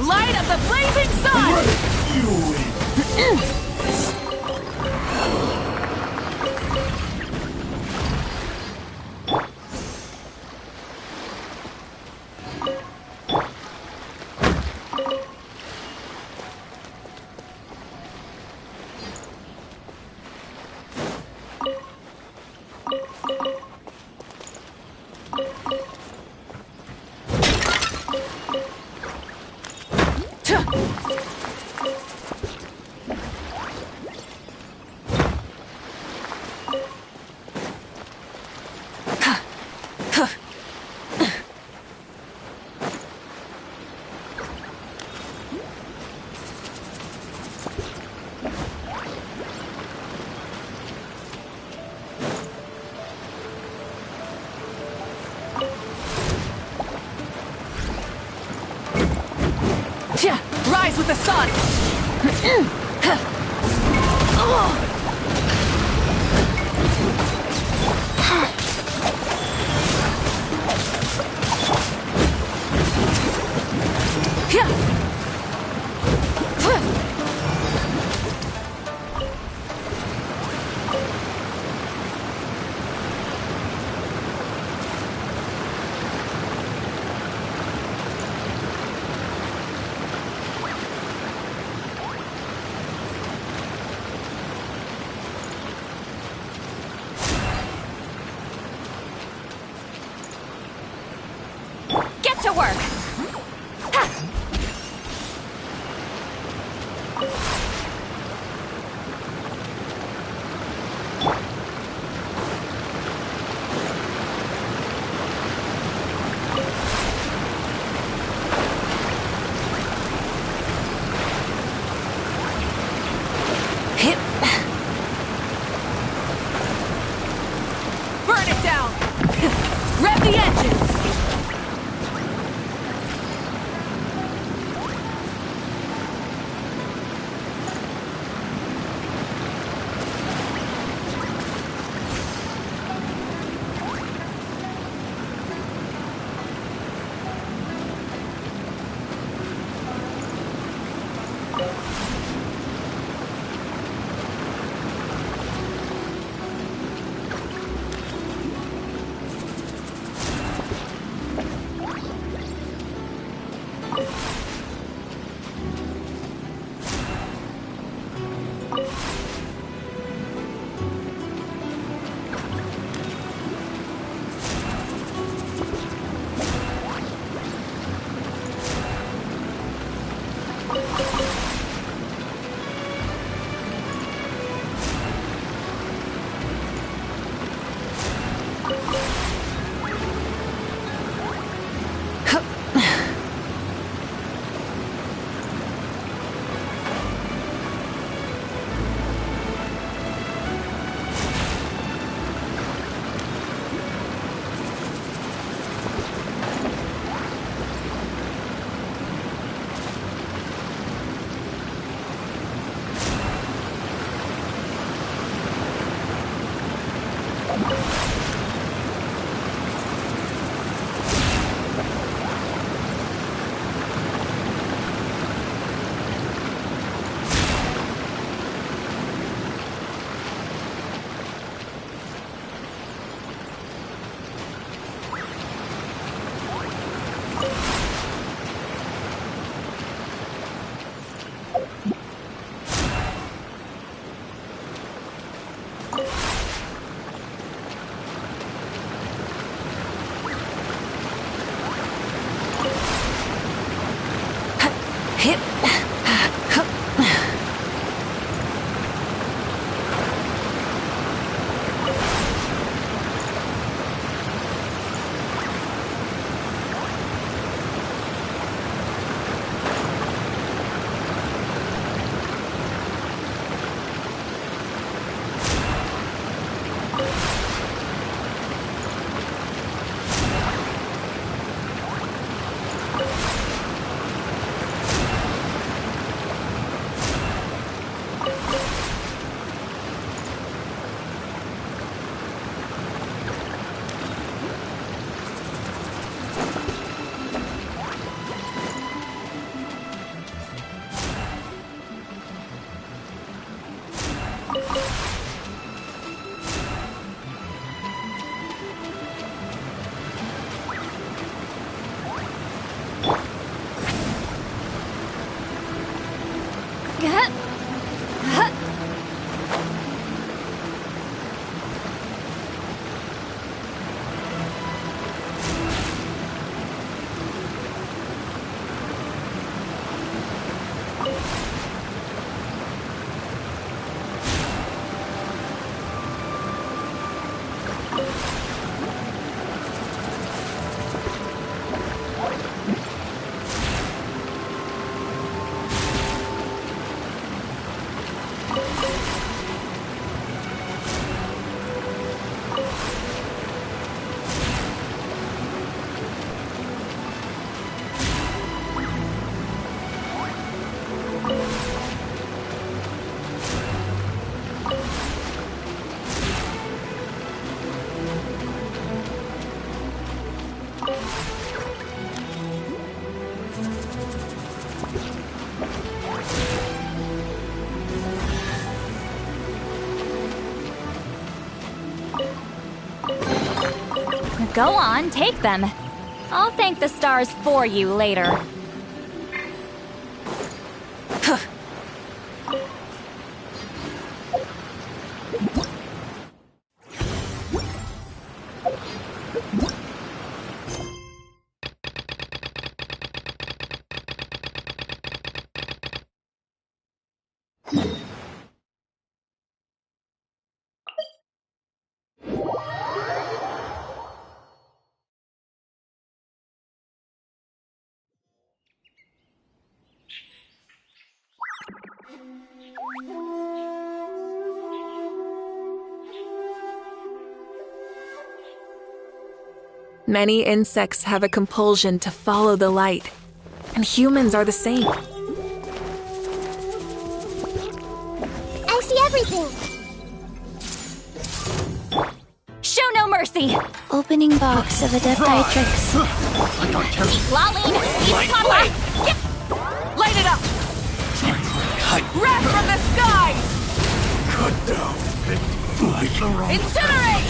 Light of the blazing sun! Rise with the sun! Get to work! Burn it down! Rev the engines! Go on, take them. I'll thank the stars for you later. Many insects have a compulsion to follow the light, and humans are the same. I see everything. Show no mercy! Opening box of Adeptitrix. Keep lolling! Keep Papa! Light it up! Wrath from the skies! Cut down. Incinerate!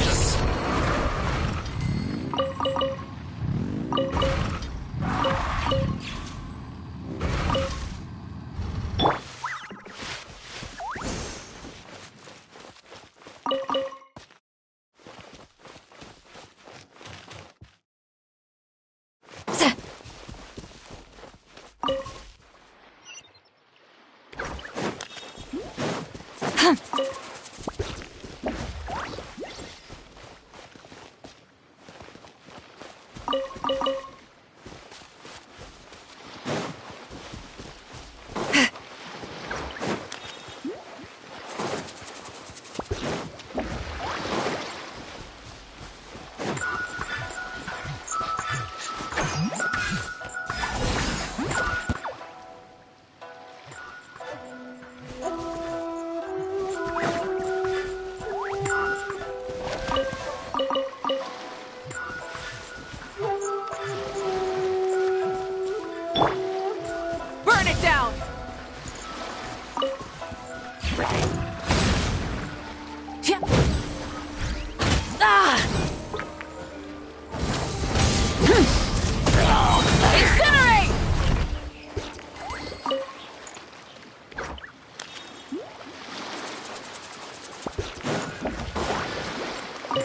Light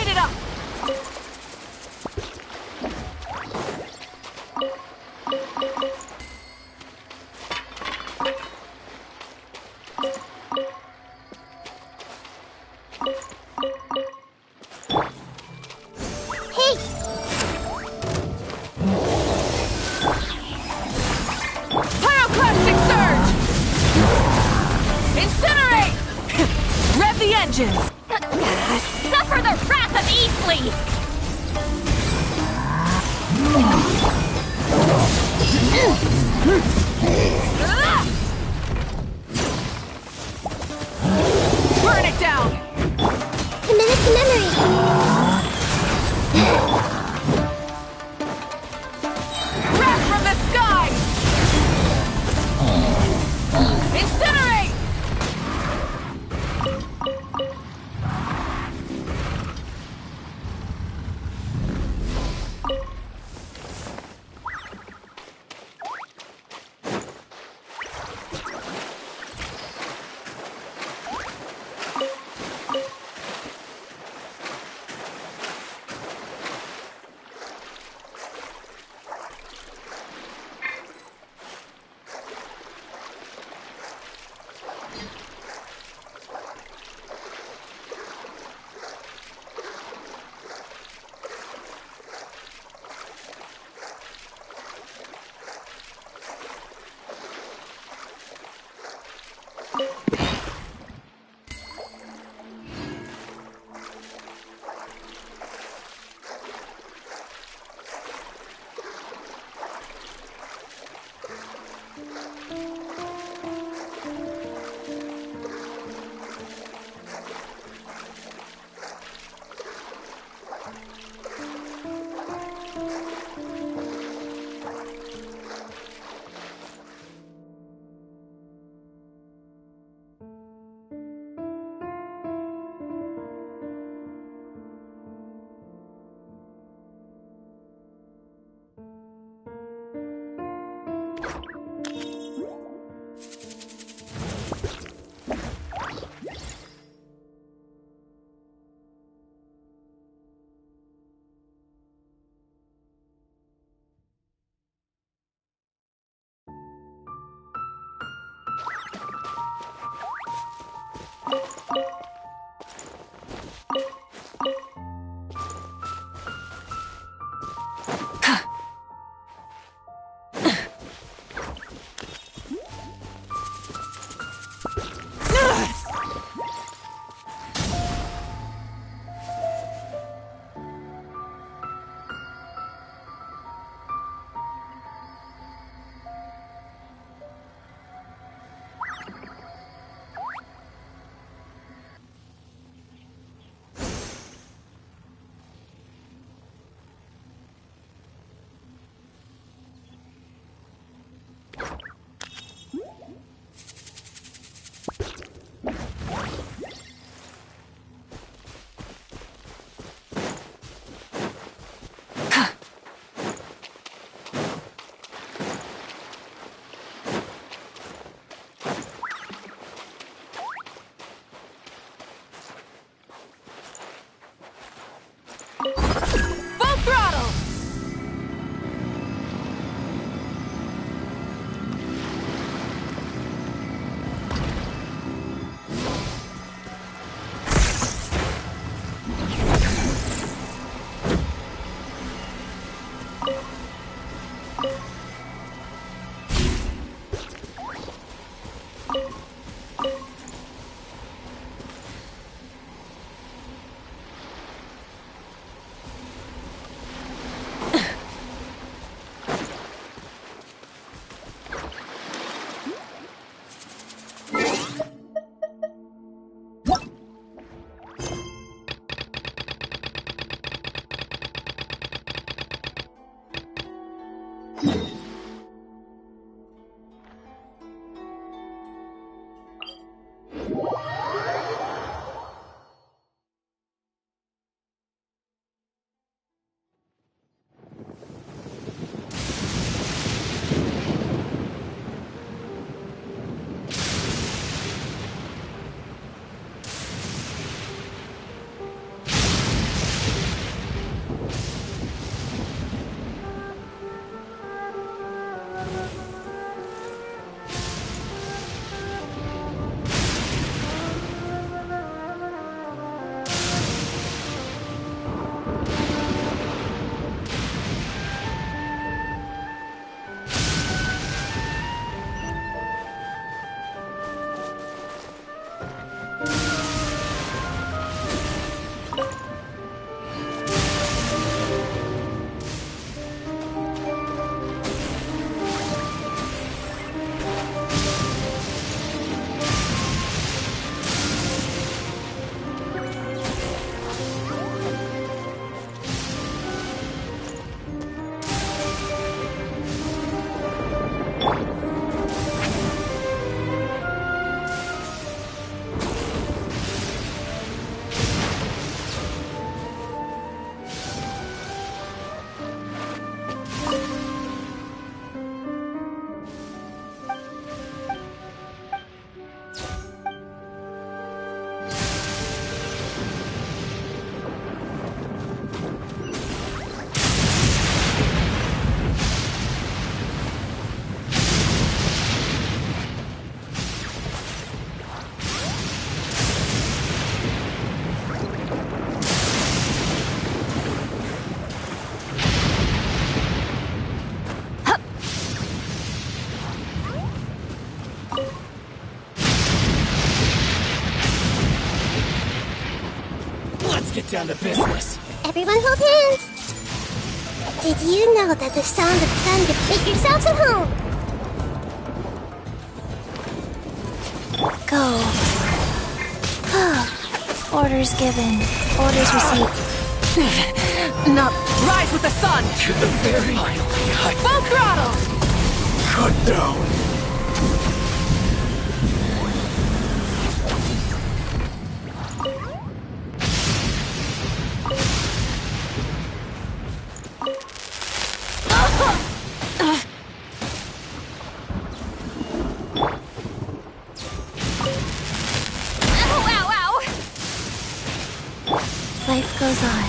it up! Hey! Pyroclastic surge! Incinerate! Rev the engines! Suffer the wrath of Eastleigh! Burn it down! Commit to memory. Wrath from the sky! Incinerate! get down to business. Everyone hold hands. Did you know that the sound of thunder... Make yourselves at home. Go. Orders given. Orders received. No. Rise with the sun! To the very... Full throttle! Cut down. Life goes on.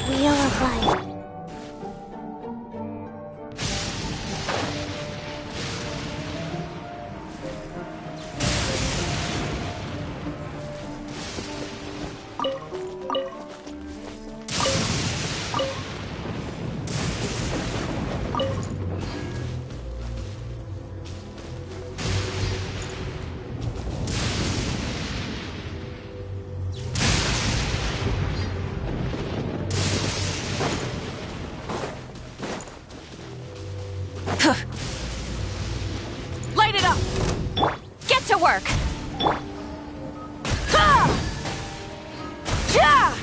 Wheel of life. Light it up! Get to work! Ha! Yeah!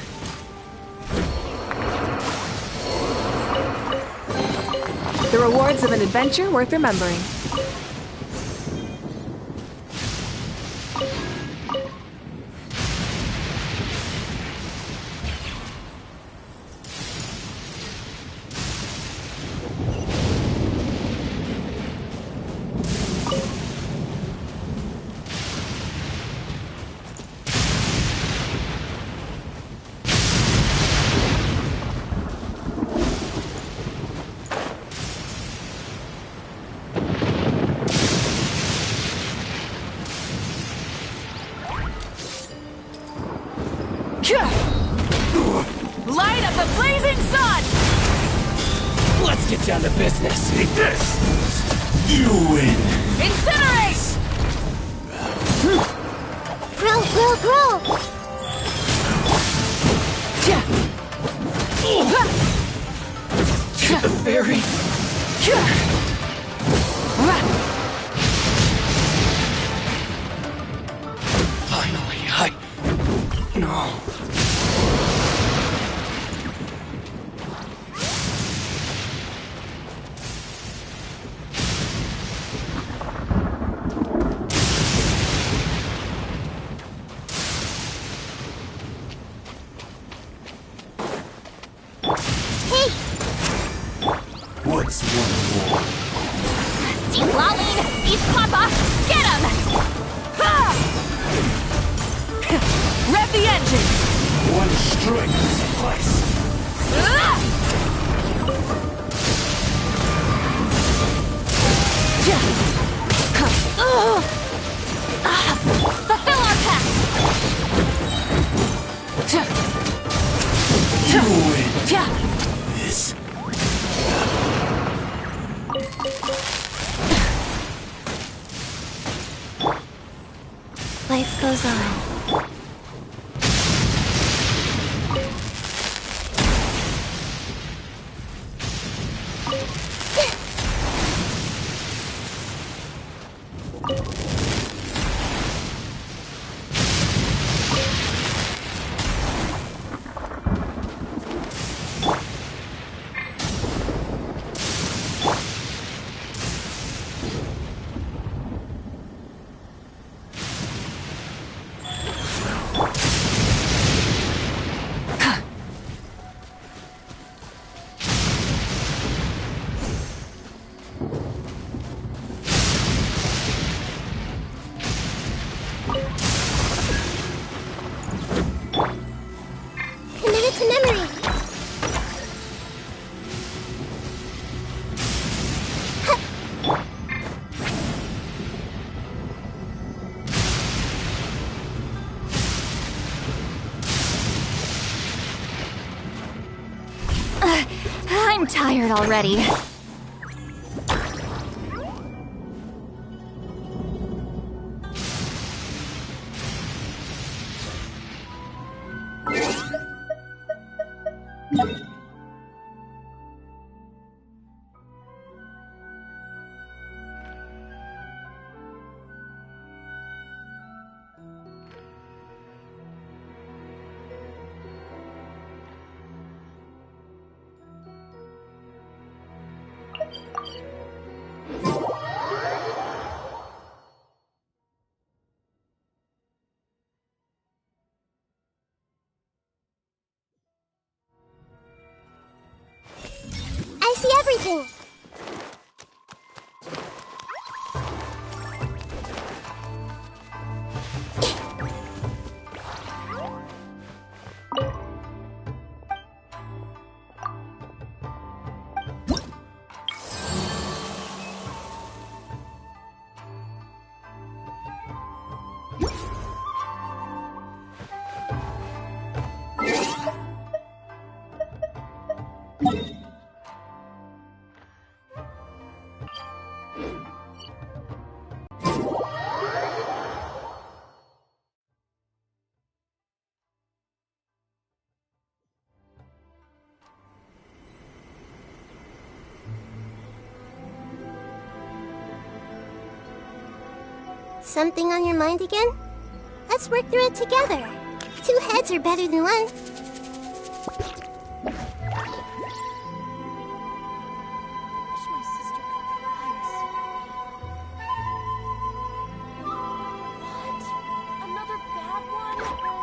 The rewards of an adventure worth remembering. Light up the blazing sun! Let's get down to business. Take this! You win! Incinerate! Grow, grow, grow! To the very... Finally, No. What's one more? See Lolene! He's Papa! Get him! Ha! Rev the engine! One strike will suffice. Fulfill our pact! You win. This. Life goes on. I'm tired already. I see everything. Something on your mind again? Let's work through it together. 2 heads are better than 1.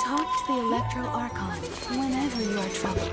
Talk to the Electro Archon whenever you are troubled.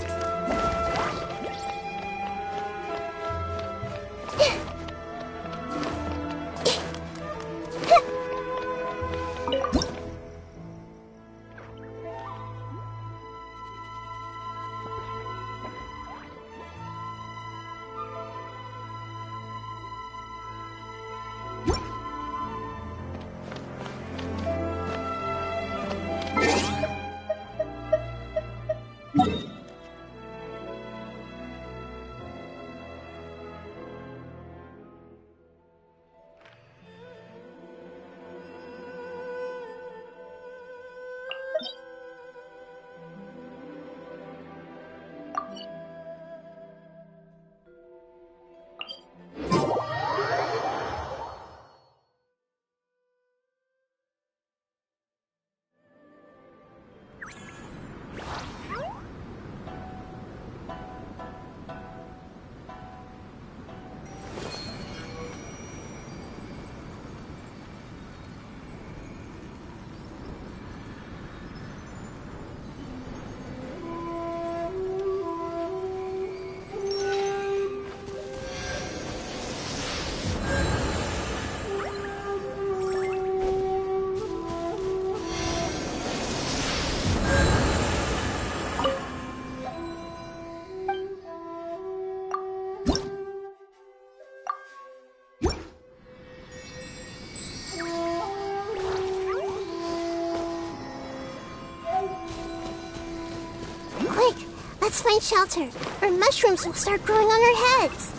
Let's find shelter, or mushrooms will start growing on our heads.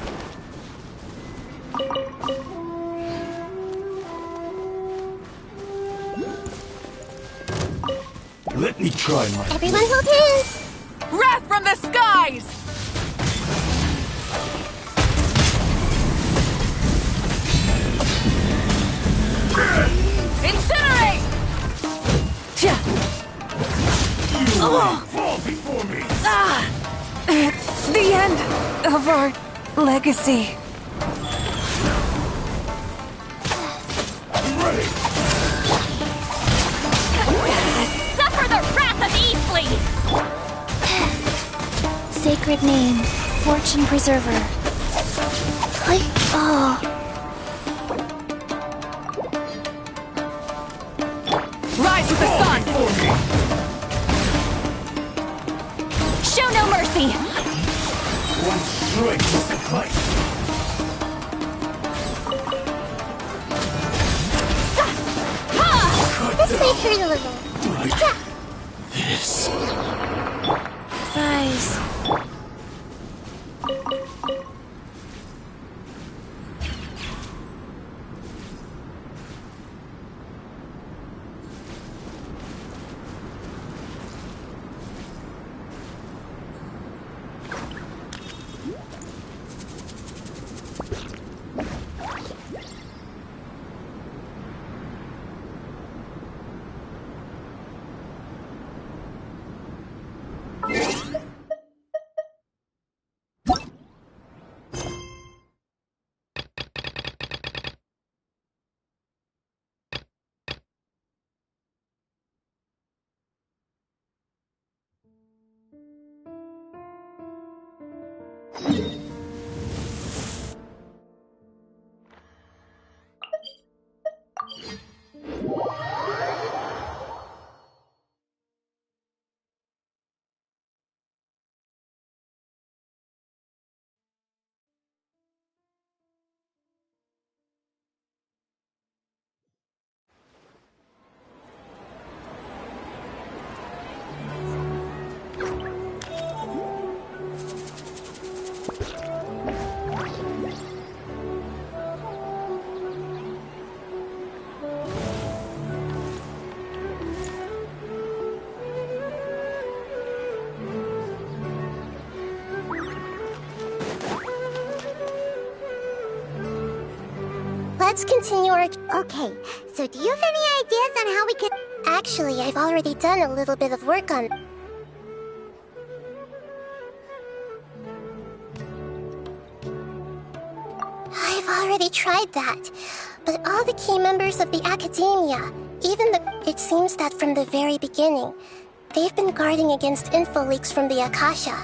Let me try my... Everyone hold hands! Wrath from the skies! Incinerate! Fall before me! The end of our legacy. I'm ready! Suffer the wrath of Eastleigh! Sacred name, fortune preserver. Rise with the sun! Show no mercy! One strike will suffice. This may hurt a little. This. Rise. Let's continue our... Okay, so do you have any ideas on how we could... Actually, I've already done a little bit of work on... I've already tried that. But all the key members of the Academia, even the... It seems that from the very beginning, they've been guarding against info leaks from the Akasha.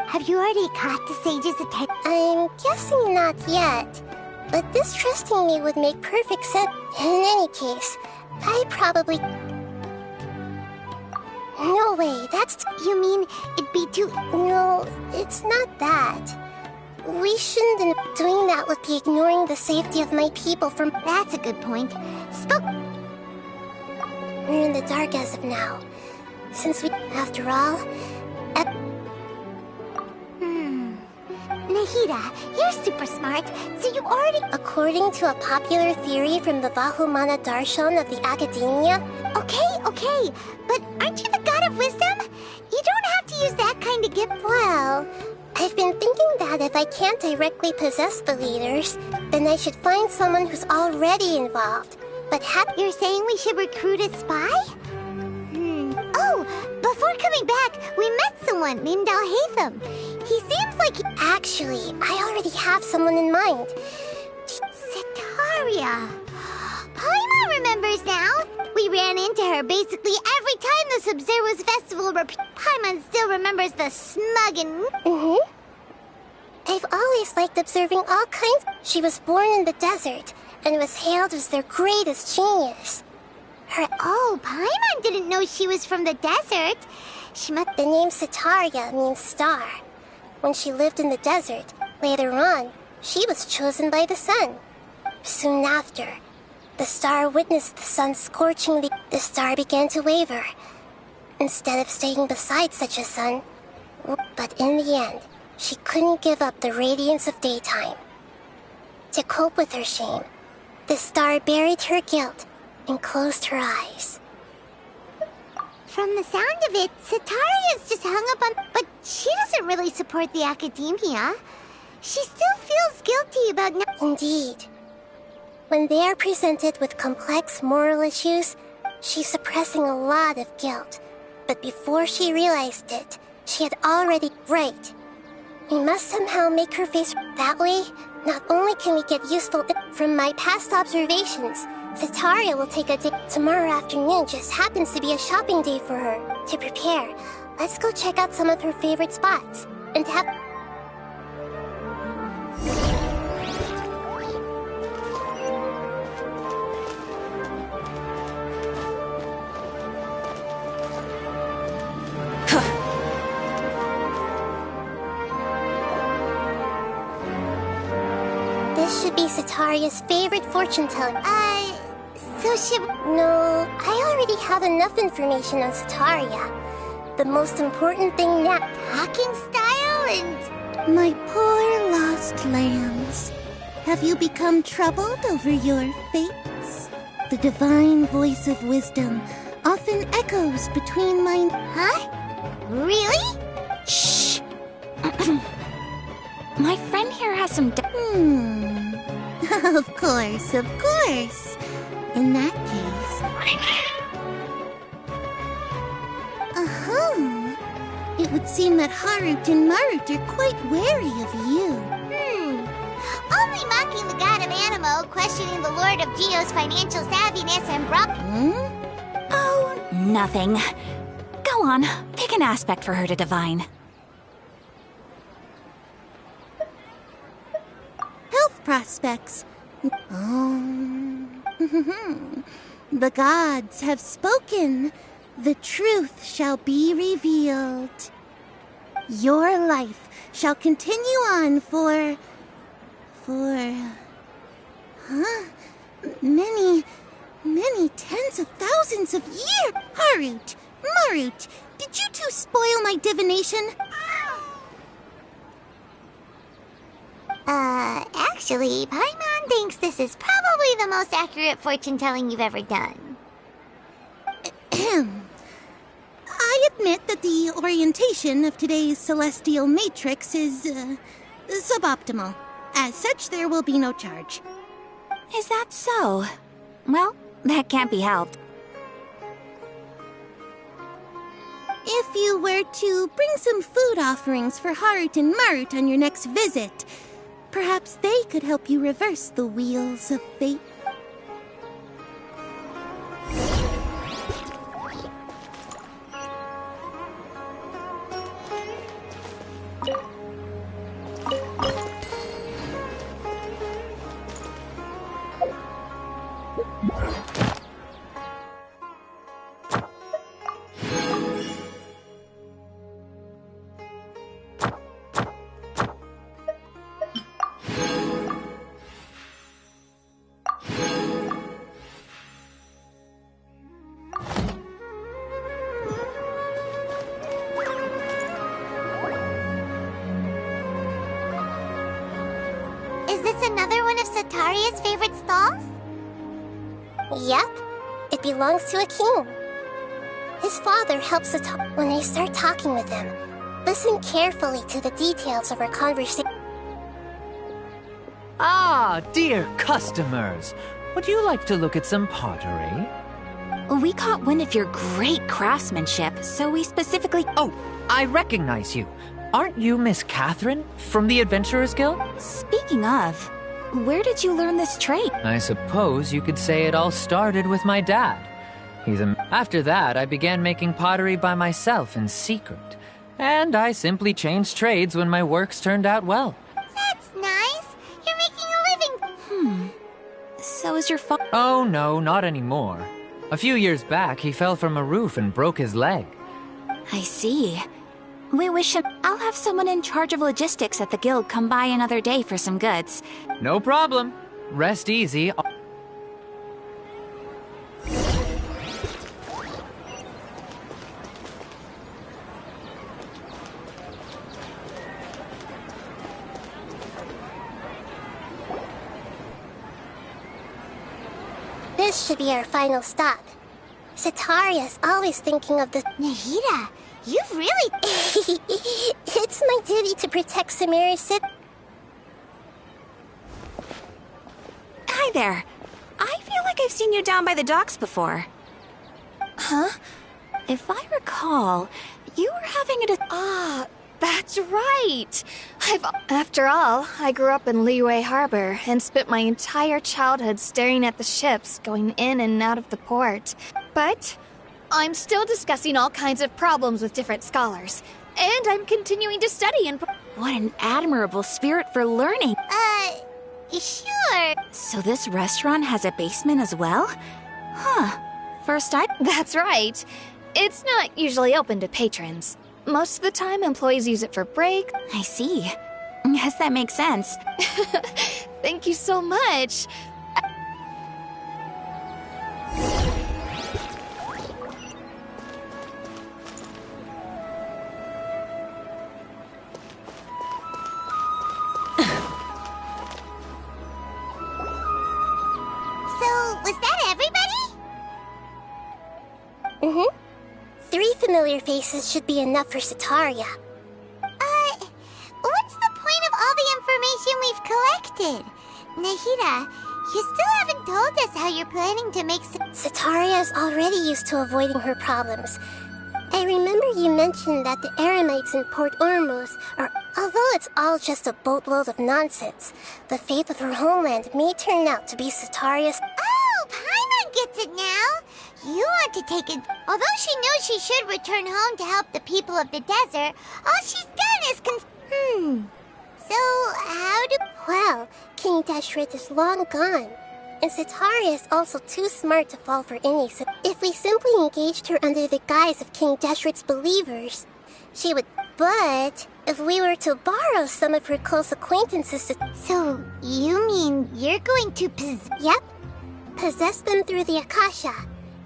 Have you already caught the Sage's attention? I'm guessing not yet. But distrusting me would make perfect sense. In any case, I probably... No way, that's... You mean it'd be too... No, it's not that. We shouldn't... Doing that would be ignoring the safety of my people from... That's a good point. We're in the dark as of now. Since we... After all... Nahida, you're super smart, so you already... According to a popular theory from the Vahumana Darshan of the Academia... Okay, but aren't you the god of wisdom? You don't have to use that kind of gift. Well, I've been thinking that if I can't directly possess the leaders, then I should find someone who's already involved. But You're saying we should recruit a spy? Oh, before coming back, we met someone named Al-Haytham. He seems like... Actually, I already have someone in mind. Sitaria. Paimon remembers now. We ran into her basically every time the Sub-Zero's festival Paimon still remembers the smug and... I've always liked observing all kinds. She was born in the desert and was hailed as their greatest genius. Oh, Paimon didn't know she was from the desert. The name Sitaria means star. When she lived in the desert, later on, she was chosen by the sun. Soon after, the star witnessed the sun scorching the star began to waver. Instead of staying beside such a sun, but in the end, she couldn't give up the radiance of daytime. To cope with her shame, the star buried her guilt and closed her eyes. From the sound of it, Sitaria's just hung up on... But she doesn't really support the Academia. She still feels guilty about... Indeed. When they are presented with complex moral issues, she's suppressing a lot of guilt. But before she realized it, she had already... Right. We must somehow make her face that way. Not only can we get useful... From my past observations, Sitaria will take a day. Tomorrow afternoon just happens to be a shopping day for her. To prepare, let's go check out some of her favorite spots. And have... This should be Sitaria's favorite fortune telling. So she... No, I already have enough information on Sitaria. The most important thing now... Talking style and... My poor lost lambs. Have you become troubled over your fates? The divine voice of wisdom often echoes between my... Huh? Really? Shh! My friend here has some... Of course, of course. In that case... It would seem that Harut and Marut are quite wary of you. Only mocking the god of Animo, questioning the Lord of Geo's financial savviness and Oh, nothing. Go on, pick an aspect for her to divine. prospects. The gods have spoken. The truth shall be revealed. Your life shall continue on for many tens of thousands of years. Harut, Marut, did you two spoil my divination? Actually, Paimon thinks this is probably the most accurate fortune-telling you've ever done. I admit that the orientation of today's celestial matrix is, suboptimal. As such, there will be no charge. Is that so? Well, that can't be helped. If you were to bring some food offerings for Harut and Marut on your next visit, perhaps they could help you reverse the wheels of fate. Is this another one of Sataria's favorite stalls? Yep. It belongs to a king. His father helps when they start talking with him. Listen carefully to the details of our conversation. Ah, dear customers. Would you like to look at some pottery? We caught wind of your great craftsmanship, so we specifically... Oh, I recognize you. Aren't you Miss Catherine from the Adventurers Guild? Speaking of, where did you learn this trade? I suppose you could say it all started with my dad. After that, I began making pottery by myself in secret. And I simply changed trades when my works turned out well. That's nice. You're making a living. So is your father... Oh, no, not anymore. A few years back, he fell from a roof and broke his leg. I see. We wish him... I'll have someone in charge of logistics at the guild come by another day for some goods. No problem. Rest easy. This should be our final stop. Sataria's always thinking of the... Nahida, you've really... It's my duty to protect Sumeru's city. Hi there. I feel like I've seen you down by the docks before. Huh? If I recall, you were having a... That's right! After all, I grew up in Liyue Harbor and spent my entire childhood staring at the ships going in and out of the port. But I'm still discussing all kinds of problems with different scholars. And I'm continuing to study and... What an admirable spirit for learning. Sure. So this restaurant has a basement as well? Huh. That's right. It's not usually open to patrons. Most of the time, employees use it for break. I see. Yes, that makes sense. Thank you so much. So, was that everybody? Mm-hmm. 3 familiar faces should be enough for Sataria. What's the point of all the information we've collected? Nahida, you still haven't told us how you're planning to make... Sataria is already used to avoiding her problems. I remember you mentioned that the Eremites in Port Ormuz are... Although it's all just a boatload of nonsense, the fate of her homeland may turn out to be Sataria's... Oh, Paimon gets it now! You want to take it... Although she knows she should return home to help the people of the desert, all she's done is So, how do... Well, King Deshret is long gone, and Sitaria is also too smart to fall for any. So if we simply engaged her under the guise of King Deshret's believers, she would. But if we were to borrow some of her close acquaintances to... So, you mean you're going to Yep. Possess them through the Akasha.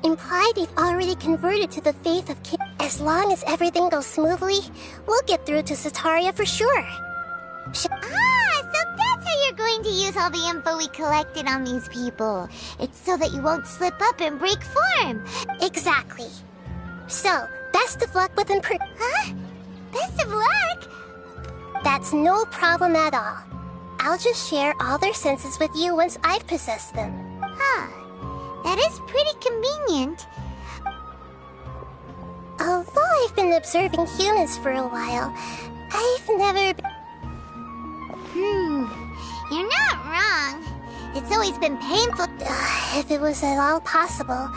Imply they've already converted to the faith of King. As long as everything goes smoothly, we'll get through to Sitaria for sure. So that's how you're going to use all the info we collected on these people. It's so that you won't slip up and break form. Exactly. So, best of luck with Huh? Best of luck? That's no problem at all. I'll just share all their senses with you once I've possessed them. Huh. That is pretty convenient. Although I've been observing humans for a while, I've never been... You're not wrong. It's always been painful. If it was at all possible,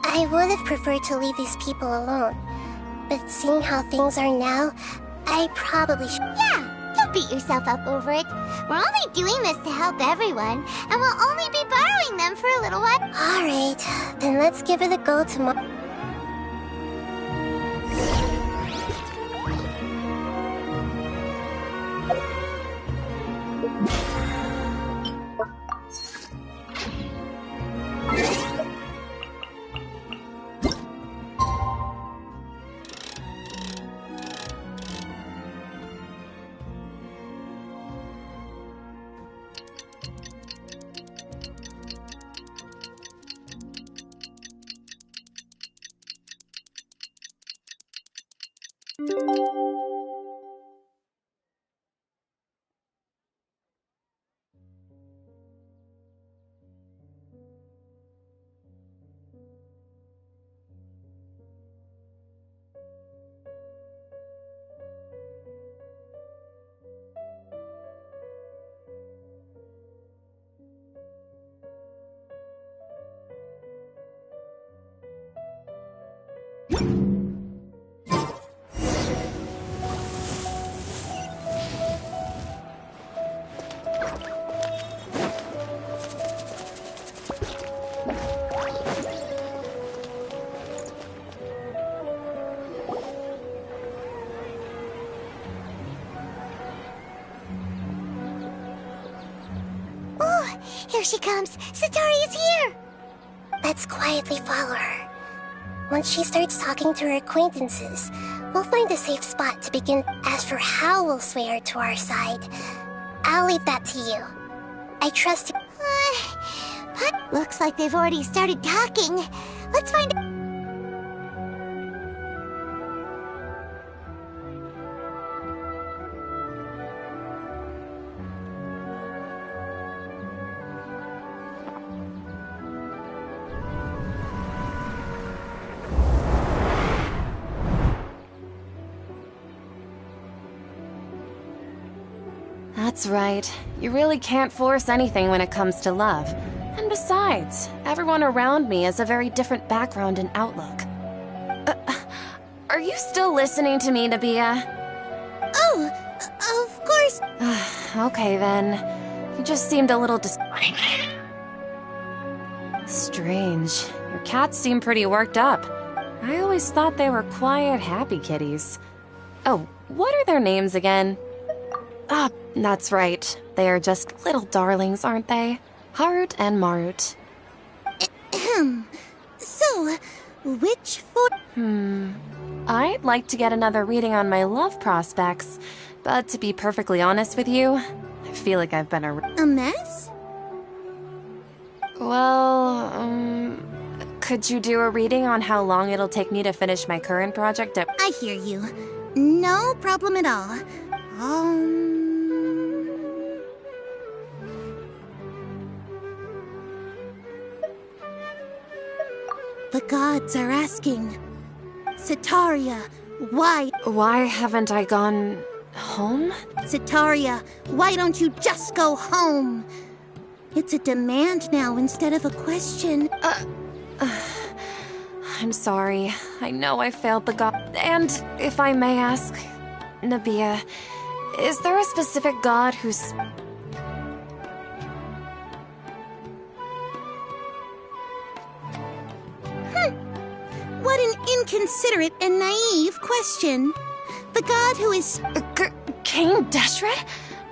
I would have preferred to leave these people alone. But seeing how things are now, I probably should... Yeah, don't beat yourself up over it. We're only doing this to help everyone, and we'll only be borrowing them for a little while. Alright, then let's give it a go tomorrow. Here she comes! Sitaria's here! Let's quietly follow her. Once she starts talking to her acquaintances, we'll find a safe spot to begin. As for how we'll sway her to our side, I'll leave that to you. I trust you. But looks like they've already started talking. Let's find out. That's right. You really can't force anything when it comes to love. And besides, everyone around me has a very different background and outlook. Are you still listening to me, Nabia? Oh, of course. Okay then. You just seemed a little strange. Your cats seem pretty worked up. I always thought they were quiet, happy kitties. Oh, what are their names again? Ah, that's right. They are just little darlings, aren't they? Harut and Marut. So, which I'd like to get another reading on my love prospects, but to be perfectly honest with you, I feel like I've been a mess? Well, could you do a reading on how long it'll take me to finish my current project at— I hear you. No problem at all. The gods are asking, Sitaria, why? Why haven't I gone home? Sitaria, why don't you just go home? It's a demand now instead of a question. I'm sorry. I know I failed the god. And if I may ask, Nabia, is there a specific god who's... consider it a naive question. The god who is... King Deshret?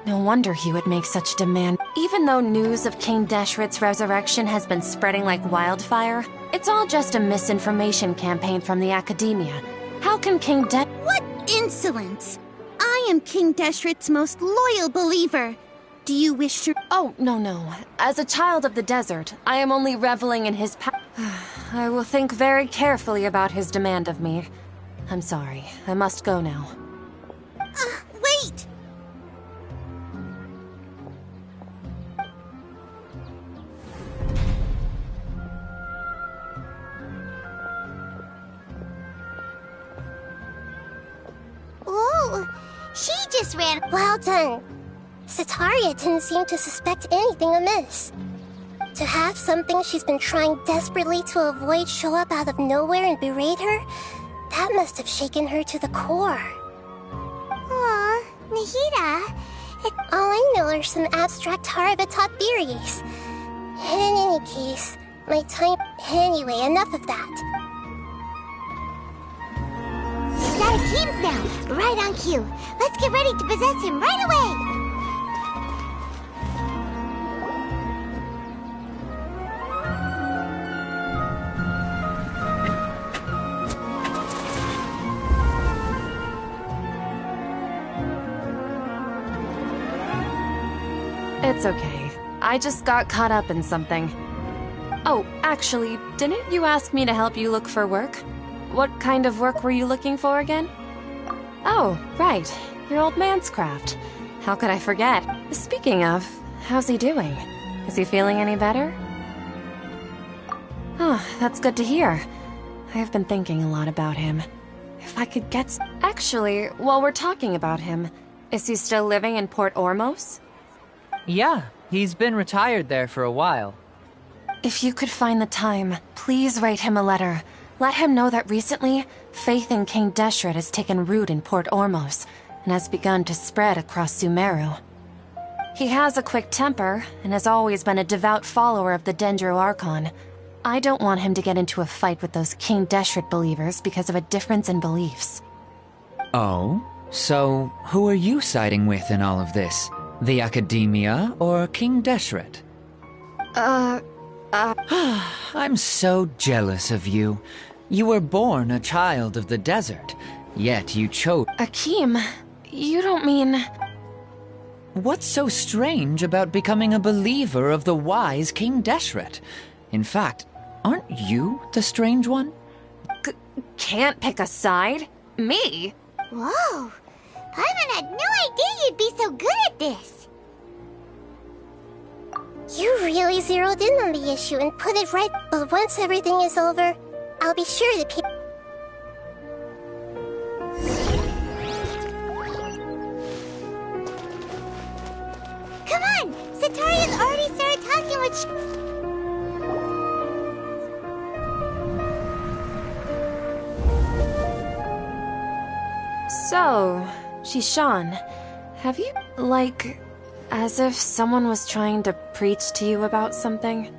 No wonder he would make such demand. Even though news of King Deshret's resurrection has been spreading like wildfire, it's all just a misinformation campaign from the Academia. How can King What insolence! I am King Deshret's most loyal believer. Do you wish to... Oh, no. As a child of the desert, I am only reveling in his power. I will think very carefully about his demand of me. I'm sorry. I must go now. Wait! Whoa! She just ran. Well done. Sataria didn't seem to suspect anything amiss. To have something she's been trying desperately to avoid show up out of nowhere and berate her, that must have shaken her to the core. Aw, Nahida. All I know are some abstract Haravatot theories. And in any case, my time... Anyway, enough of that. He's out of Keem's now, right on cue. Let's get ready to possess him right away! It's okay. I just got caught up in something. Oh, actually, didn't you ask me to help you look for work? What kind of work were you looking for again? Oh, right. Your old man's craft. How could I forget? Speaking of, how's he doing? Is he feeling any better? Oh, that's good to hear. I have been thinking a lot about him. If I could get... Actually, while we're talking about him, is he still living in Port Ormos? Yeah, he's been retired there for a while. If you could find the time, please write him a letter. Let him know that recently, faith in King Deshret has taken root in Port Ormos and has begun to spread across Sumeru. He has a quick temper and has always been a devout follower of the Dendro Archon. I don't want him to get into a fight with those King Deshret believers because of a difference in beliefs. Oh? So, who are you siding with in all of this? The Academia or King Deshret? I'm so jealous of you. You were born a child of the desert, yet you chose... Akeem, you don't mean... What's so strange about becoming a believer of the wise King Deshret? In fact, aren't you the strange one? Can't pick a side? Me? Whoa! Paimon had no idea you'd be so good at this! You really zeroed in on the issue and put it right, but once everything is over, I'll be sure to Come on! Sataria's already started talking with So, Shishan, have you, like, as if someone was trying to preach to you about something?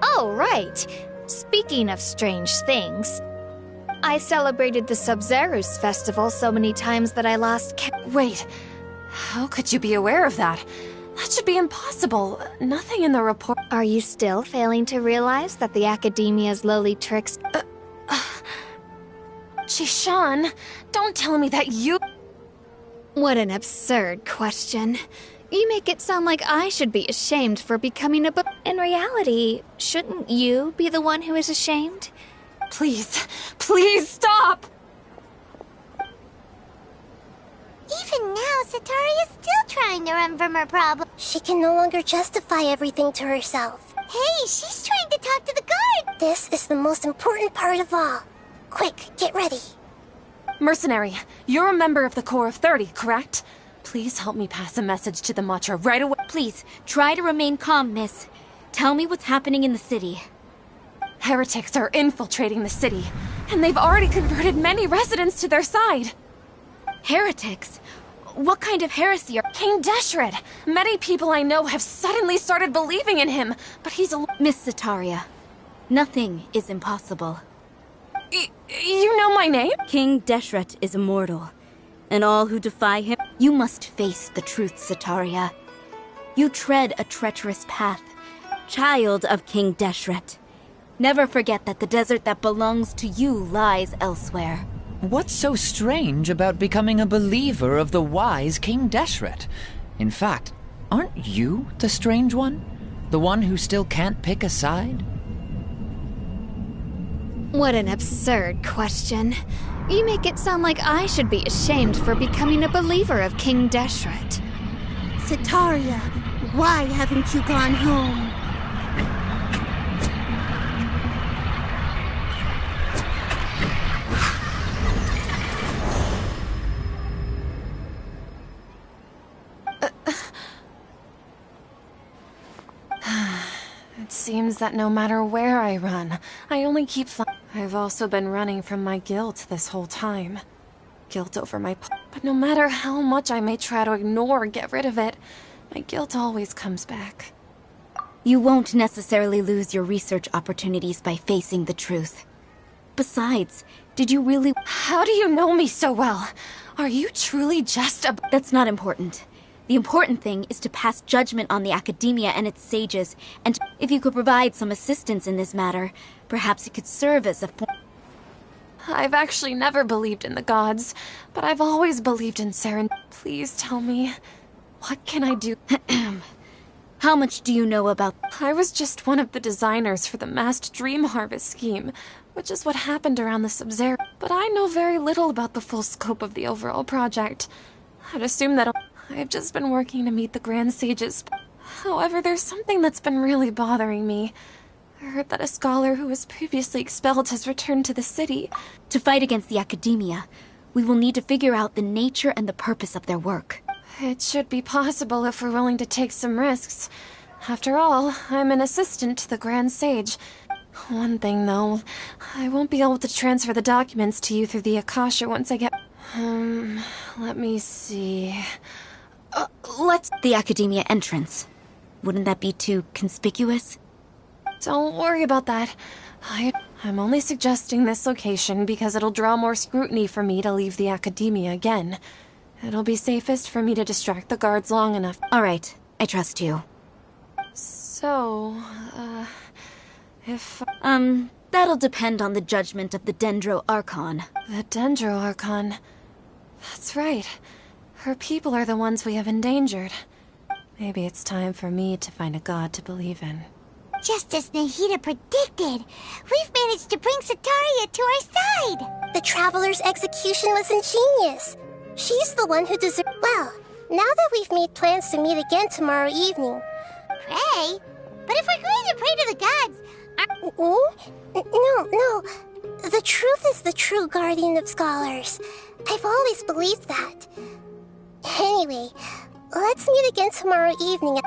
Oh, right. Speaking of strange things, I celebrated the Sub-Zerus festival so many times that I lost Wait, how could you be aware of that? That should be impossible. Nothing in the report... Are you still failing to realize that the Academia's lowly tricks... Shishan, don't tell me that you... What an absurd question. You make it sound like I should be ashamed for becoming a In reality, shouldn't you be the one who is ashamed? Please, please stop! Even now, Sataria's still trying to run from her problem. She can no longer justify everything to herself. Hey, she's trying to talk to the guard! This is the most important part of all. Quick, get ready. Mercenary, you're a member of the Corps of 30, correct? Please help me pass a message to the Matra right away. Please, try to remain calm, miss. Tell me what's happening in the city. Heretics are infiltrating the city, and they've already converted many residents to their side. Heretics? What kind of heresy are... King Deshret! Many people I know have suddenly started believing in him, but he's a... Miss Sataria, Nothing is impossible. You know my name? King Deshret is immortal, and all who defy him... You must face the truth, Sataria. You tread a treacherous path, child of King Deshret. Never forget that the desert that belongs to you lies elsewhere. What's so strange about becoming a believer of the wise King Deshret? In fact, aren't you the strange one? The one who still can't pick a side? What an absurd question. You make it sound like I should be ashamed for becoming a believer of King Deshret. Sataria, why haven't you gone home? It seems that no matter where I run, I only keep flying. I've also been running from my guilt this whole time. Guilt over my... But no matter how much I may try to ignore or get rid of it, my guilt always comes back. You won't necessarily lose your research opportunities by facing the truth. Besides, did you really... How do you know me so well? Are you truly just a... That's not important. The important thing is to pass judgment on the academia and its sages, and if you could provide some assistance in this matter, perhaps it could serve as a form... I've actually never believed in the gods, but I've always believed in Saren. Please tell me, what can I do? How much do you know about... I was just one of the designers for the massed dream harvest scheme, which is what happened around the Sub-Zero. But I know very little about the full scope of the overall project. I'd assume that I've just been working to meet the Grand Sages. However, there's something that's been really bothering me. I heard that a scholar who was previously expelled has returned to the city. To fight against the academia, we will need to figure out the nature and the purpose of their work. It should be possible if we're willing to take some risks. After all, I'm an assistant to the Grand Sage. One thing, though, I won't be able to transfer the documents to you through the Akasha once I get... let me see... let's... The academia entrance. Wouldn't that be too conspicuous? Don't worry about that. I'm only suggesting this location because it'll draw more scrutiny for me to leave the academia again. It'll be safest for me to distract the guards long enough. All right, I trust you. So, if... that'll depend on the judgment of the Dendro Archon. The Dendro Archon? That's right. Her people are the ones we have endangered. Maybe it's time for me to find a god to believe in. Just as Nahida predicted, we've managed to bring Sataria to our side. The Traveler's execution was ingenious. She's the one who deserves... Well, now that we've made plans to meet again tomorrow evening... Pray? But if we're going to pray to the gods... No. The truth is the true guardian of scholars. I've always believed that. Anyway, let's meet again tomorrow evening.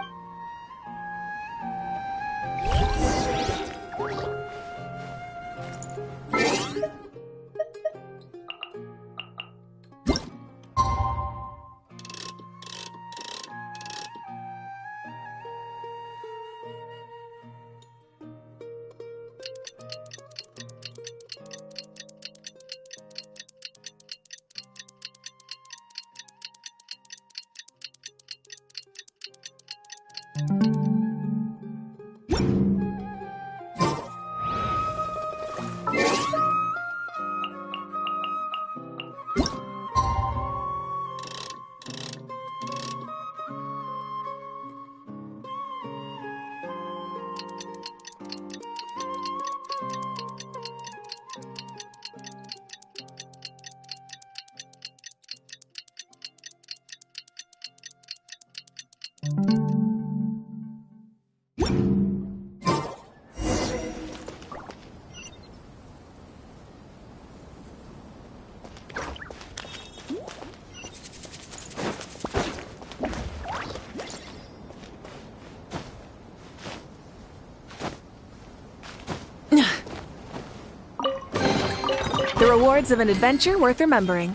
The rewards of an adventure worth remembering.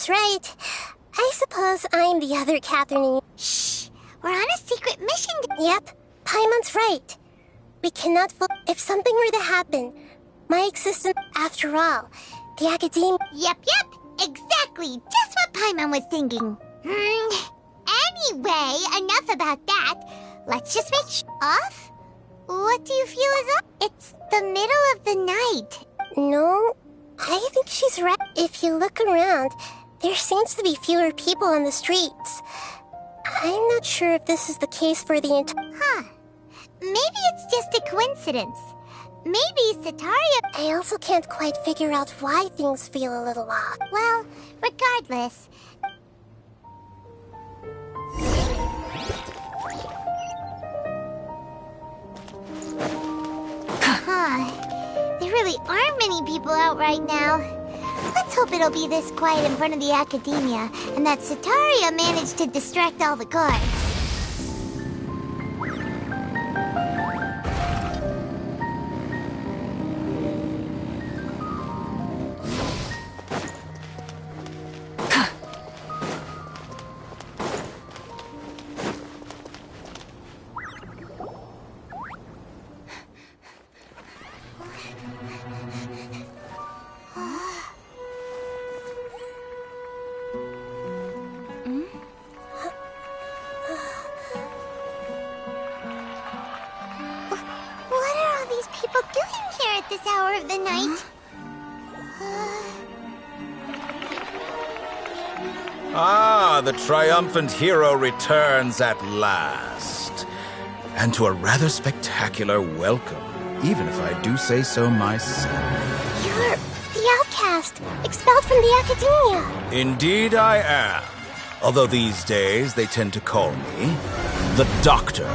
That's right. I suppose I'm the other Catherine. Shh! We're on a secret mission. Yep, Paimon's right. We cannot fool. If something were to happen, my existence, after all, the Academia. Yep, exactly. Just what Paimon was thinking. Anyway, enough about that. Let's just make off. What do you feel is up? It's the middle of the night. No, I think she's right. If you look around, there seems to be fewer people on the streets. I'm not sure if this is the case for the entire... Huh. Maybe it's just a coincidence. Maybe Sataria... I also can't quite figure out why things feel a little off. Well, regardless... There really aren't many people out right now. Let's hope it'll be this quiet in front of the Academia, and that Sataria managed to distract all the guards. This hour of the night. Ah, the triumphant hero returns at last. And to a rather spectacular welcome, even if I do say so myself. You're the outcast, expelled from the Academia. Indeed I am. Although these days they tend to call me the Doctor.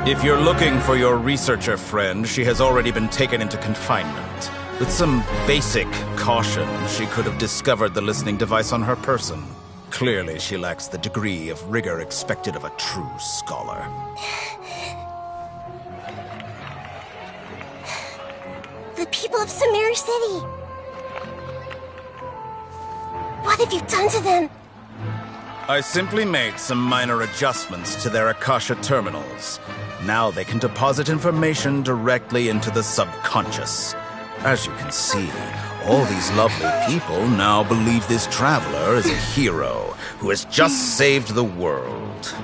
If you're looking for your researcher friend, she has already been taken into confinement. With some basic caution, she could have discovered the listening device on her person. Clearly, she lacks the degree of rigor expected of a true scholar. The people of Sumeru City. What have you done to them? I simply made some minor adjustments to their Akasha terminals. Now they can deposit information directly into the subconscious. As you can see, all these lovely people now believe this traveler is a hero who has just saved the world.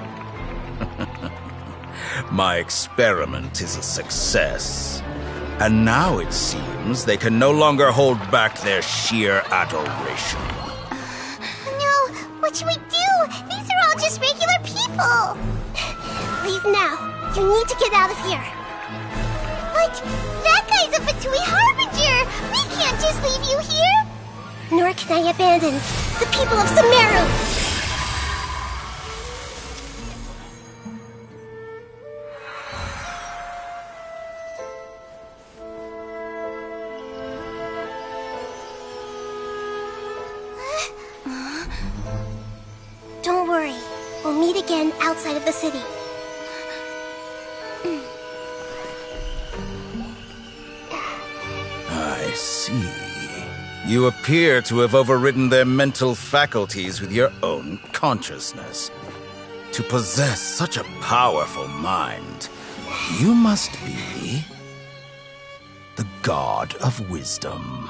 My experiment is a success. And now it seems they can no longer hold back their sheer adoration. No, what should we do? These are all just regular people. Leave now. You need to get out of here. But that guy's a Fatui Harbinger. We can't just leave you here. Nor can I abandon the people of Sumeru. Don't worry. We'll meet again outside of the city. I see. You appear to have overridden their mental faculties with your own consciousness. To possess such a powerful mind, you must be the god of wisdom.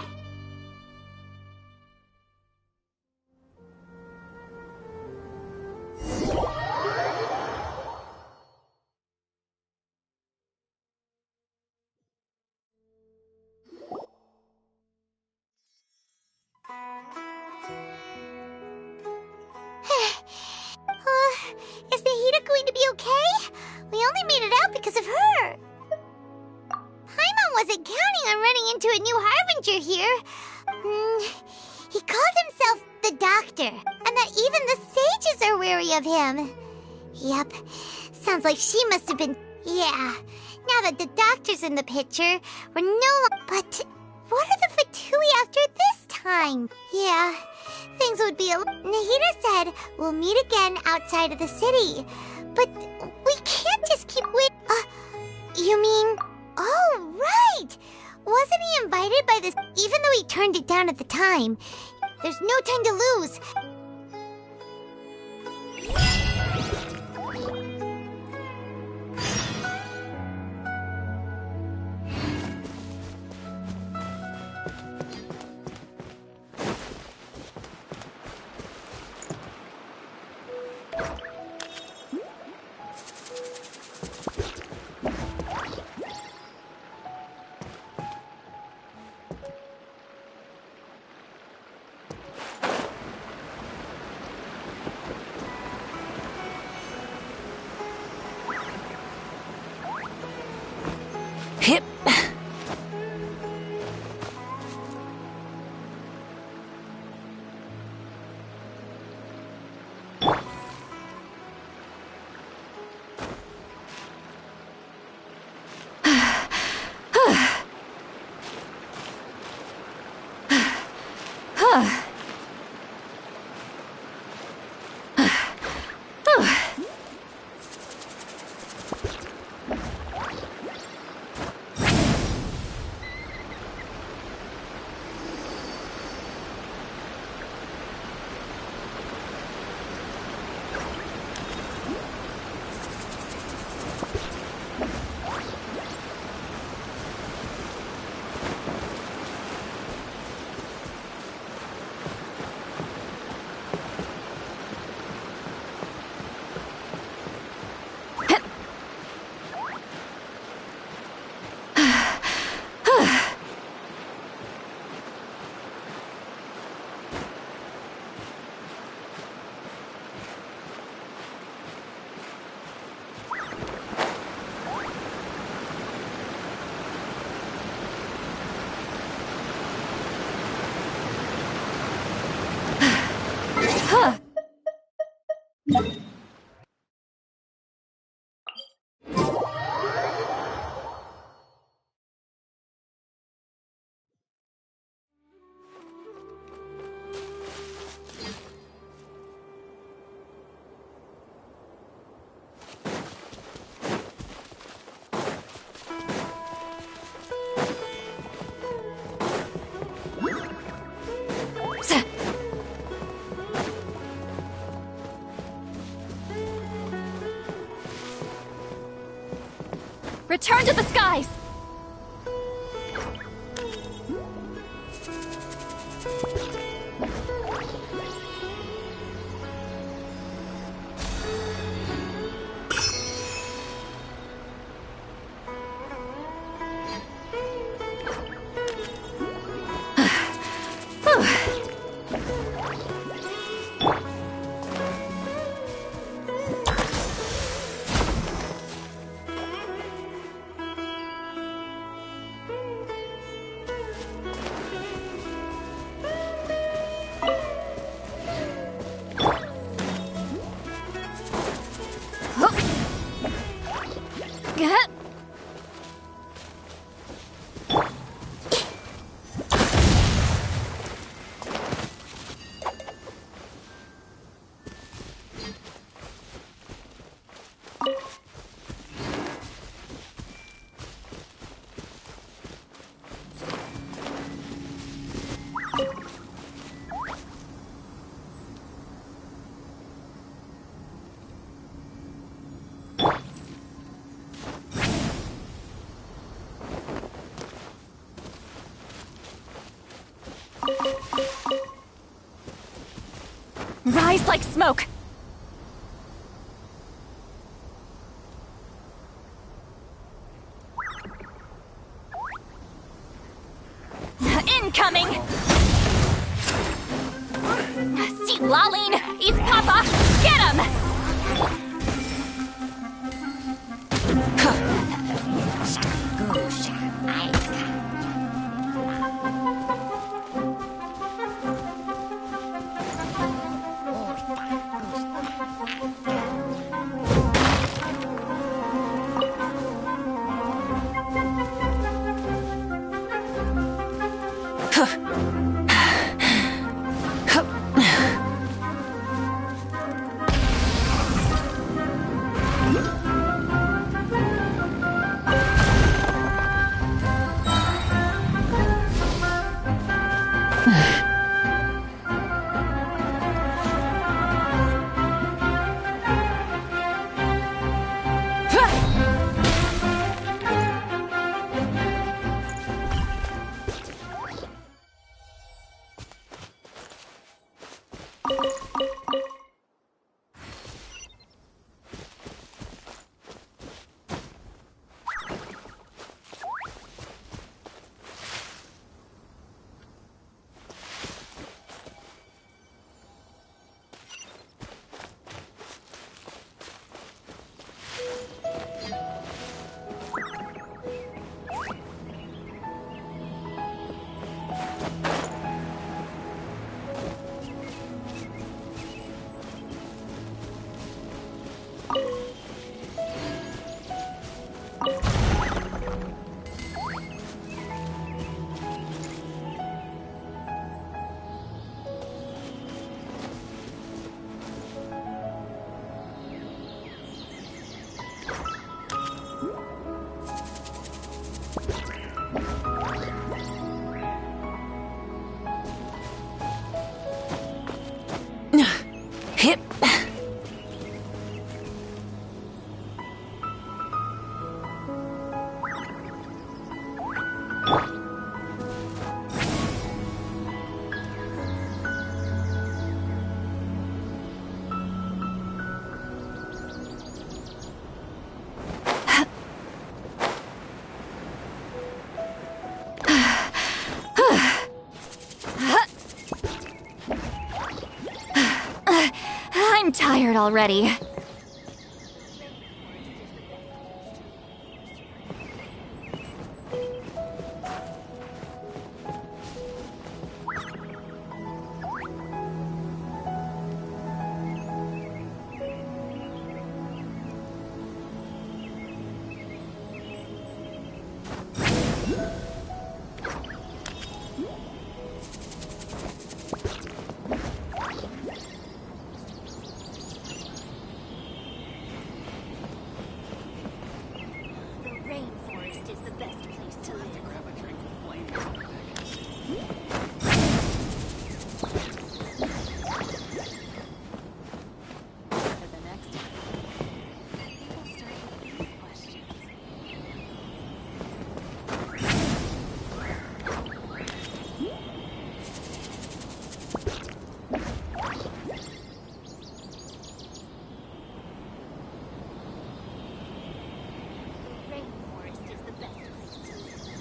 Is Nahida going to be okay? We only made it out because of her. Paimon wasn't counting on running into a new Harbinger here. He called himself the Doctor, and that even the sages are wary of him. Yep, sounds like she must have been... Yeah, now that the Doctor's in the picture, we're no longer... But what are the Fatui after this time? Yeah, things would be a... Nahida said we'll meet again outside of the city. But we can't just keep with... You mean... Oh, right! Wasn't he invited by this? Even though he turned it down at the time, there's no time to lose. Hip. Return to the skies! Rise like smoke! Incoming! See Laline! He's Papa! Get him! already.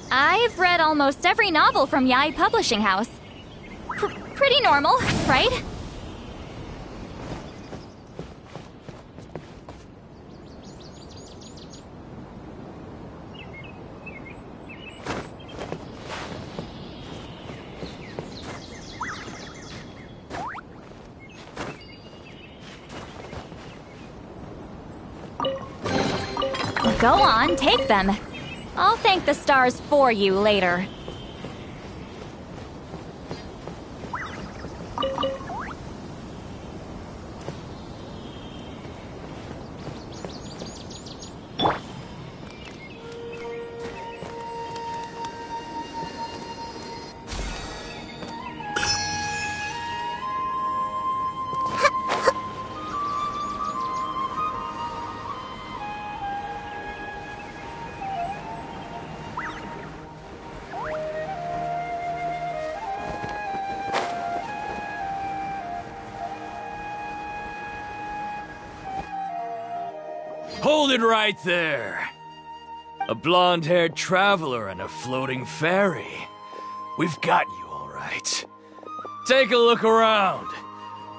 I've read almost every novel from Yae Publishing House. Pretty normal, right? Go on, take them. I'll thank the stars for you later. Hold it right there. A blonde-haired traveler and a floating fairy. We've got you, all right. Take a look around.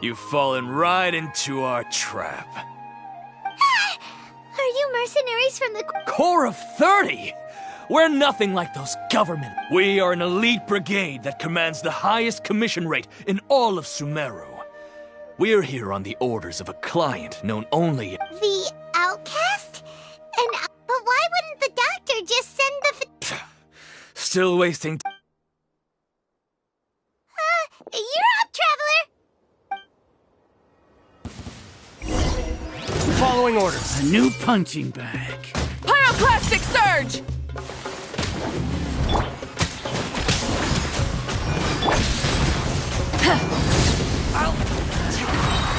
You've fallen right into our trap. Are you mercenaries from the Corps of 30? We're nothing like those government. We are an elite brigade that commands the highest commission rate in all of Sumeru. We're here on the orders of a client known only... The outcast? But why wouldn't the doctor just send the... Still wasting... You're up, traveler! Following orders. A new punching bag. Pyroclastic surge!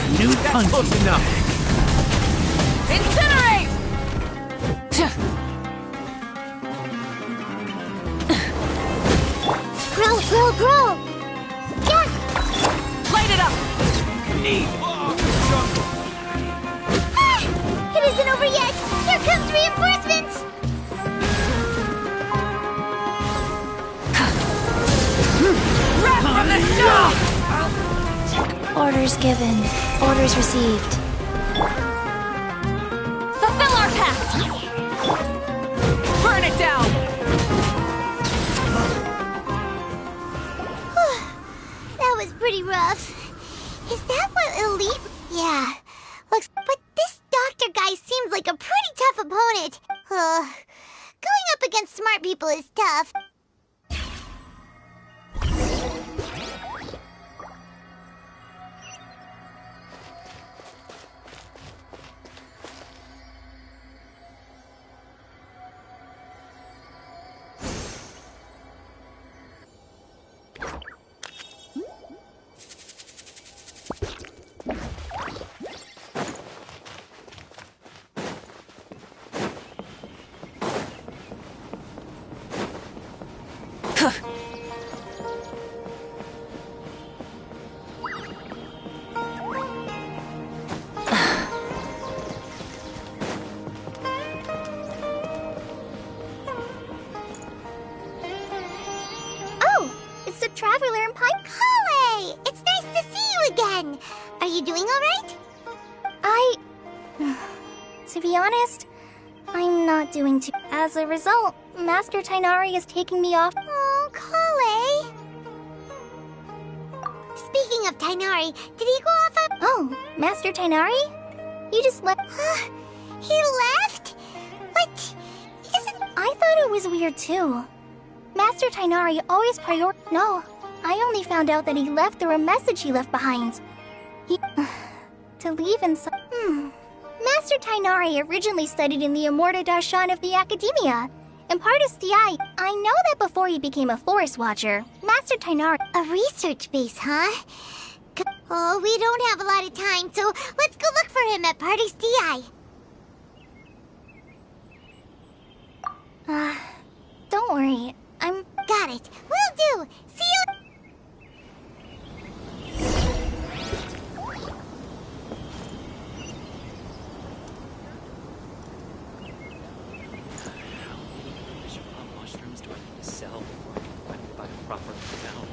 A new punching close enough. Incinerate! Grow! Yeah! Light it up! It isn't over yet! Here comes reinforcements! Wrap from the shop! Orders given. Orders received. Fulfill our pact! Burn it down! That was pretty rough. Is that what elite... Yeah. Looks... But this doctor guy seems like a pretty tough opponent. Going up against smart people is tough. To be honest, I'm not doing too. As a result, Master Tainari is taking me off. Oh, Kale! Speaking of Tainari, did he go off a... Oh, Master Tainari? You just left. He left? What? Isn't... I thought it was weird too. Master Tainari always No, I only found out that he left through a message he left behind. To leave in some... Master Tainari originally studied in the Immorta Darshan of the Academia. And part of CI, I know that before he became a forest watcher, Master Tainari... A research base, huh? Oh, we don't have a lot of time, so let's go look for him at Party's DI. Don't worry. I'm... Got it. Will do. See you... Mushrooms do I need to sell before I can buy a proper hotel?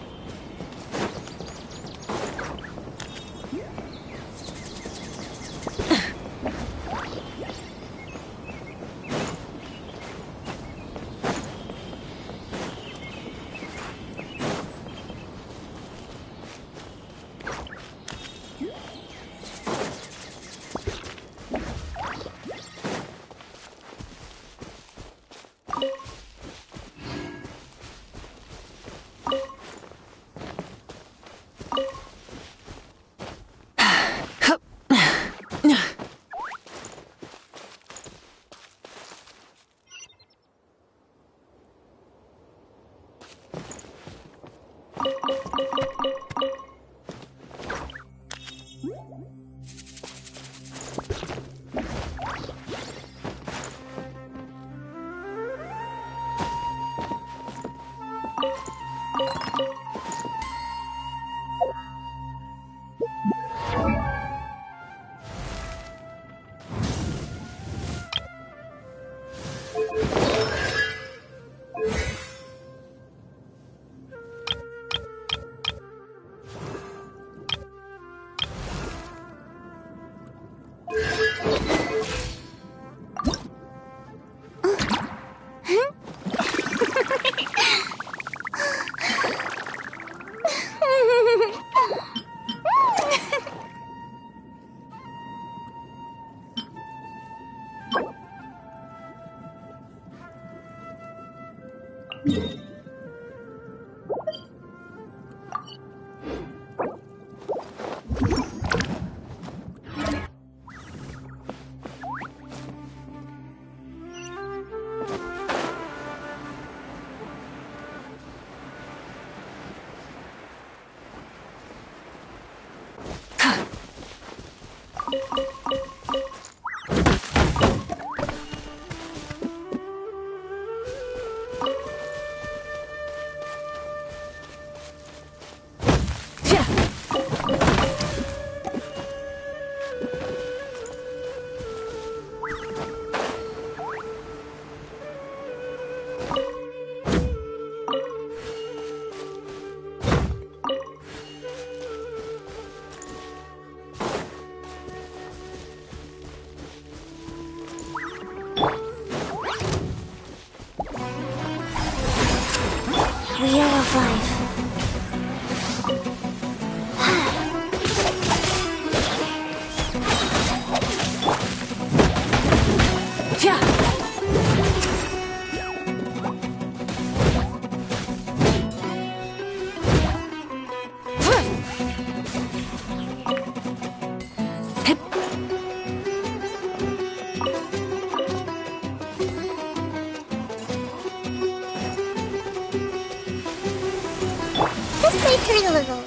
Wheel of Life. This may hurt a little.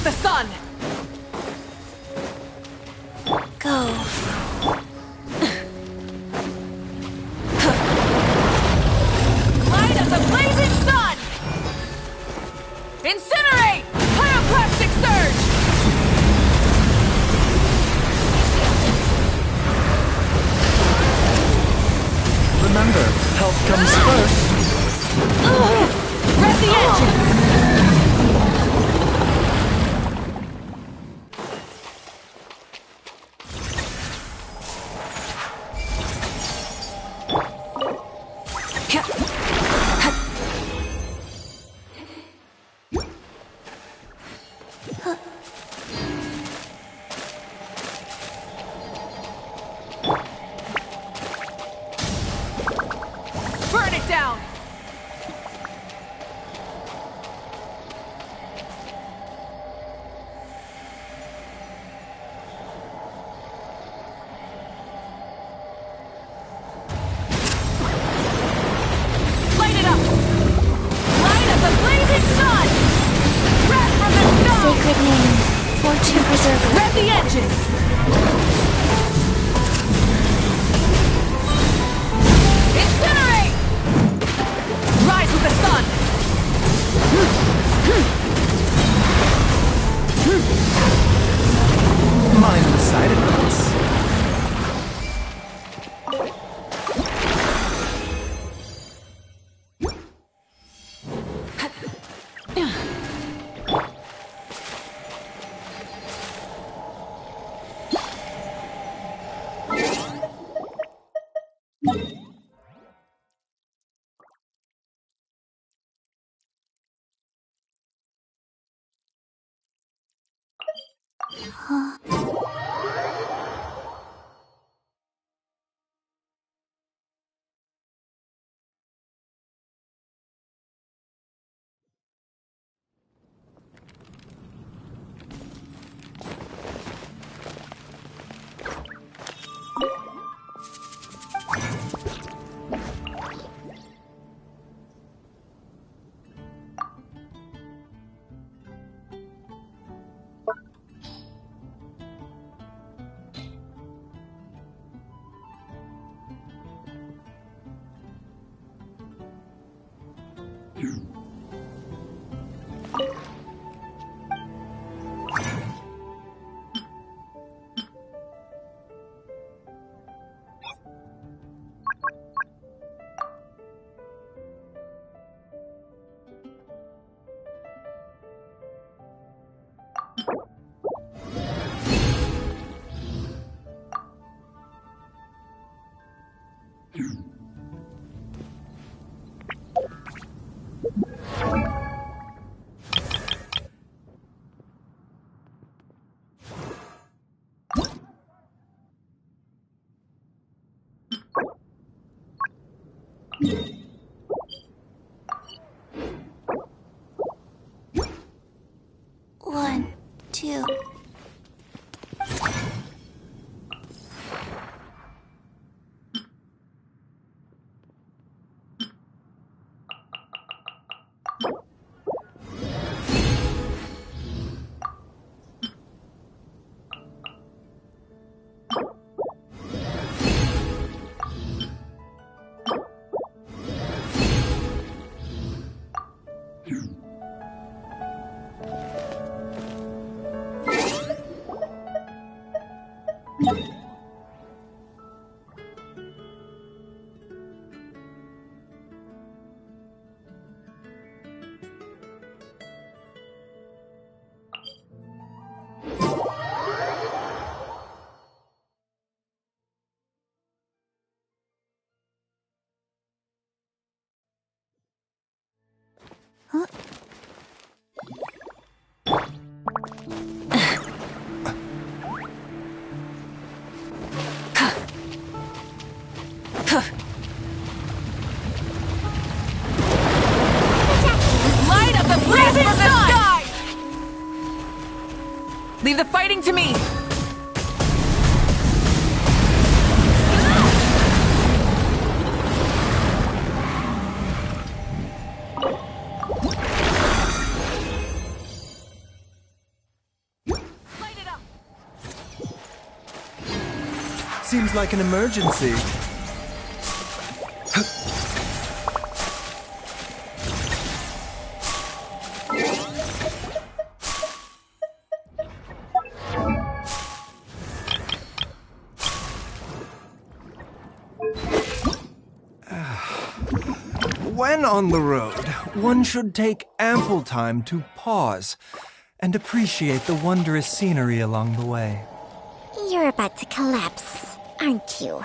with the sun! Go. Light of the blazing sun! Incinerate! Pyroclastic surge! Remember, health comes first. Rev the engines! Burn it down! Light it up! Light of the blazing sun! Breath from the stone! Sacred name, fortune preserver. Rev the engines! Incinerate! Rise with the sun! Mind the side effects. One, two. Light of the blazing sun! Leave the fighting to me! seems like an emergency. When on the road, one should take ample time to pause and appreciate the wondrous scenery along the way. You're about to collapse, aren't you?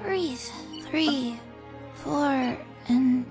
Breathe. 3, 4, and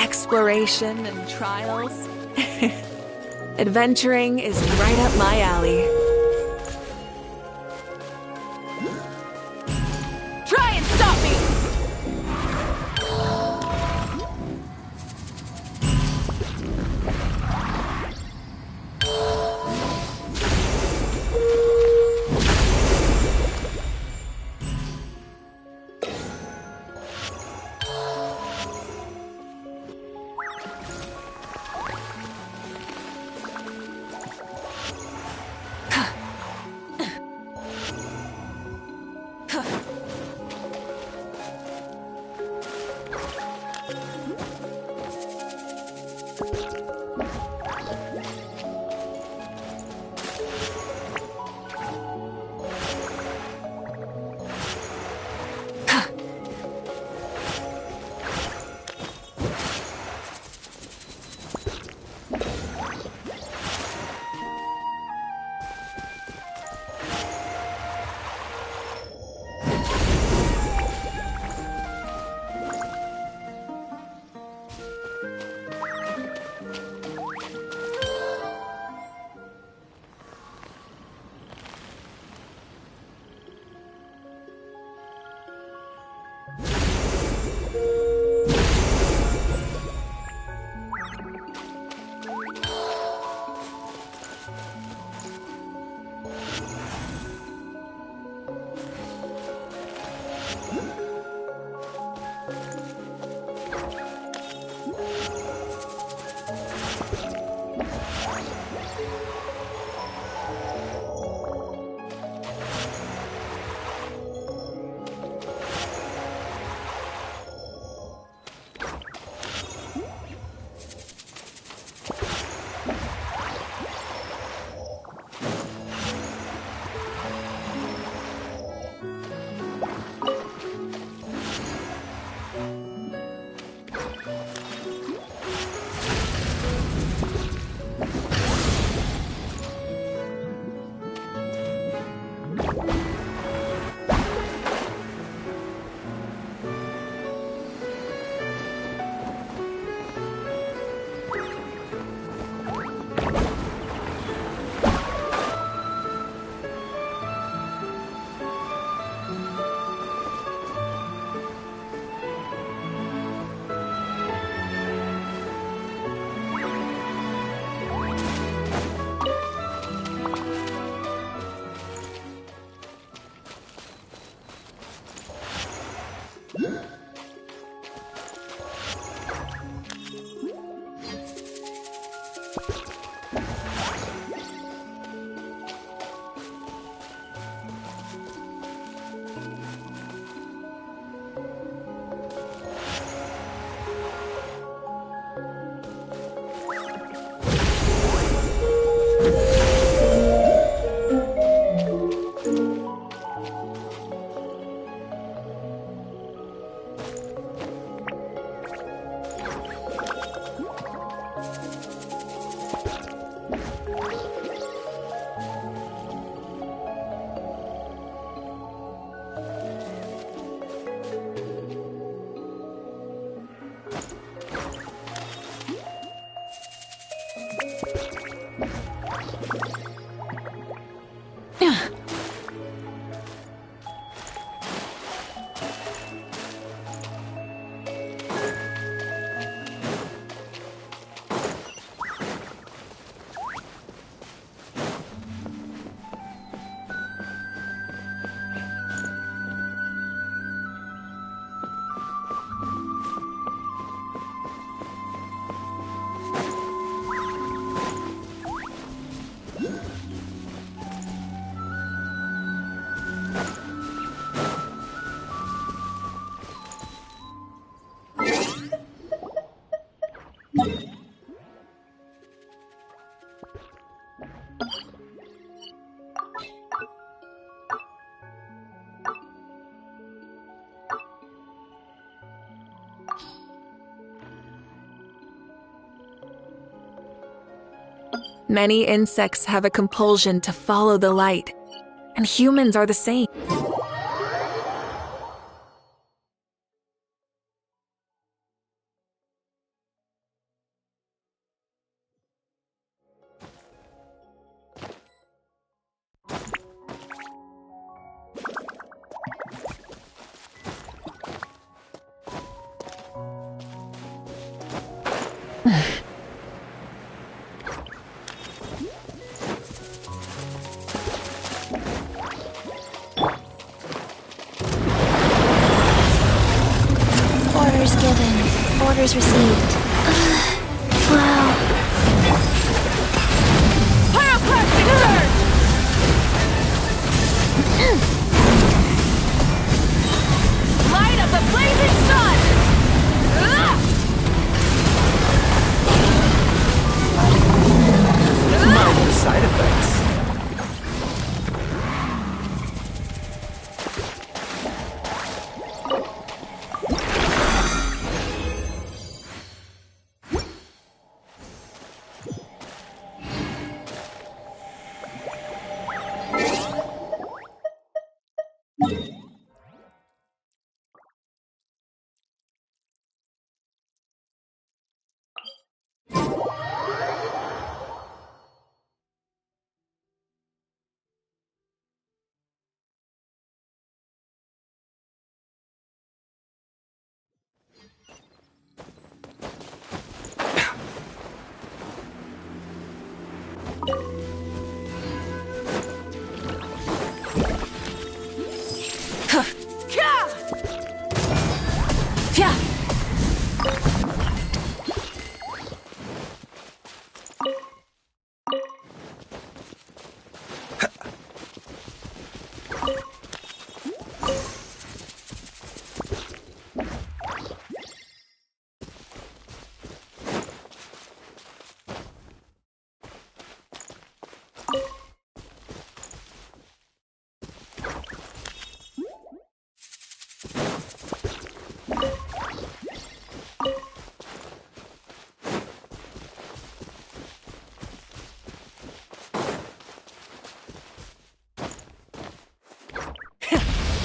exploration and trials. Adventuring is right up my alley. Try and stop me! Many insects have a compulsion to follow the light, and humans are the same. Orders given. Orders received. Wow. Pyroclastic surge! Light of the blazing sun! Mind the side effects.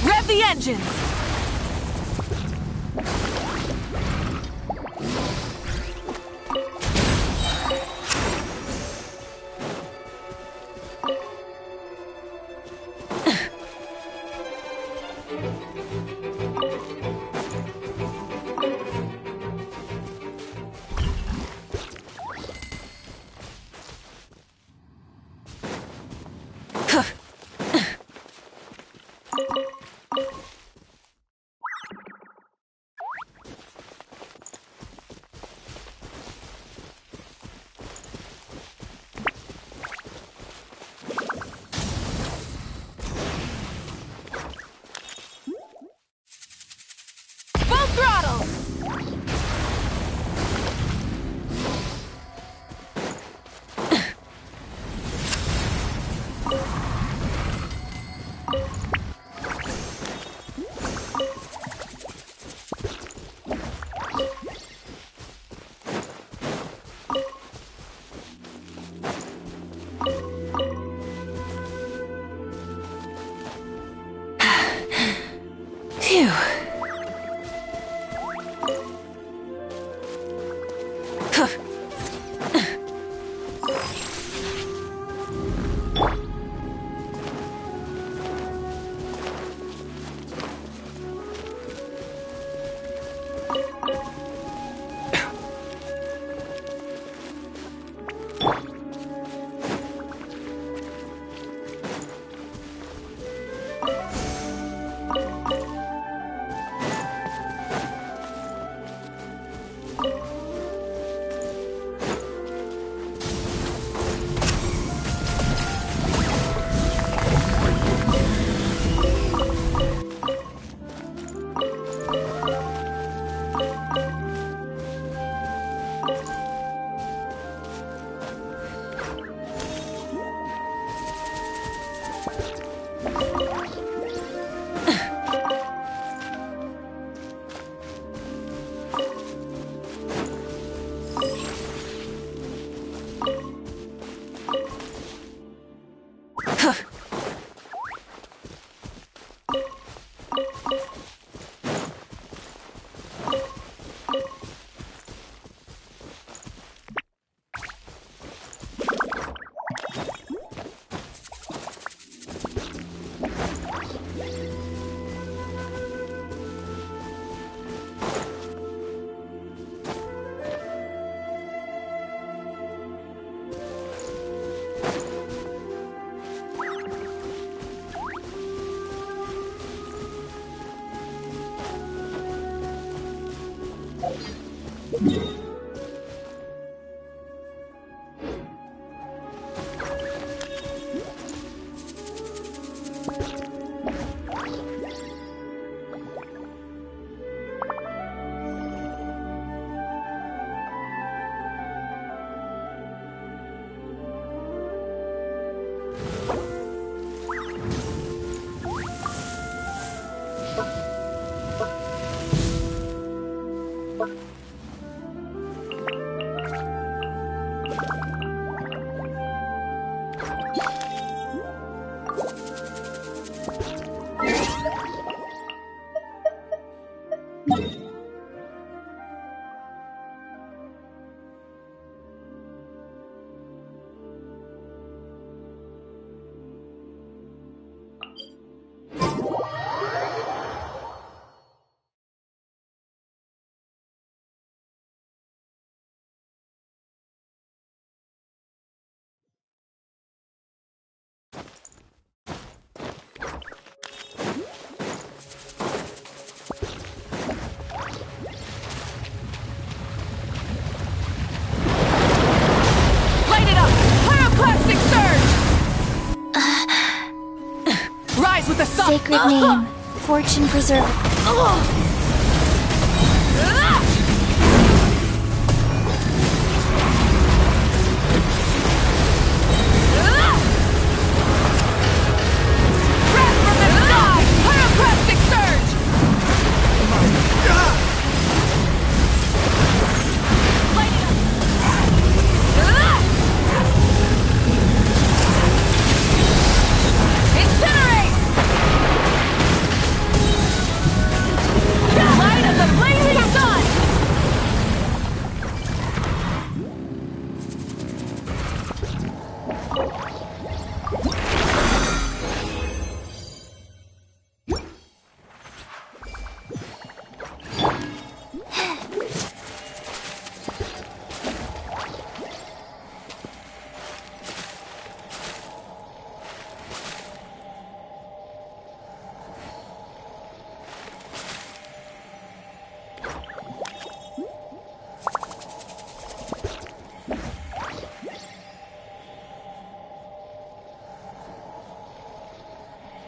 Rev the engines! Sacred name, fortune preserver.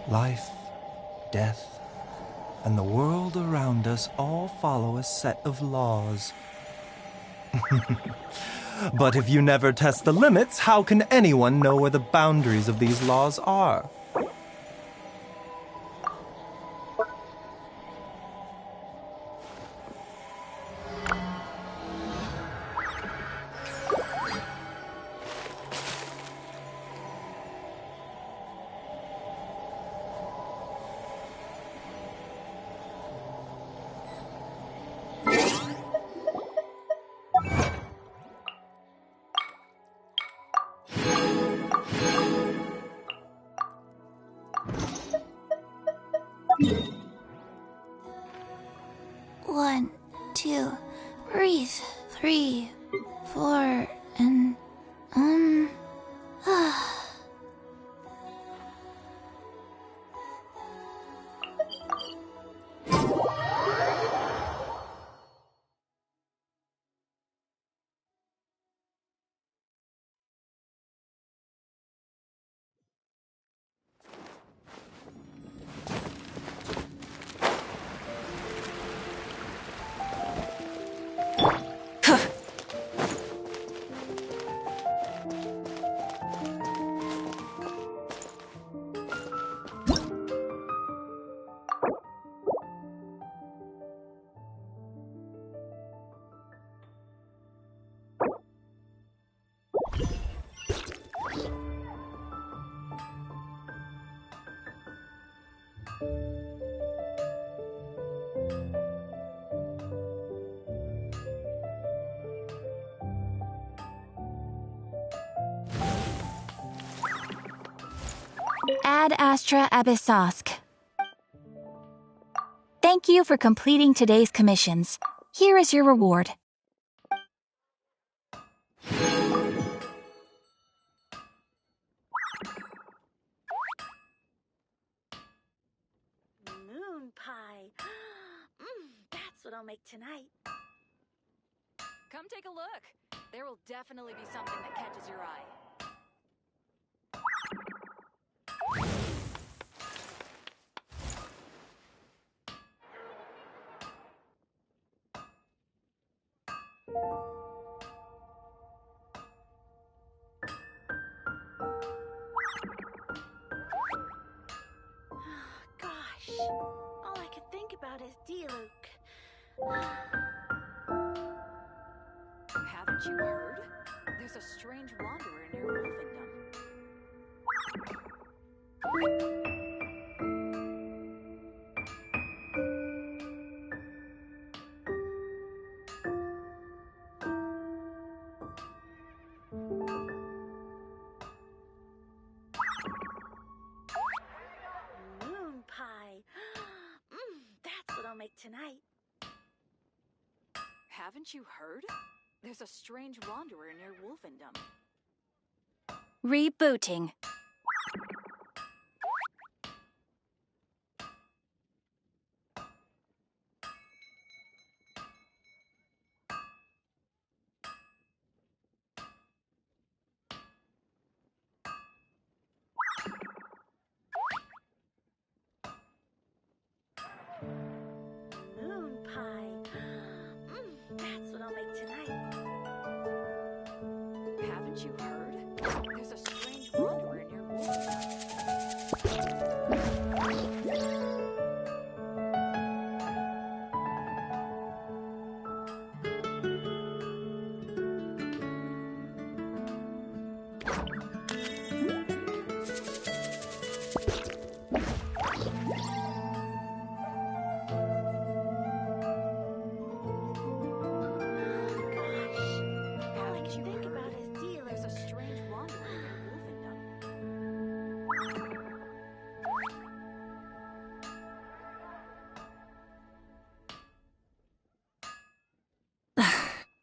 Life, death, and the world around us all follow a set of laws. But if you never test the limits, how can anyone know where the boundaries of these laws are? One, two, breathe. 3, 4, and Ad Astra Abyssosk. Thank you for completing today's commissions. Here is your reward. Moon pie. That's what I'll make tonight. Come take a look. There will definitely be something that catches your eye. Gosh, all I can think about is D-Luke. Haven't you heard? There's a strange wanderer near Wolfendom. Moon pie. That's what I'll make tonight. Haven't you heard? There's a strange wanderer near Wolfendom. Rebooting. Moon pie. That's what I'll make tonight. Haven't you heard? There's a strange wanderer near Wolfendom.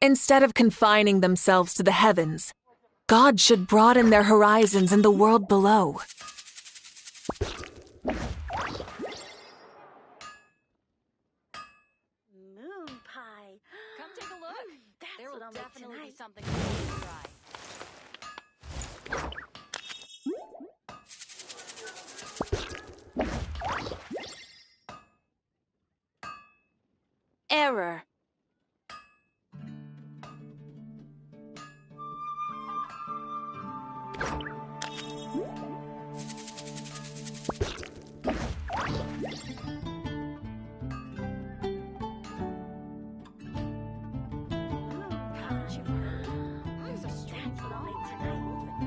Instead of confining themselves to the heavens, God should broaden their horizons in the world below. Moon pie. Come take a look. That's There what will I'll make definitely be tonight. something that catches your eye. Error. Haven't you heard? There's a strange wanderer near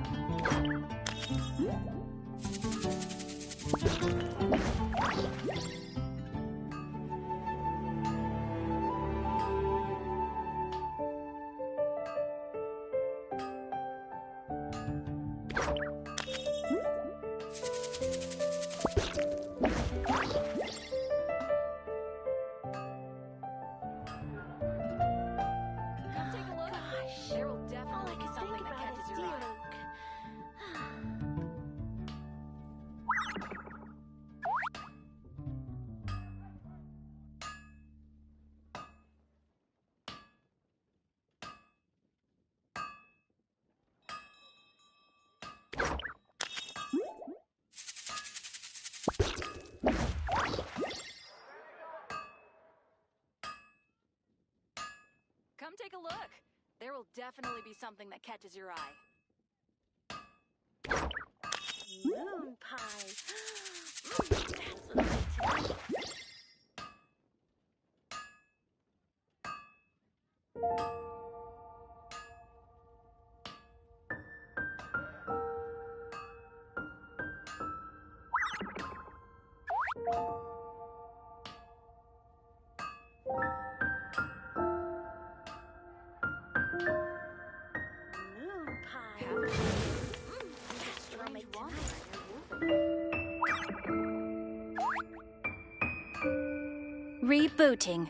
Come take a look. Gosh, There will all definitely I be can something think that about catches is your eye. D-Luke. Come take a look. There will definitely be something that catches your eye. Moon pie. That's what I'll make tonight. Moon pie. Haven't you heard? There's a strange wanderer near Wolfendom. Rebooting.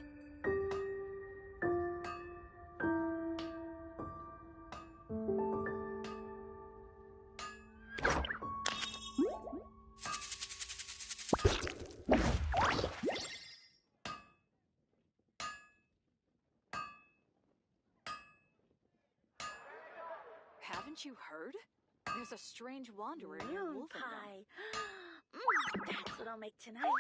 Haven't you heard? There's a strange wanderer near Moon Wolfendom. pie. That's what I'll make tonight.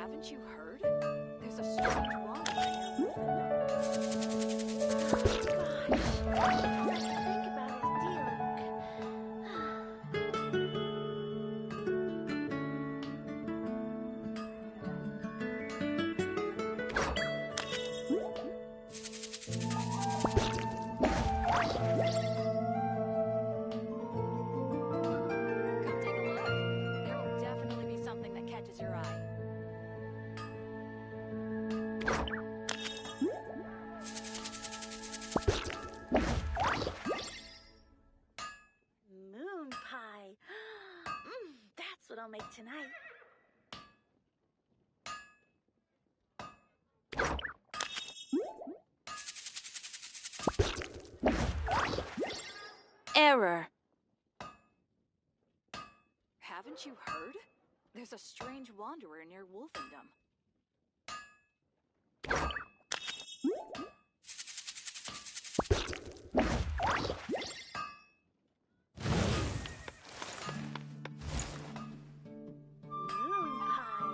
Haven't you heard? There's a strange wanderer near Come take a look. There will definitely be something that catches your eye. Moon pie. That's what I'll make tonight. Error. Haven't you heard? There's a strange wanderer near Wolfendom. Moon pie.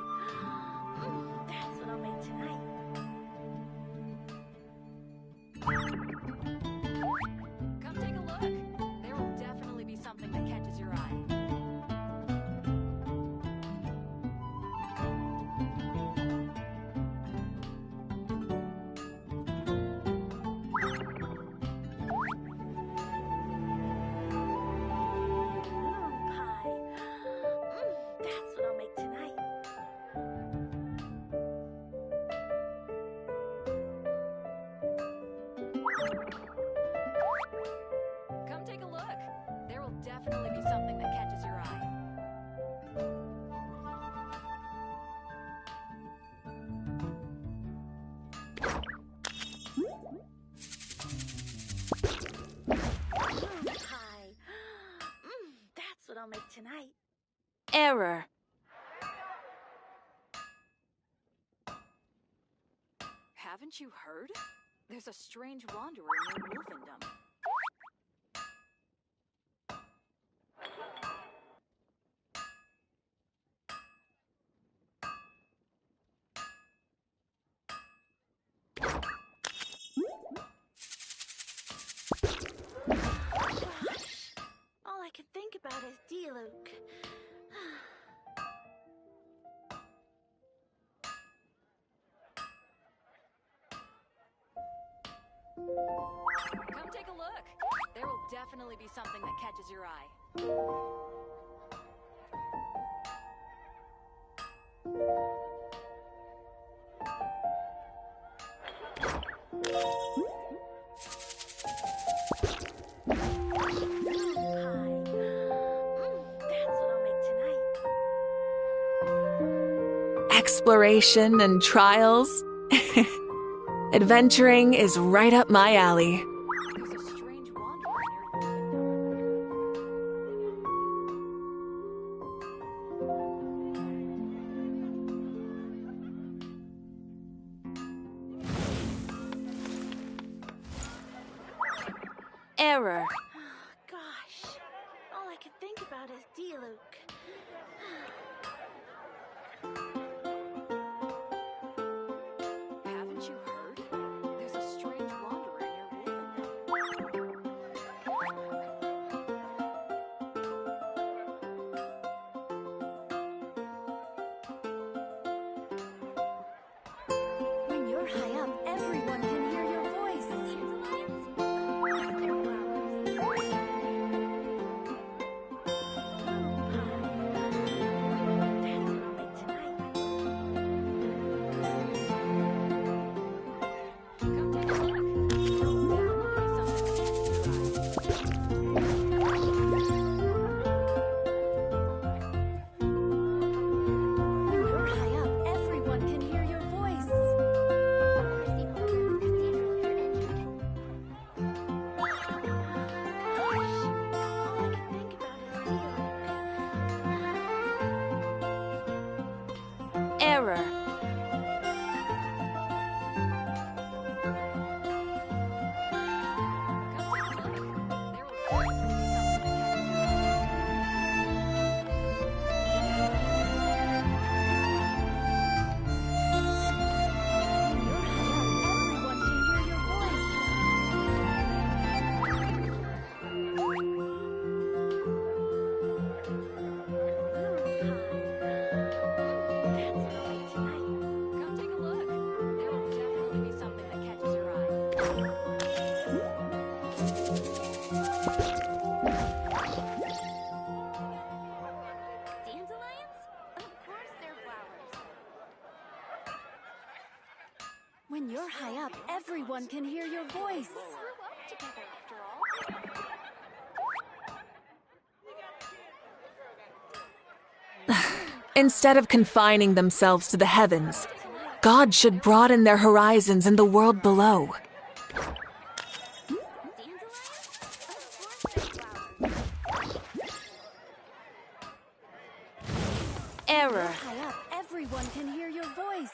That's what I'll make tonight. Come take a look. There will definitely be something that catches your eye. Moon pie. That's what I'll make tonight. Come take a look. There will definitely be something that catches your eye. Moon pie. That's what I'll make tonight. Error. Haven't you heard? There's a strange wanderer near Wolfendom. Gosh, all I can think about is D-Luke. Come take a look. There will definitely be something that catches your eye. That's what I'll make tonight. Exploration and trials. Adventuring is right up my alley. There's a strange wanderer near Wolfendom. Error. Gosh, all I can think about is D-Luke. Haven't you heard? There's a strange wanderer near Wolfendom. When you're high up, everyone can hear your voice. When you're high up, Error. When you're high up, everyone can hear your voice. Instead of confining themselves to the heavens, God should broaden their horizons in the world below. Error. High up, everyone can hear your voice.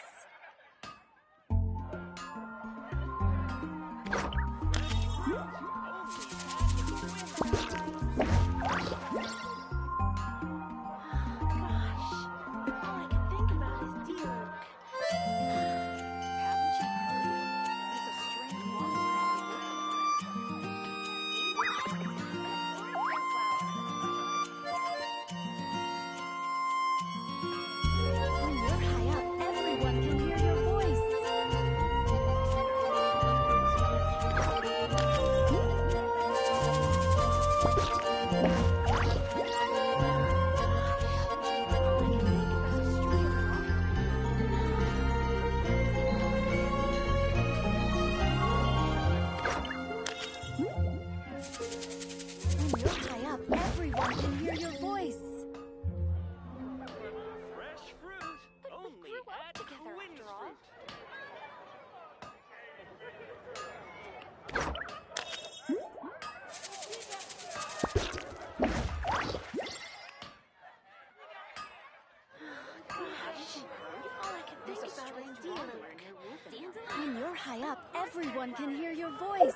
When you're high up, everyone can hear your voice.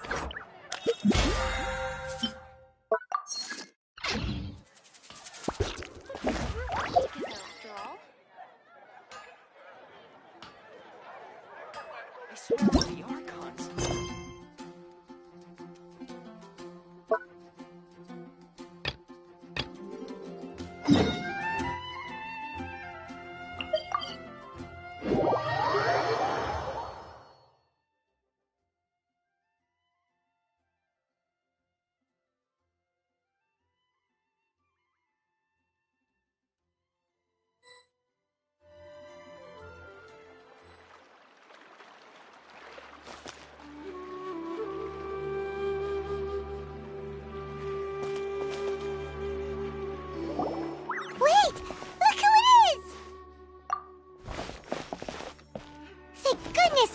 I swear by the Archons.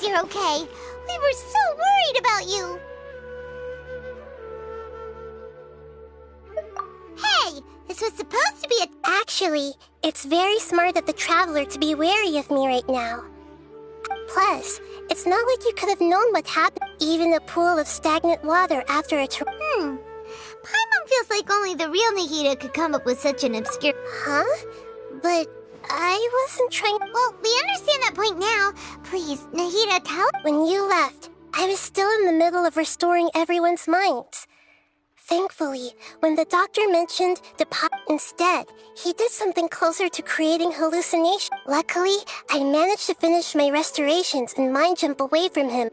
You're okay. We were so worried about you. Hey, this was supposed to be a... Actually, it's very smart of the Traveler to be wary of me right now. Plus, it's not like you could have known what happened. Even a pool of stagnant water after a Paimon feels like only the real Nahida could come up with such an obscure... Huh? But... I wasn't trying... Well, we understand that point now. Please, Nahida, tell... When you left, I was still in the middle of restoring everyone's minds. Thankfully, when the doctor mentioned instead, he did something closer to creating hallucination. Luckily, I managed to finish my restorations and mind jump away from him.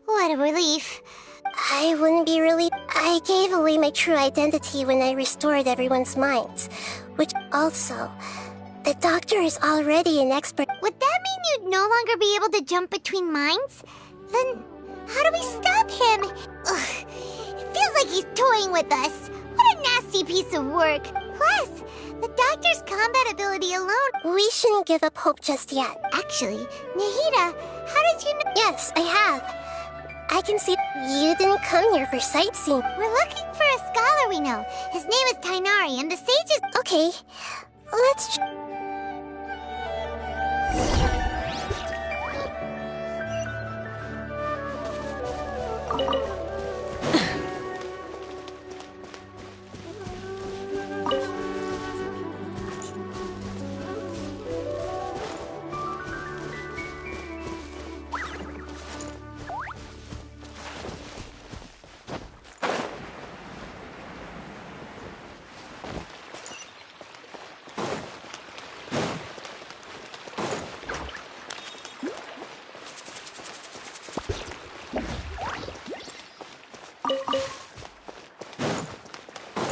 What a relief. I wouldn't be really... I gave away my true identity when I restored everyone's minds. Which also... The doctor is already an expert. Would that mean you'd no longer be able to jump between minds? Then, how do we stop him? Ugh, it feels like he's toying with us. What a nasty piece of work. Plus, the doctor's combat ability alone... We shouldn't give up hope just yet. Actually, Nahida, how did you know... Yes, I have. I can see you didn't come here for sightseeing. We're looking for a scholar we know. His name is Tainari, and the sage is... Okay, let's...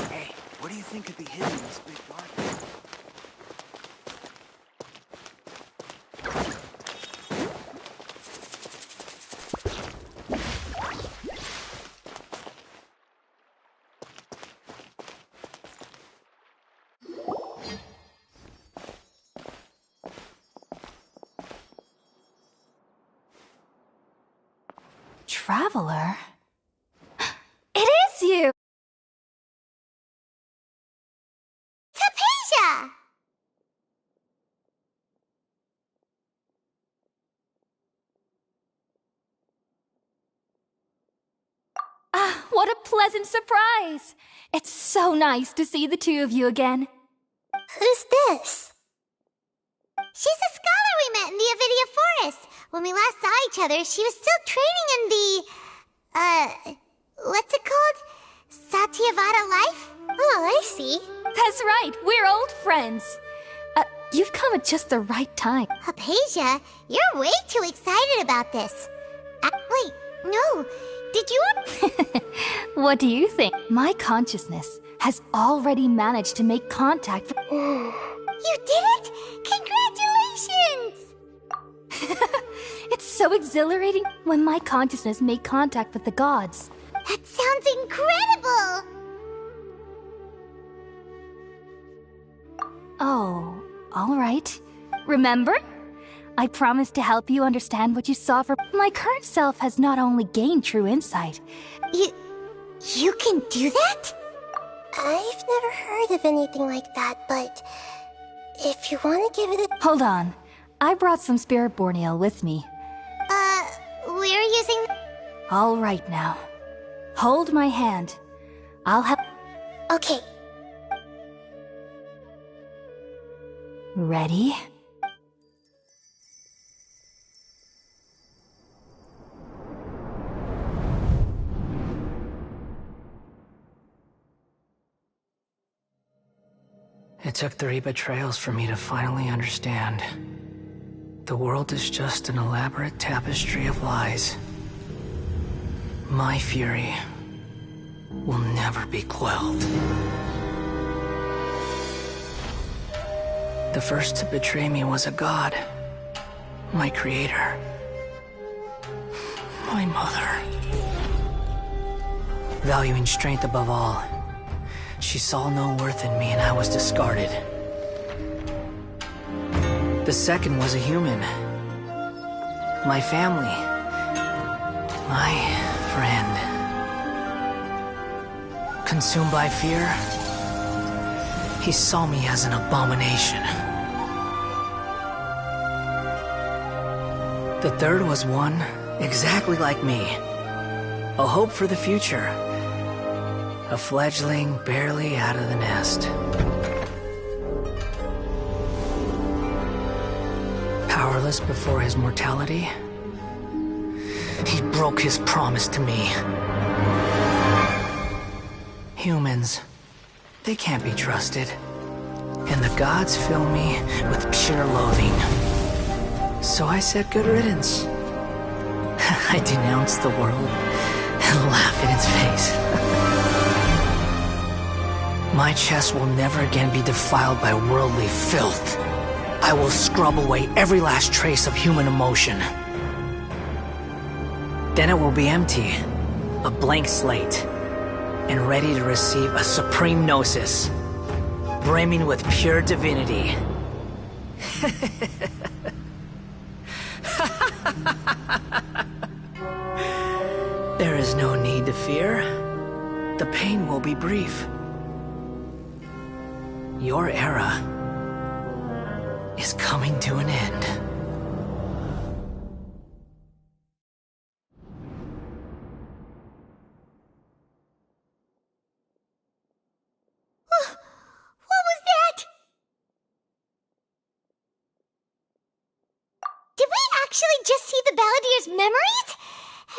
Hey, what do you think could be hidden in this big garden? Traveler? It is you! Tapesia! Ah, what a pleasant surprise! It's so nice to see the two of you again. Who's this? She's a scholar we met in the Avidia Forest. When we last saw each other, she was still training in the... what's it called? Satyavada life? Oh, I see. That's right, we're old friends. You've come at just the right time. Hypatia, you're way too excited about this. Wait, no. Did you... What do you think? My consciousness has already managed to make contact. You did it? Congratulations! It's so exhilarating when my consciousness made contact with the gods. That sounds incredible! Oh, all right. Remember? I promised to help you understand what you saw for... My current self has not only gained true insight... You can do that? I've never heard of anything like that, but... if you want to give it a... Hold on. I brought some spirit borneal with me. We're using... All right now. Hold my hand. I'll help... Okay. Ready? It took 3 betrayals for me to finally understand. The world is just an elaborate tapestry of lies. My fury will never be quelled. The first to betray me was a god. My creator. My mother. Valuing strength above all, she saw no worth in me and I was discarded. The second was a human. My family. My friend. Consumed by fear, he saw me as an abomination. The third was one exactly like me. A hope for the future. A fledgling barely out of the nest. Powerless before his mortality, he broke his promise to me. Humans, they can't be trusted. And the gods fill me with pure loathing. So I said good riddance. I denounced the world and laughed in its face. My chest will never again be defiled by worldly filth. I will scrub away every last trace of human emotion. Then it will be empty, a blank slate, and ready to receive a supreme gnosis, brimming with pure divinity. There is no need to fear. The pain will be brief. Your era is coming to an end. actually just see the Balladier's memories?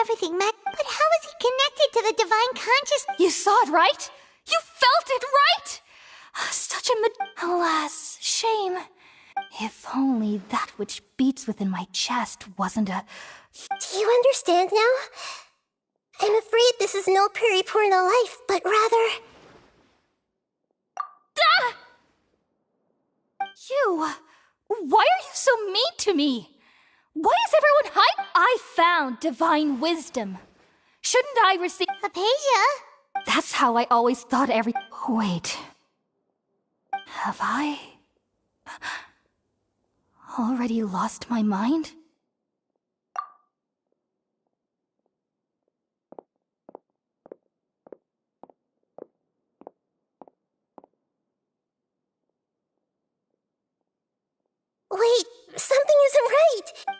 Everything but how is he connected to the divine consciousness? You saw it, right? You felt it, right? Such a alas, shame. If only that which beats within my chest wasn't a... Do you understand now? I'm afraid this is no periporno life, but rather... Ah! You... Why are you so mean to me? Why is everyone hype? I found divine wisdom. Shouldn't I receive... Apasia? That's how I always thought every... Wait. Have I... already lost my mind? Wait, something isn't right!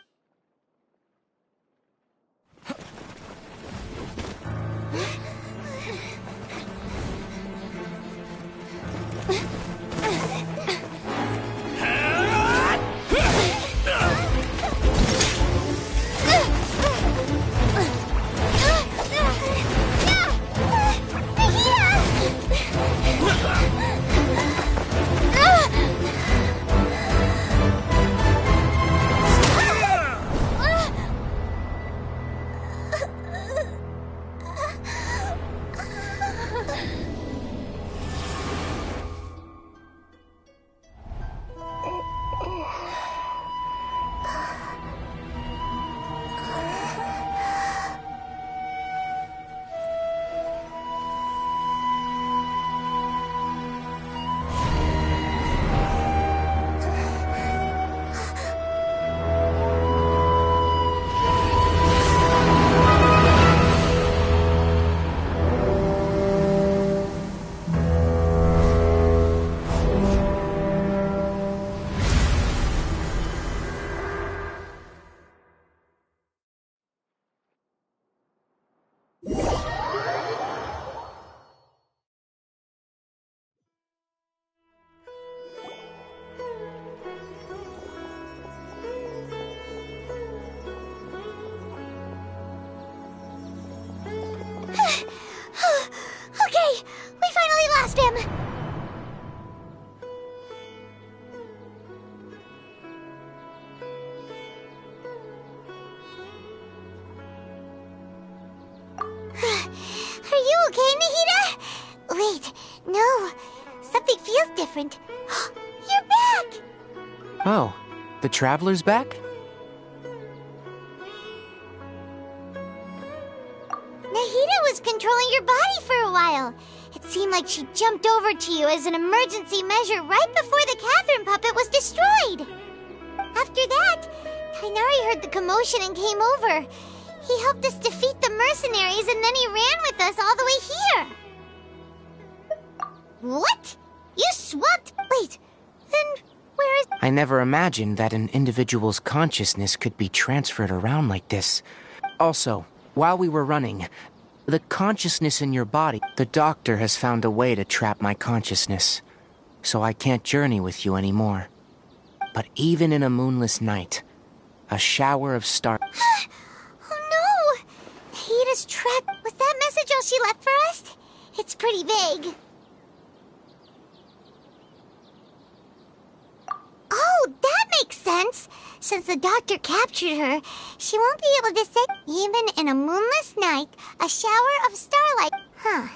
Okay, we finally lost him! Are you okay, Nahida? Wait, no. Something feels different. You're back! Oh, the Traveler's back? Nahida was controlling your body for a while. It seemed like she jumped over to you as an emergency measure right before the Catherine puppet was destroyed. After that, Tainari heard the commotion and came over. He helped us defeat the mercenaries and then he ran with us all the way here. What? You swapped? Wait, then where is... I never imagined that an individual's consciousness could be transferred around like this. Also, while we were running, the consciousness in your body, the doctor has found a way to trap my consciousness. So I can't journey with you anymore. But even in a moonless night, a shower of stars... Oh no! Nahida's trapped. Was that message all she left for us? It's pretty vague. Oh, that makes sense. Since the doctor captured her, she won't be able to say, even in a moonless night, a shower of starlight. Huh.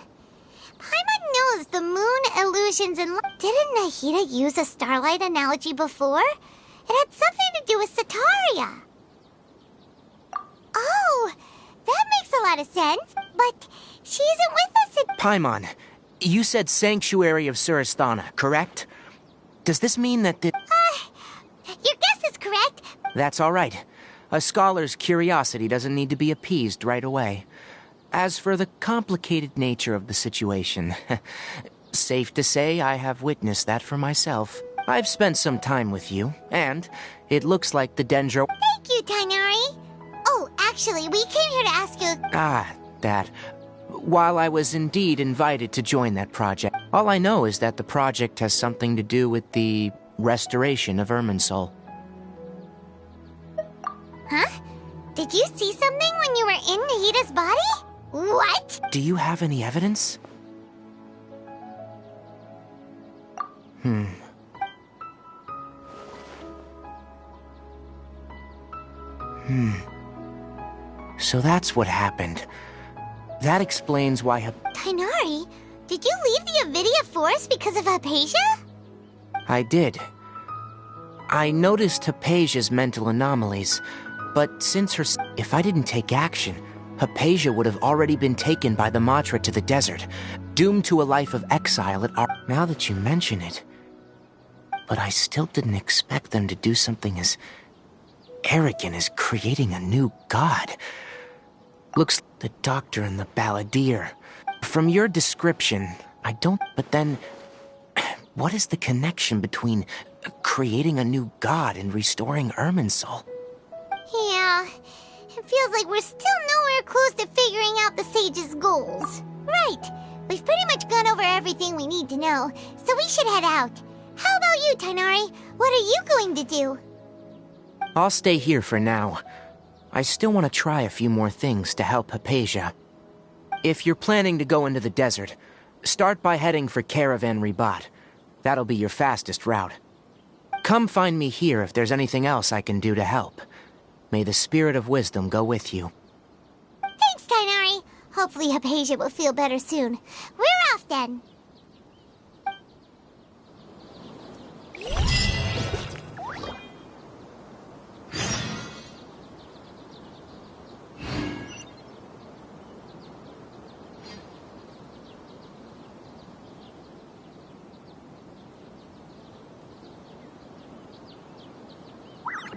Paimon knows the moon illusions and... Didn't Nahida use a starlight analogy before? It had something to do with Sataria. Oh, that makes a lot of sense. But she isn't with us. Paimon, you said Sanctuary of Surasthana, correct? Does this mean that the... Your guess is correct. That's all right. A scholar's curiosity doesn't need to be appeased right away. As for the complicated nature of the situation, safe to say I have witnessed that for myself. I've spent some time with you, and it looks like the Dendro... Thank you, Tainari. Oh, actually, we came here to ask you... that. While I was indeed invited to join that project, all I know is that the project has something to do with the restoration of Irminsul. Huh? Did you see something when you were in Nahida's body? What? Do you have any evidence? So that's what happened. That explains why Tighnari, did you leave the Avidia Forest because of Hypatia? I did. I noticed Hypatia's mental anomalies, but since if I didn't take action, Hypatia would have already been taken by the Matra to the desert, doomed to a life of exile at our— Now that you mention it. But I still didn't expect them to do something as arrogant as creating a new god. Looks like the doctor and the balladeer. From your description, I don't— But then, what is the connection between creating a new god and restoring Irminsul? Yeah, it feels like we're still nowhere close to figuring out the sage's goals. Right, we've pretty much gone over everything we need to know, so we should head out. How about you, Tighnari? What are you going to do? I'll stay here for now. I still want to try a few more things to help Hypatia. If you're planning to go into the desert, start by heading for Caravan Ribat. That'll be your fastest route. Come find me here if there's anything else I can do to help. May the spirit of wisdom go with you. Thanks, Tighnari. Hopefully Hypatia will feel better soon. We're off then.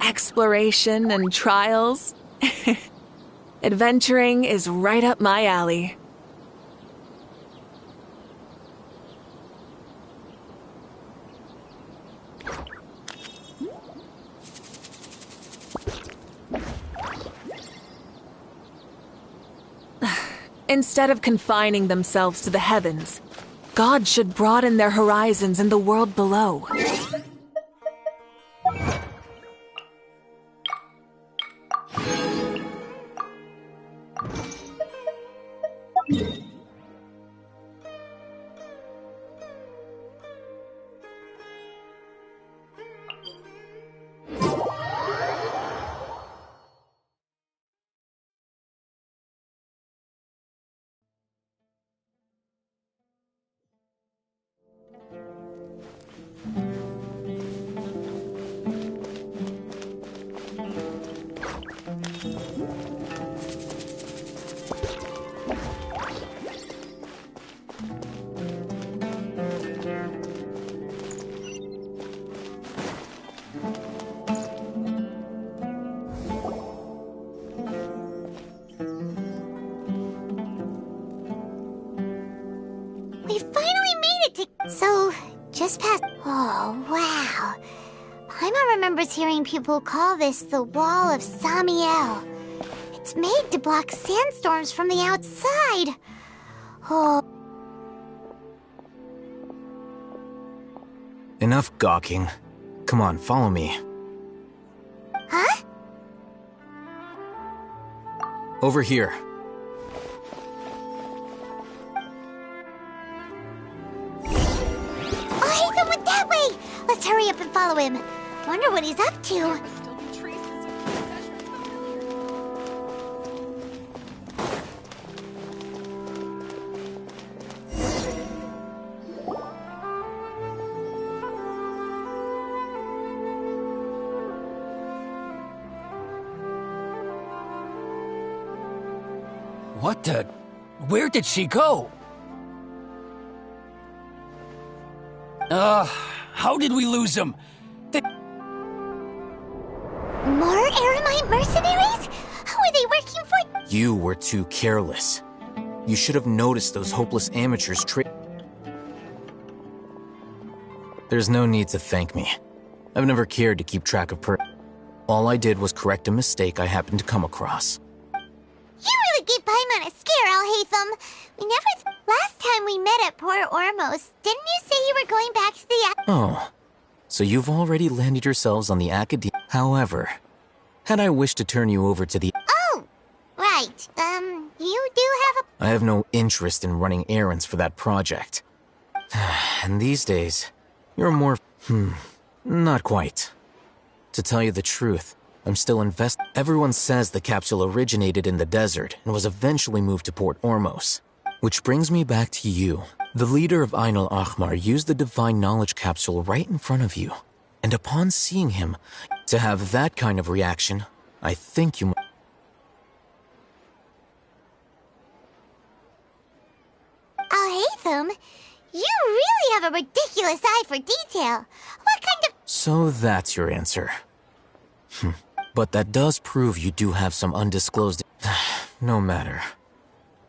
Exploration and trials. Adventuring is right up my alley. Instead of confining themselves to the heavens, God should broaden their horizons in the world below. We finally made it to... So, just past... Oh, wow. Paimon remembers hearing people call this the Wall of Samiel. It's made to block sandstorms from the outside. Oh... Enough gawking. Come on, follow me. Huh? Over here. Oh, Haytham went that way! Let's hurry up and follow him. Wonder what he's up to. What the... Where did she go? How did we lose him? More Eremite mercenaries? Who are they working for? You were too careless. You should have noticed those hopeless amateurs There's no need to thank me. I've never cared to keep track of All I did was correct a mistake I happened to come across. You really gave Paimon a scare, Alhaitham. We never... Last time we met at Port Ormos, didn't you say you were going back to the... Oh, so you've already landed yourselves on the Academia. However, Had I wished to turn you over to the... Oh, right. You do have a... I have no interest in running errands for that project. And these days, you're more... not quite. To tell you the truth, I'm still invested. Everyone says the capsule originated in the desert and was eventually moved to Port Ormos. Which brings me back to you. The leader of Ain al-Ahmar used the Divine Knowledge capsule right in front of you. And upon seeing him, to have that kind of reaction, I think you... Oh, Hatham, you really have a ridiculous eye for detail. What kind of... So that's your answer. But that does prove you do have some undisclosed... No matter.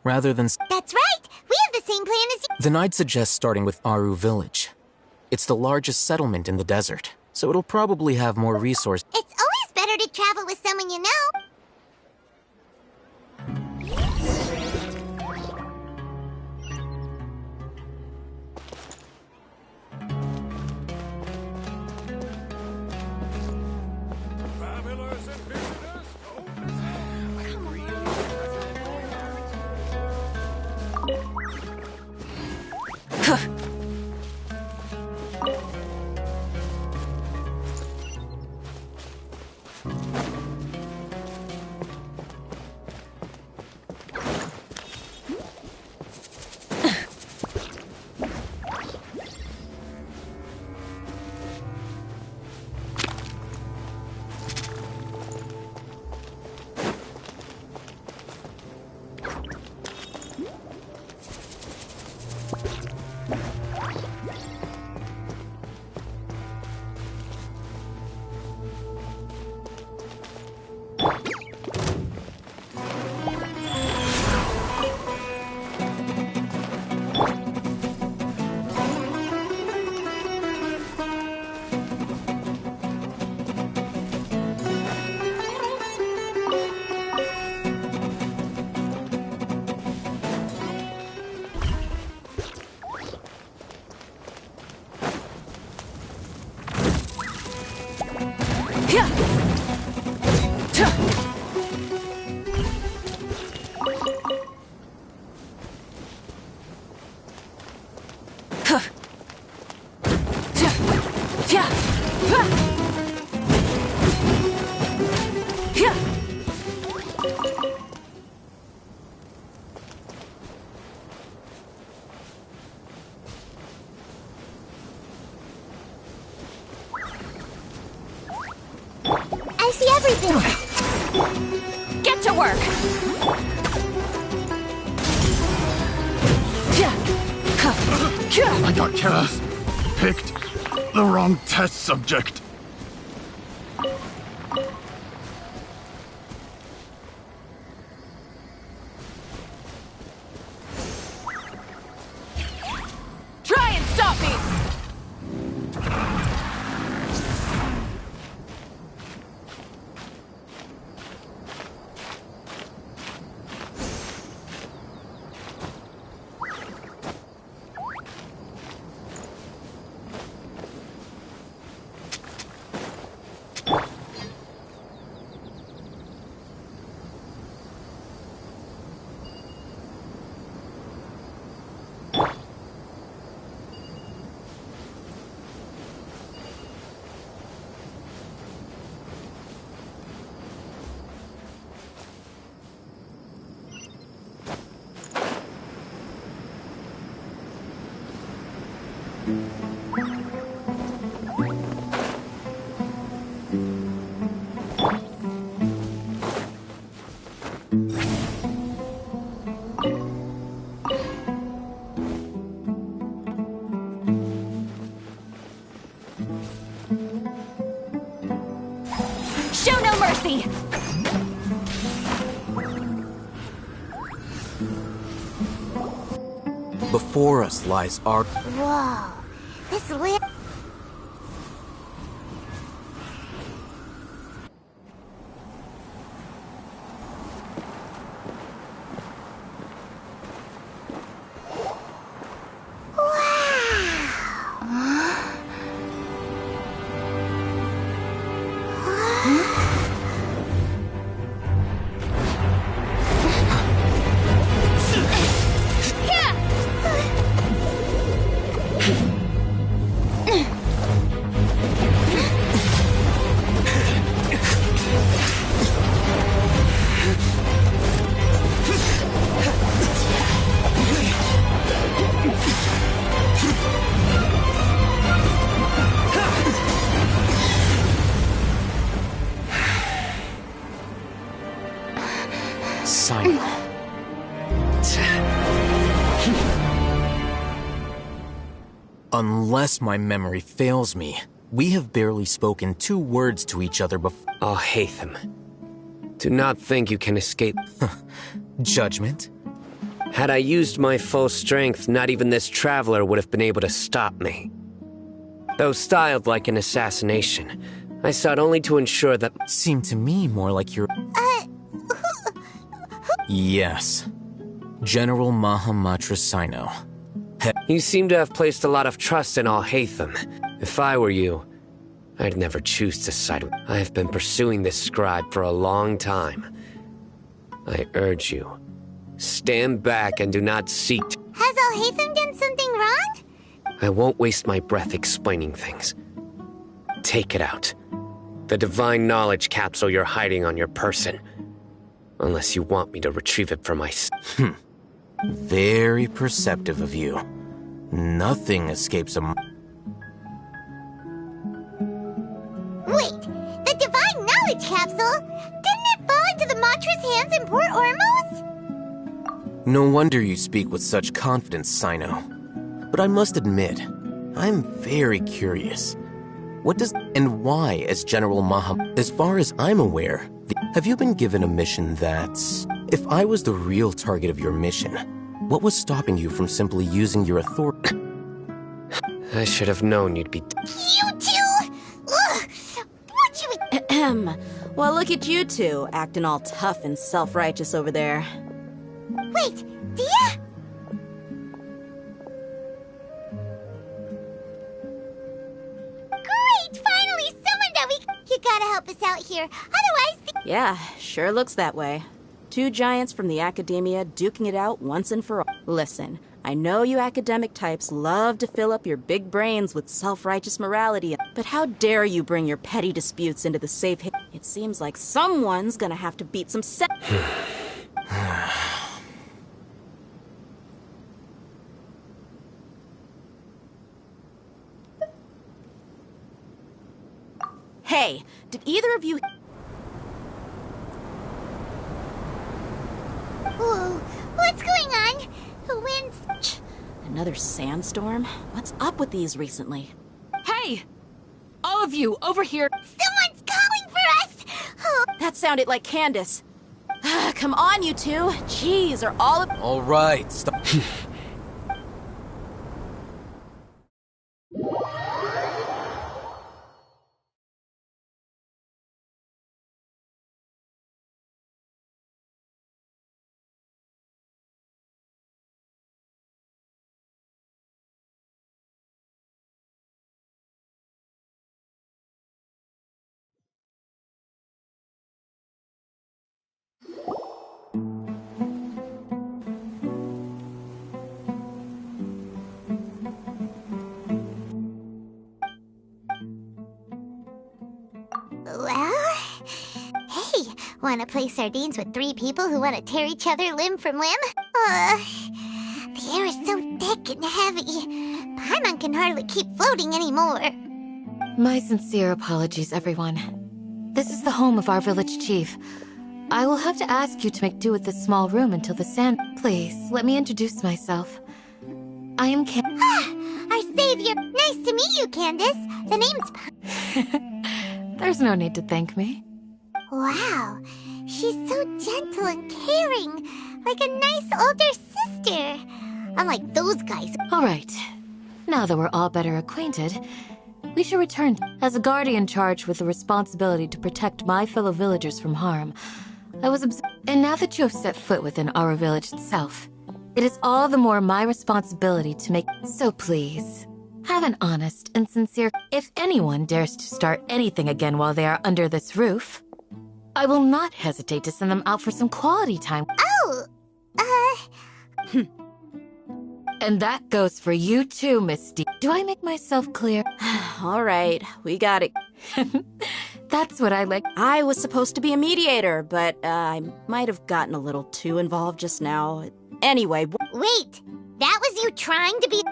Rather than... That's right! We have the same plan as you... Then I'd suggest starting with Aru Village. It's the largest settlement in the desert, so it'll probably have more resources. It's always better to travel with someone you know. I see everything! Get to work! I got careless. Picked the wrong test subject. Try and stop me! Show no mercy! Before us lies our... Whoa. This land... Unless my memory fails me, we have barely spoken 2 words to each other before. I'll hate them. Do not think you can escape. Judgment? Had I used my full strength, not even this traveler would have been able to stop me. Though styled like an assassination, I sought only to ensure that— Seemed to me more like you're— Yes. General Mahamatra Sino. You seem to have placed a lot of trust in Al-Haytham. If I were you, I'd never choose to side with— I have been pursuing this scribe for a long time. I urge you, stand back and do not seek to— Has Al-Haytham done something wrong? I won't waste my breath explaining things. Take it out. The divine knowledge capsule you're hiding on your person. Unless you want me to retrieve it for myself. Very perceptive of you. Nothing escapes a— Wait, the divine knowledge capsule? Didn't it fall into the Matra's hands in Port Ormos? No wonder you speak with such confidence, Sino. But I must admit, I'm very curious. What does— and why, as General Maham— As far as I'm aware, have you been given a mission that's— If I was the real target of your mission, what was stopping you from simply using your authority? I should have known you'd be— You two? Ugh! What you— Ahem. Well, look at you two, acting all tough and self-righteous over there. Wait, Dia? Great! Finally, someone that we— You gotta help us out here. Otherwise— Yeah, sure looks that way. 2 giants from the academia duking it out once and for all. Listen, I know you academic types love to fill up your big brains with self-righteous morality, but how dare you bring your petty disputes into the safe haven? It seems like someone's gonna have to beat some se- Hey, did either of you— Whoa, what's going on? The wind's— Another sandstorm? What's up with these recently? Hey! All of you, over here! Someone's calling for us! Oh. That sounded like Candace. Come on, you two. Jeez, are all of— All right, stop. Well, hey, wanna play sardines with 3 people who wanna tear each other limb from limb? The air is so thick and heavy. Paimon can hardly keep floating anymore. My sincere apologies, everyone. This is the home of our village chief. I will have to ask you to make do with this small room until the sand— Please, let me introduce myself. I am Our savior! Nice to meet you, Candace. The name's There's no need to thank me. Wow, she's so gentle and caring, like a nice older sister. Unlike those guys. All right. Now that we're all better acquainted, we should return. As a guardian charged with the responsibility to protect my fellow villagers from harm, I was and now that you have set foot within our village itself, it is all the more my responsibility to make— So please, have an honest and sincere— If anyone dares to start anything again while they are under this roof, I will not hesitate to send them out for some quality time. Oh, And that goes for you too, Miss D. Do I make myself clear? All right, we got it. That's what I like. I was supposed to be a mediator, but I might have gotten a little too involved just now. Anyway— Wait, that was you trying to be—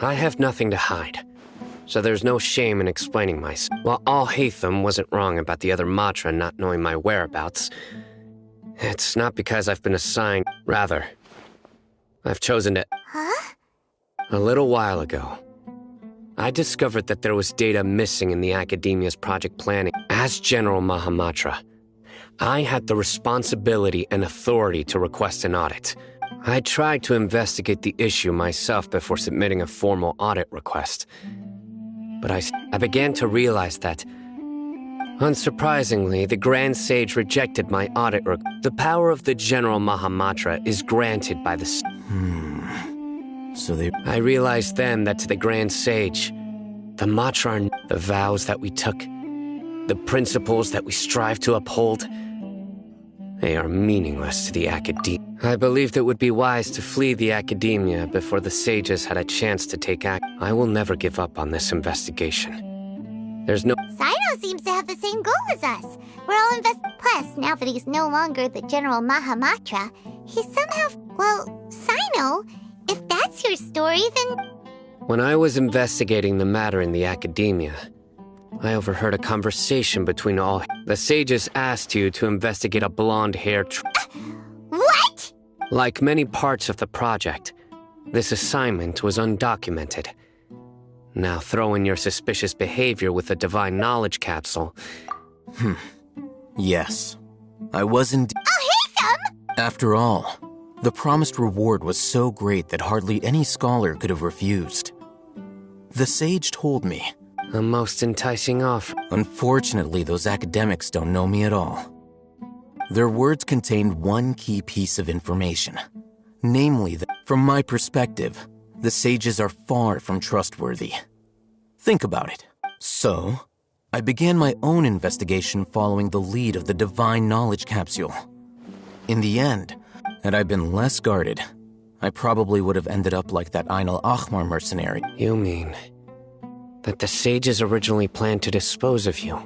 I have nothing to hide, so there's no shame in explaining myself. While Al-Haytham wasn't wrong about the other Matra not knowing my whereabouts, it's not because I've been assigned. Rather, I've chosen to— Huh? A little while ago, I discovered that there was data missing in the Academia's project planning. As General Mahamatra, I had the responsibility and authority to request an audit. I tried to investigate the issue myself before submitting a formal audit request. But I began to realize that, unsurprisingly, the Grand Sage rejected my audit request. The power of the General Mahamatra is granted by the... So they... I realized then that to the Grand Sage, the Matra are the vows that we took, the principles that we strive to uphold, they are meaningless to the Academia. I believed it would be wise to flee the Academia before the sages had a chance to take action. I will never give up on this investigation. There's no... Sino seems to have the same goal as us. We're all Plus, now that he's no longer the General Mahamatra, he's somehow... Well, Sino, if that's your story, then... When I was investigating the matter in the Academia, I overheard a conversation between all... The sages asked you to investigate a blonde-haired... What?! Like many parts of the project, this assignment was undocumented. Now throw in your suspicious behavior with the Divine Knowledge Capsule. Yes. I wasn't... I'll hate them! After all, the promised reward was so great that hardly any scholar could have refused. The sage told me... A most enticing offer. Unfortunately, those academics don't know me at all. Their words contained one key piece of information. Namely, that, from my perspective, the sages are far from trustworthy. Think about it. So, I began my own investigation following the lead of the Divine Knowledge Capsule. In the end, had I been less guarded, I probably would have ended up like that Ain al-Ahmar mercenary. You mean that the sages originally planned to dispose of you,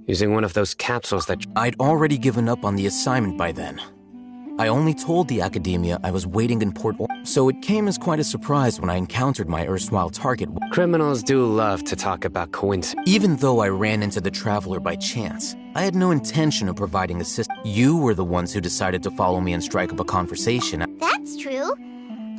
using one of those capsules that... I'd already given up on the assignment by then. I only told the Academia I was waiting in Port Or, so it came as quite a surprise when I encountered my erstwhile target. Criminals do love to talk about coincidence. Even though I ran into the Traveler by chance, I had no intention of providing assistance. You were the ones who decided to follow me and strike up a conversation. That's true.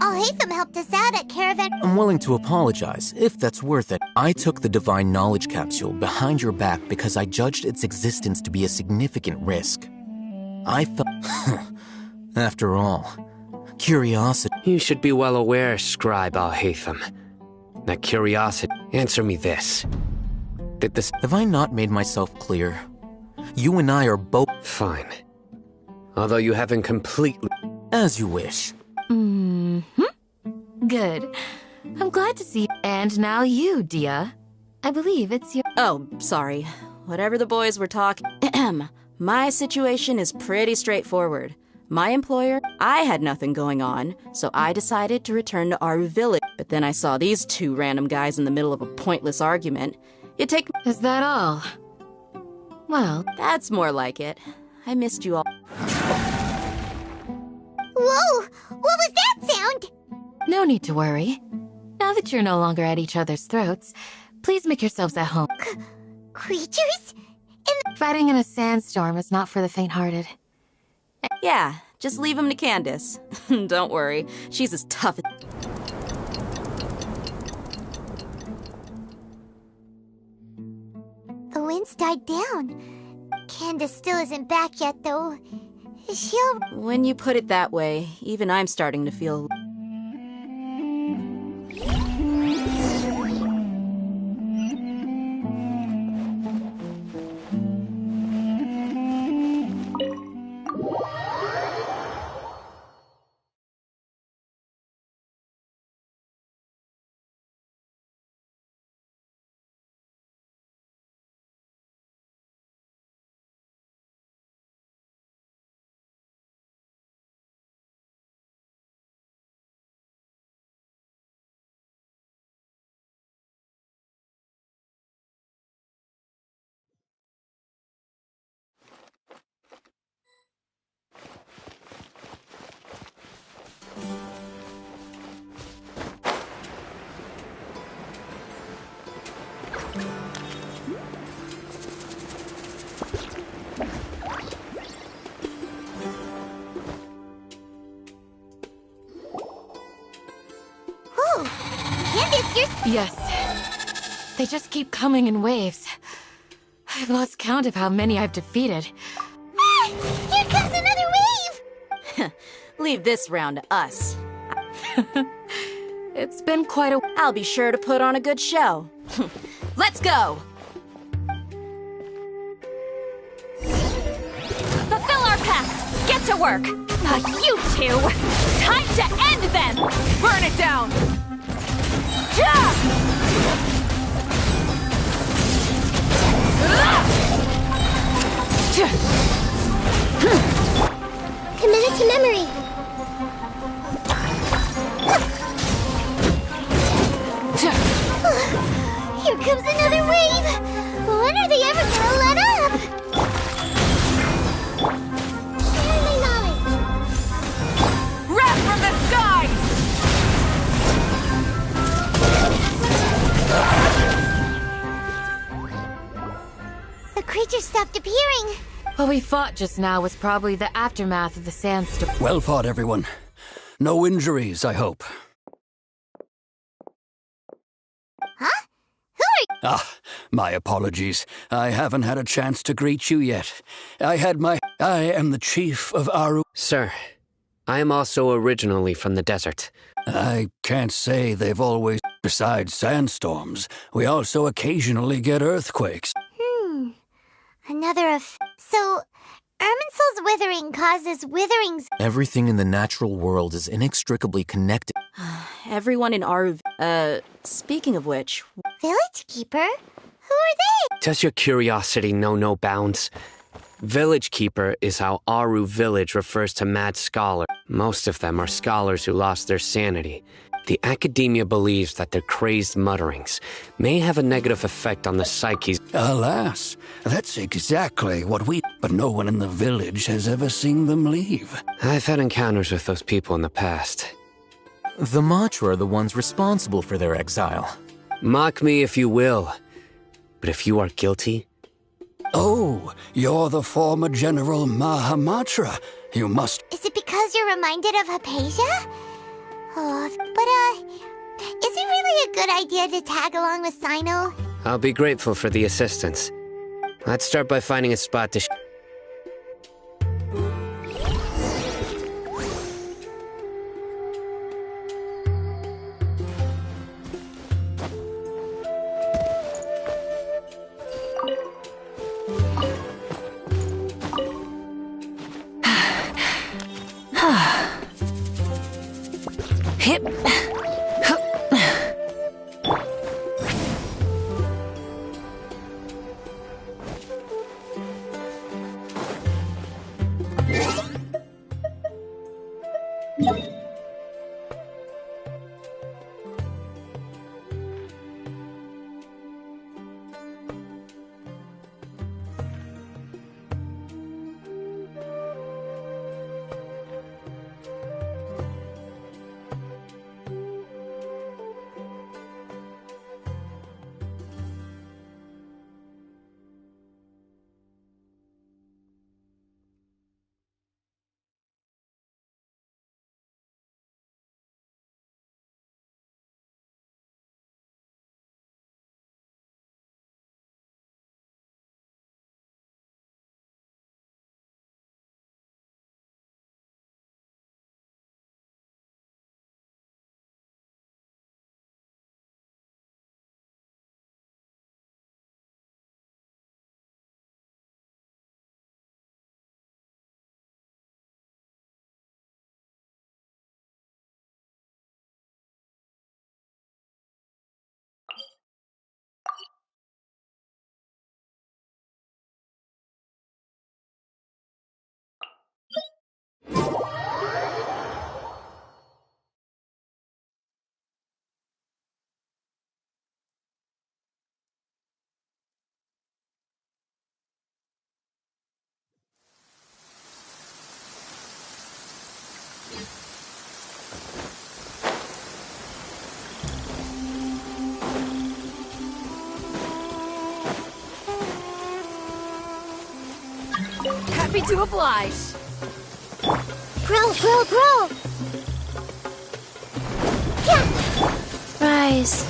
Al-Haytham helped us out at Caravan... I'm willing to apologize, if that's worth it. I took the Divine Knowledge Capsule behind your back because I judged its existence to be a significant risk. I felt... After all, curiosity... You should be well aware, Scribe Al-Haytham, that curiosity... Answer me this. Did this... Have I not made myself clear? You and I are both... Fine. Although you haven't completely... As you wish. Good. I'm glad to see you. And now you, Dia. I believe it's your... Oh, sorry. Whatever the boys were talking... My situation is pretty straightforward. My employer, I had nothing going on, so I decided to return to our village. But then I saw these two random guys in the middle of a pointless argument. It take... Is that all? Well... That's more like it. I missed you all. Whoa! What was that sound? No need to worry. Now that you're no longer at each other's throats, please make yourselves at home. Creatures? Fighting in a sandstorm is not for the faint-hearted. Yeah, just leave him to Candace. Don't worry, she's as tough as... The winds died down. Candace still isn't back yet, though. Is she all... When you put it that way, even I'm starting to feel... Yes. They just keep coming in waves. I've lost count of how many I've defeated. Ah! Here comes another wave! Leave this round to us. It's been quite a... I'll be sure to put on a good show. Let's go! Fulfill our pact! Get to work! You two! Time to end them! Burn it down! Commit it to memory. Here comes another wave! When are they ever gonna let up? Share my knowledge! Wrath from the skies! The creature stopped appearing. What we fought just now was probably the aftermath of the sandstorm. Well fought, everyone. No injuries, I hope. Huh? Who are you? Ah, my apologies. I haven't had a chance to greet you yet. I am the chief of Aru. Sir, I am also originally from the desert. I can't say they've always... Besides sandstorms, we also occasionally get earthquakes. Another of... So, Irminsul's withering causes witherings... Everything in the natural world is inextricably connected. Everyone in our... speaking of which... Village Keeper? Who are they? Does your curiosity know no bounds? Village Keeper is how Aru Village refers to mad scholars. Most of them are scholars who lost their sanity. The academia believes that their crazed mutterings may have a negative effect on the psyches. Alas, that's exactly what we... But no one in the village has ever seen them leave. I've had encounters with those people in the past. The Matra are the ones responsible for their exile. Mock me if you will, but if you are guilty... Oh, you're the former General Mahamatra. You must... Is it because you're reminded of Hypatia? Oh, but, is it really a good idea to tag along with Sino? I'll be grateful for the assistance. Let's start by finding a spot to... Hip. Happy to oblige. Grow, grow, grow! Rise.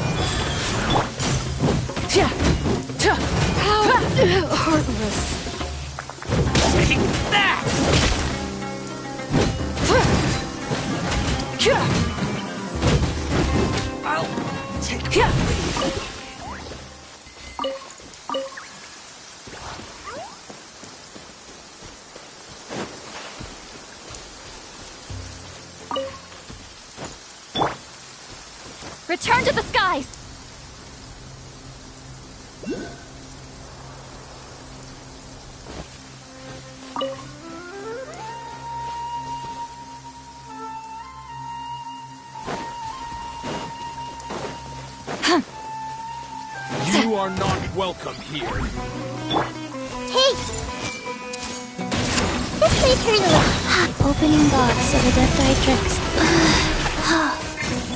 Return to the skies! You are not welcome here. Hey! This may turn a little... Opening box of a Death Tricks.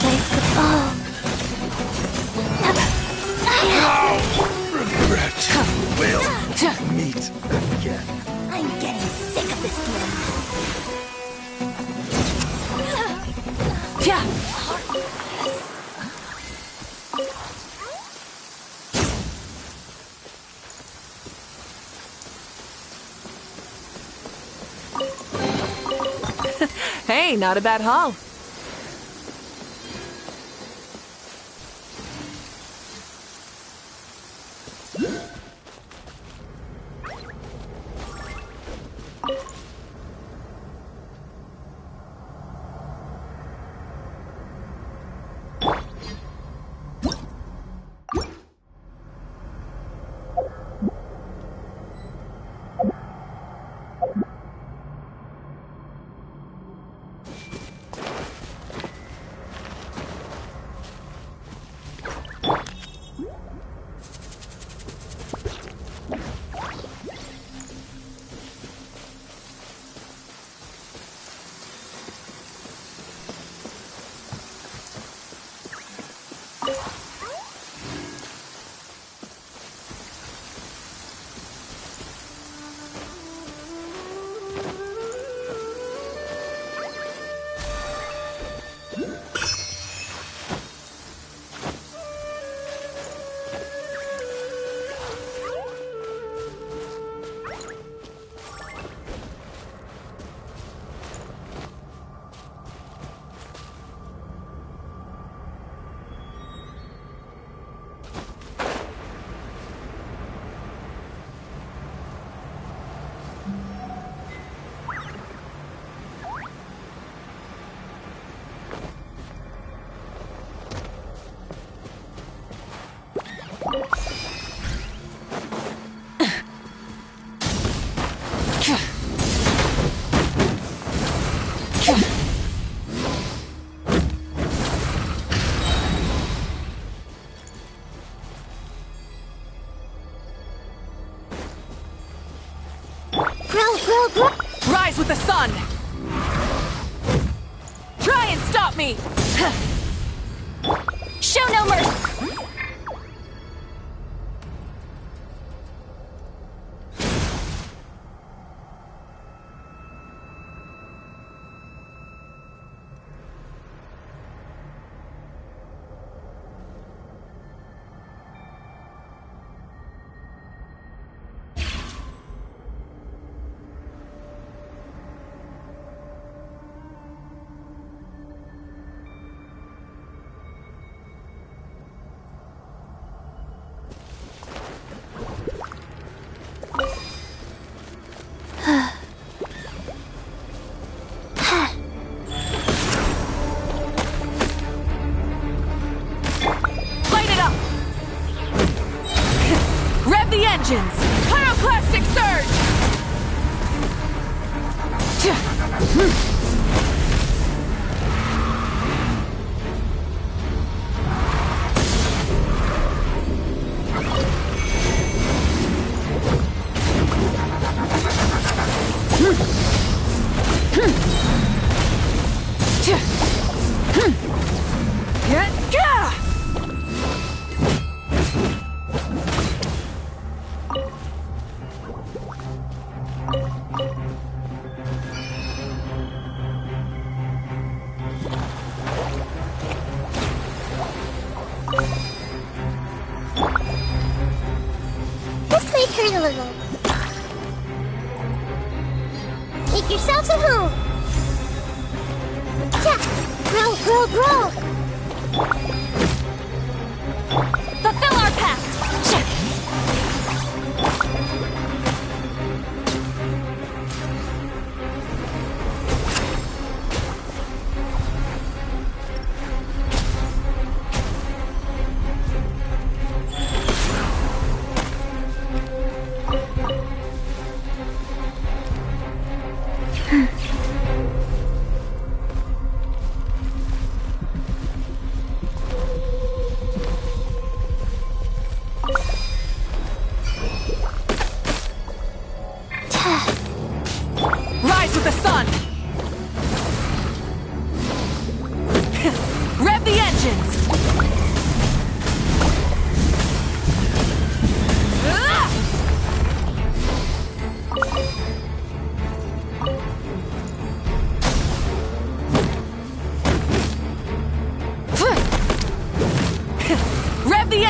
Life could fall. Regret will meet again. I'm getting sick of this game. Yeah. Hey, not a bad haul. Rise with the sun! Try and stop me! Show no mercy! Engines! Pyroclastic surge! This may hurt a little. Make yourselves at home. Grow, grow, grow!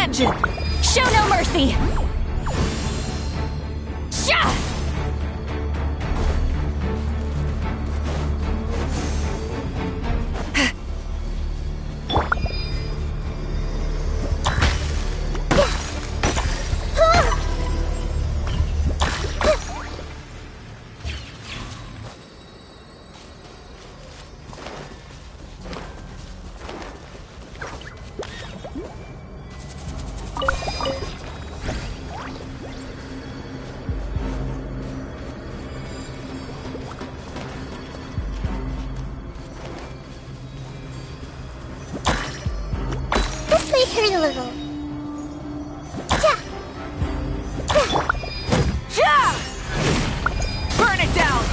Revenge! Show no mercy! Sha! This may hurt a little. Burn it down!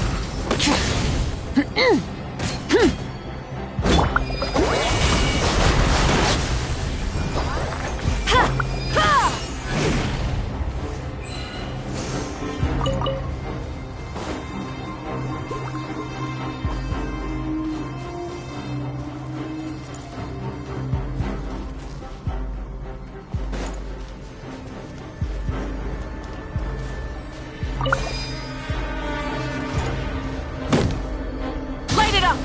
Light it up!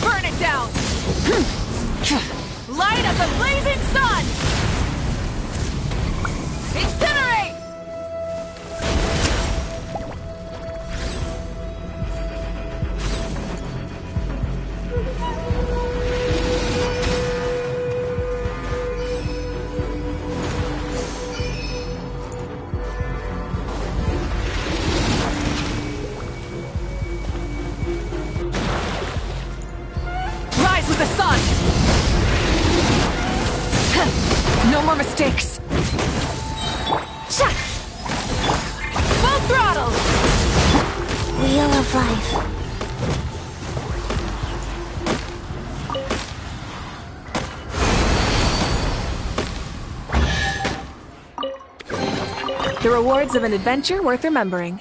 Burn it down! Light up the blazing sun! Incinerate! Rise with the sun! No more mistakes! Full throttle! Wheel of life. The rewards of an adventure worth remembering.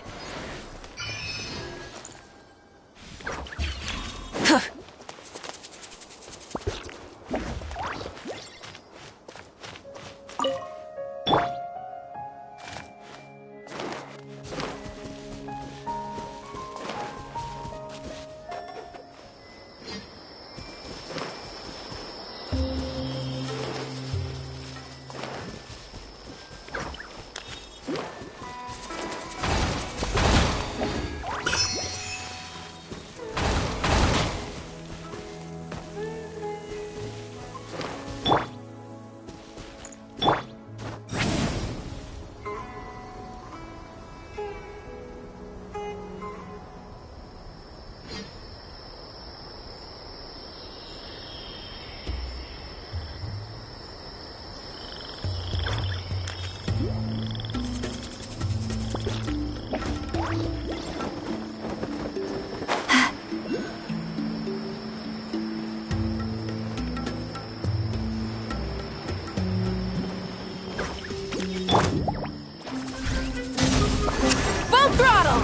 Full throttle!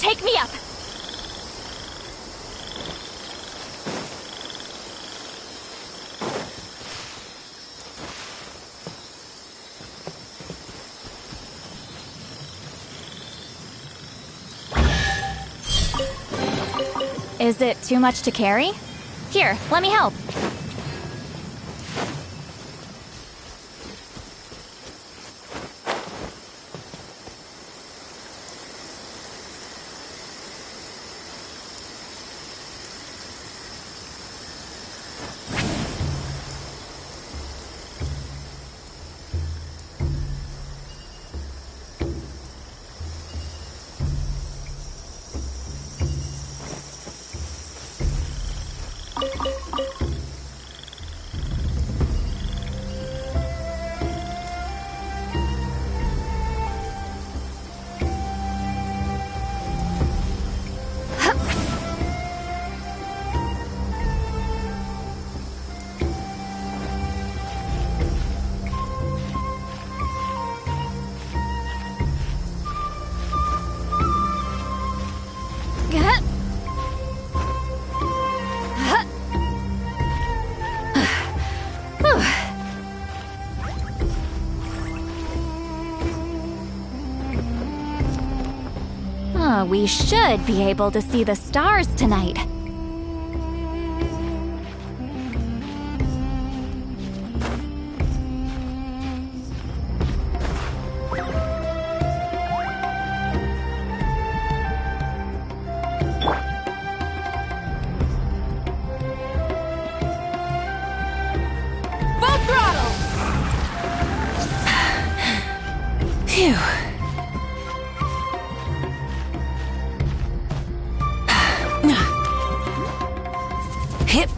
take me up! Is it too much to carry? Here, let me help. We should be able to see the stars tonight. Full throttle! Phew. Hip.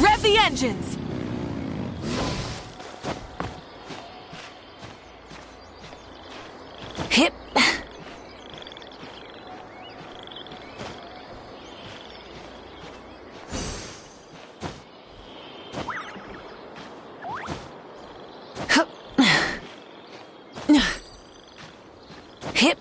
Rev the engines! Hip. Hip.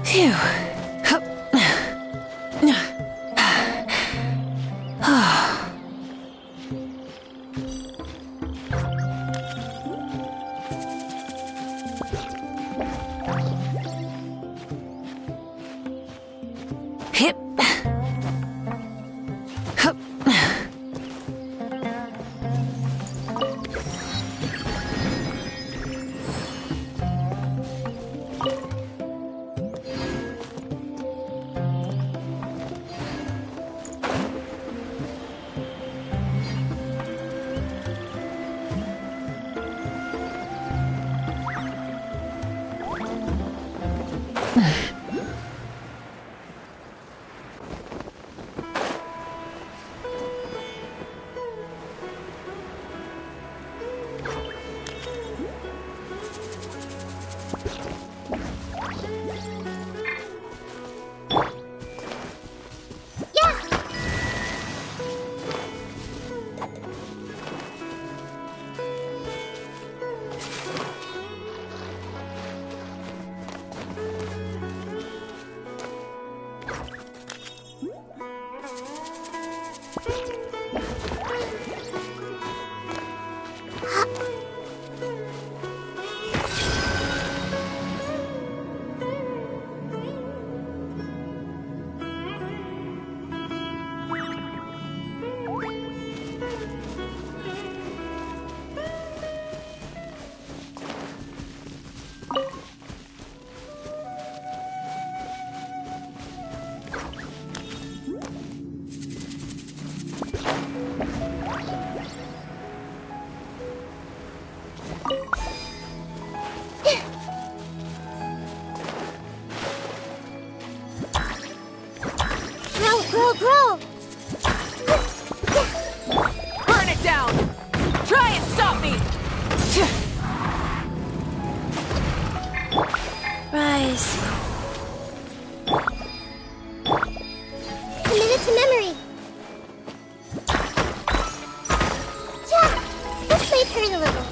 Phew. Hip. grow! Burn it down! Try and stop me! Rise. Commit it to memory. Yeah, this might hurt a little.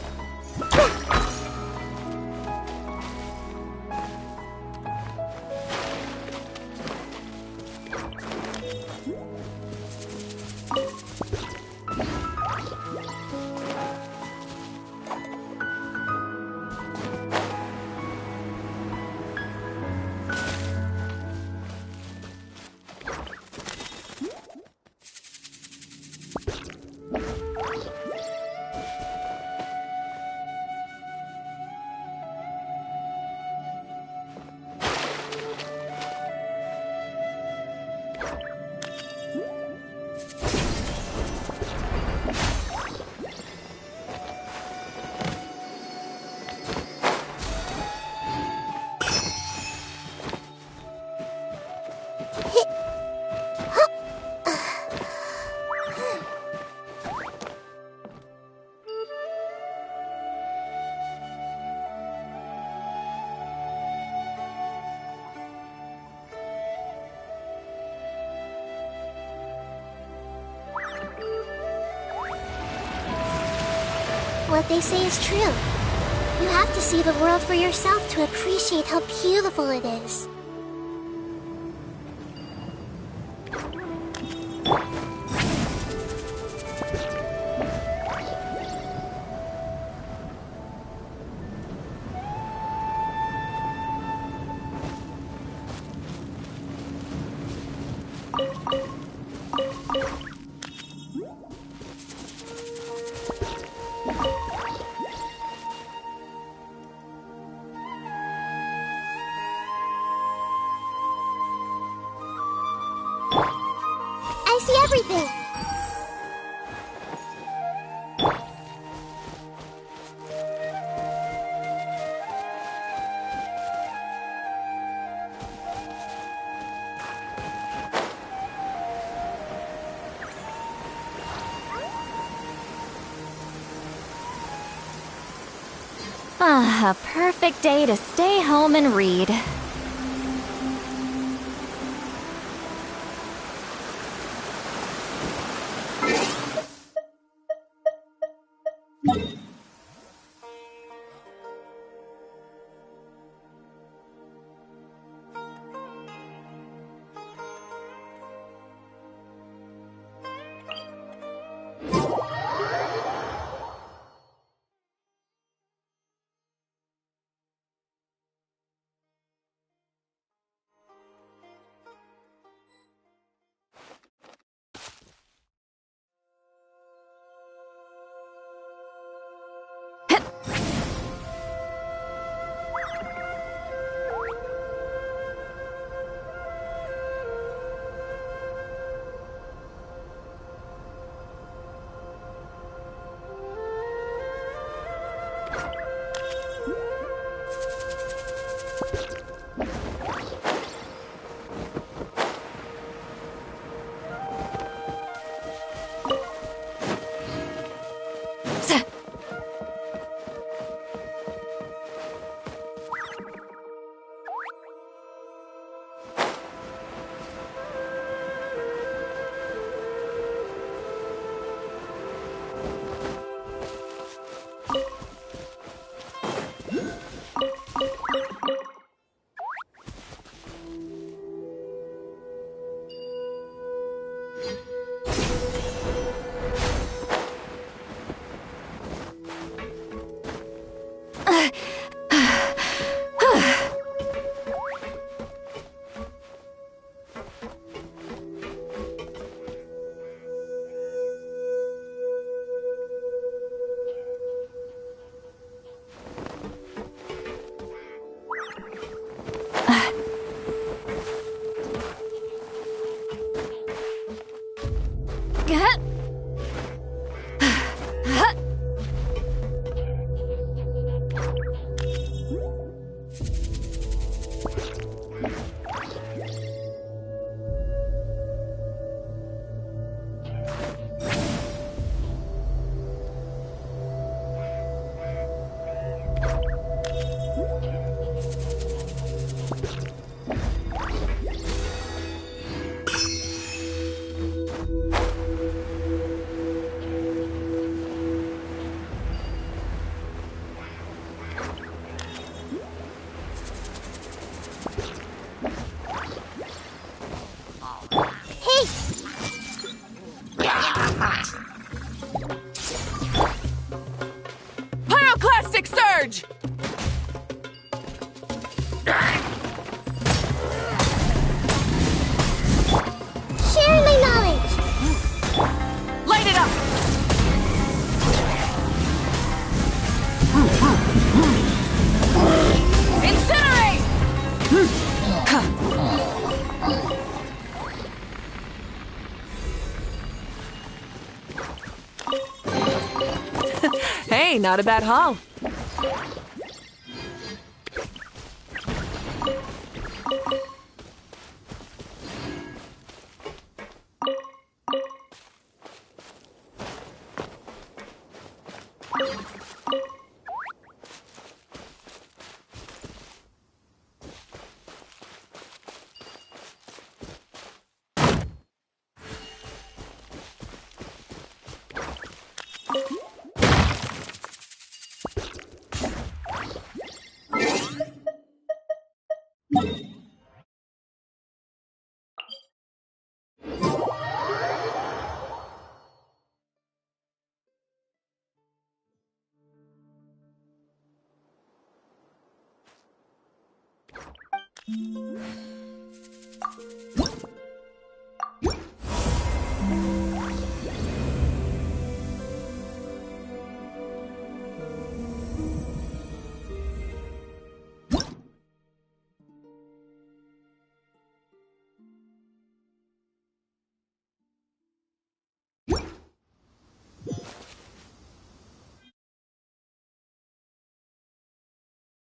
What they say is true. You have to see the world for yourself to appreciate how beautiful it is. I see everything! Ah, a perfect day to stay home and read. not a bad haul.